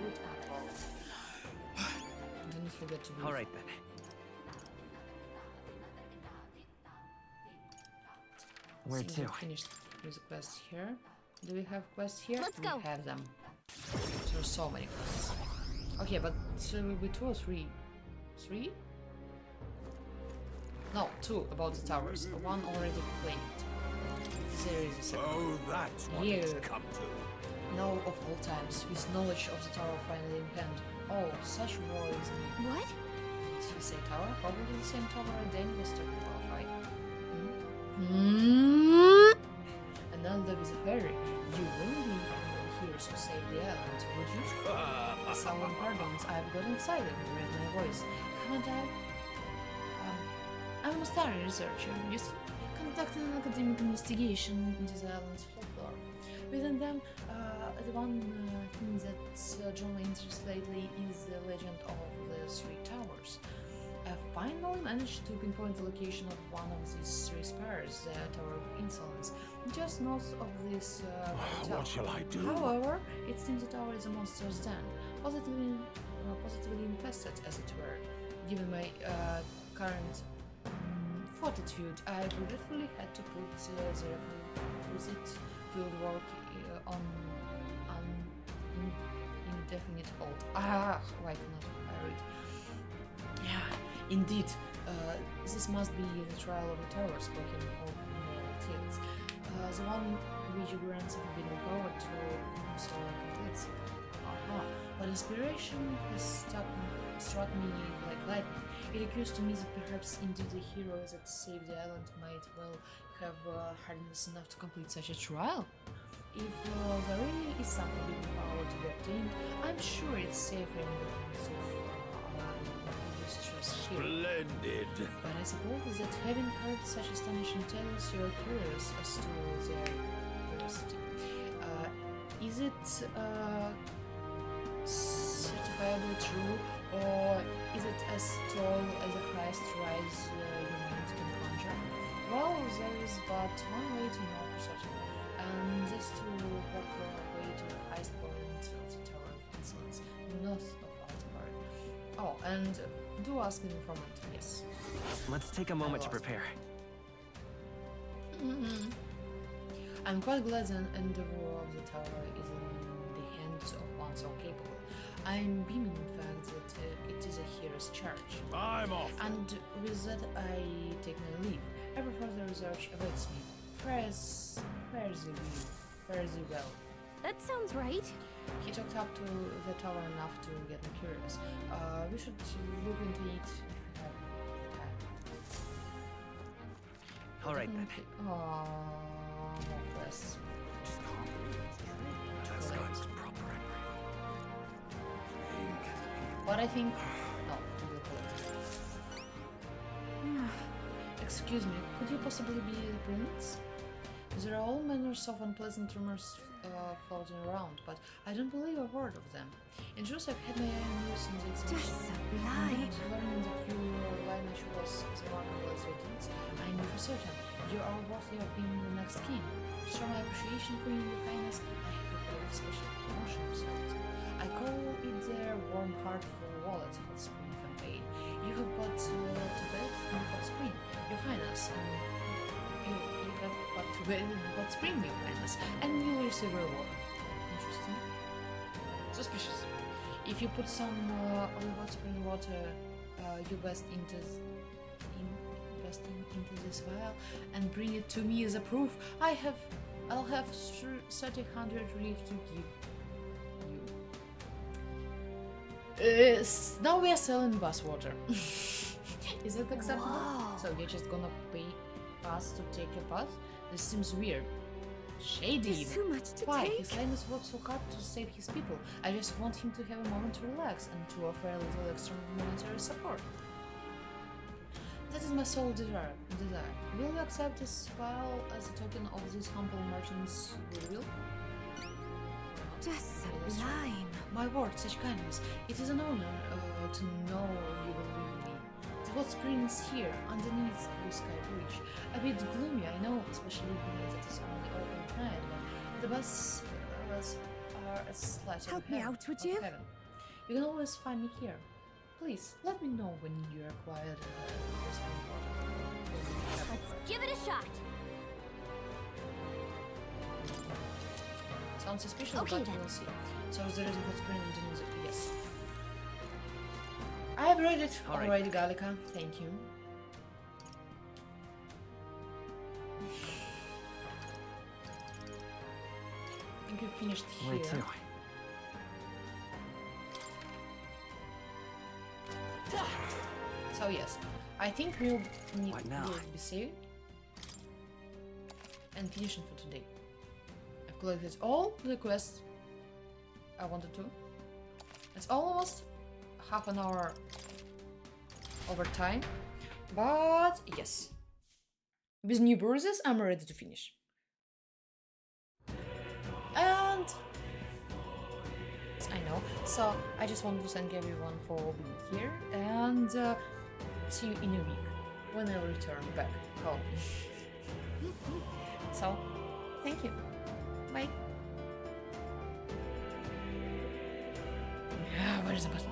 good and all. Don't forget to be. All right then. Where Seems to? we finished with the quest here. Do we have quests here? Let's go. We have them. There are so many quests. Okay, but so will be 2 or 3? 3? No, 2 about the towers. 1 already played. There is a second. Oh, that's what Here. it's come to. Now of all times, with knowledge of the tower finally in hand. Oh, such war is me. What? Did you say tower? Probably the same tower Dane was talking about, right? Hmm? And now there is a ferry. You wouldn't be here to save the island, would you? Someone pardons, I've got excited and raised my voice. Haven't I? I'm a Mystari researcher, you see, conducting an academic investigation into the island's folklore. Within them, the one thing that drawn my interest lately is the legend of the 3 towers. I finally managed to pinpoint the location of one of these 3 spires, the Tower of Insolence, just north of this hotel. What shall I do? However, it seems the tower is a monster's den, positively infested, as it were. Given my current fortitude, I regretfully had to put the requisite field work on indefinite hold. Why cannot I read? Yeah, indeed. This must be the trial of the tower, spoken of moral tales. The one which grants a forbidden power to whomsoever completes it. But inspiration has struck me like lightning. It occurs to me that perhaps indeed the hero that saved the island might well have hardness enough to complete such a trial. If there really is some forbidden power to be obtained, I'm sure it's safer in the hands of illustrious hero. Splendid. But I suppose that having heard such astonishing tales, you're curious as to their veracity. Is it certifiably true, or is it as tall as the highest rise your mind can conjure? Well, there is but one way to know for certain, and that's to walk your way to the highest point of the Tower of Insolence, north of Altibard. Oh, and do ask the informant, yes. Let's take a moment to prepare. I'm quite glad the endeavor of the tower is in the hands of one so capable. I'm beaming in fact that it is a hero's charge. I'm off. And with that I take my leave. Every further research awaits me. Fare thee well. that sounds right. He talked up to the tower enough to get me curious. We should look into it if we have time. All right then. Oh, hopeless. Just calm. That guy was proper angry. But I think... No, we will collect it. Excuse me, could you possibly be the prince? There are all manners of unpleasant rumors floating around, but I don't believe a word of them. In truth, I've had my own news in the exhibition. I'm not learning that your lineage was as remarkable as your deeds. I knew for certain you are worthy of being the next king. To show my appreciation for you, your highness, I have prepared a special promotion of sorts. I call it their warm heart for wallet hot spring campaign. You have got to bathe in hot spring, your highness, and you have got to bathe in hot spring, your highness, and you will receive a reward. Interesting. Suspicious. If you put some hot spring water, you best into this vial and bring it to me as a proof. I'll have 300 relief to give you. Now we are selling bus water. Is that acceptable? Wow. So you're just gonna pay us to take a bus? This seems weird. Shady. There's too much to Why? take. His Highness worked so hard to save his people. I just want him to have a moment to relax and to offer a little extra monetary support. That is my sole desire. Will you accept this file as a token of this humble merchant's goodwill? Just sublime. My word, such kindness. It is an honor to know you will leave me. The hot spring is here, underneath Blue Sky Bridge. A bit gloomy, I know, especially being that it's only open at night, but the buses are a slice of Help me heaven, out, would of you? heaven. You can always find me here. Please, let me know when you acquired this water. Let's give it a shot. Sounds suspicious, Okay, but then. we'll see. So there is a hot spring underneath it. Yes. I have read it All right. already, Gallica. Thank you. I think you finished here. Where to? So yes, I think we'll need What now? we'll be saving and finishing for today. I've collected all the quests I wanted to. It's almost half an hour over time, but yes, with new bruises, I'm ready to finish. And I know, so I just wanted to thank everyone for being here and see you in a week when I return back home. So, thank you. Bye. Where is the button?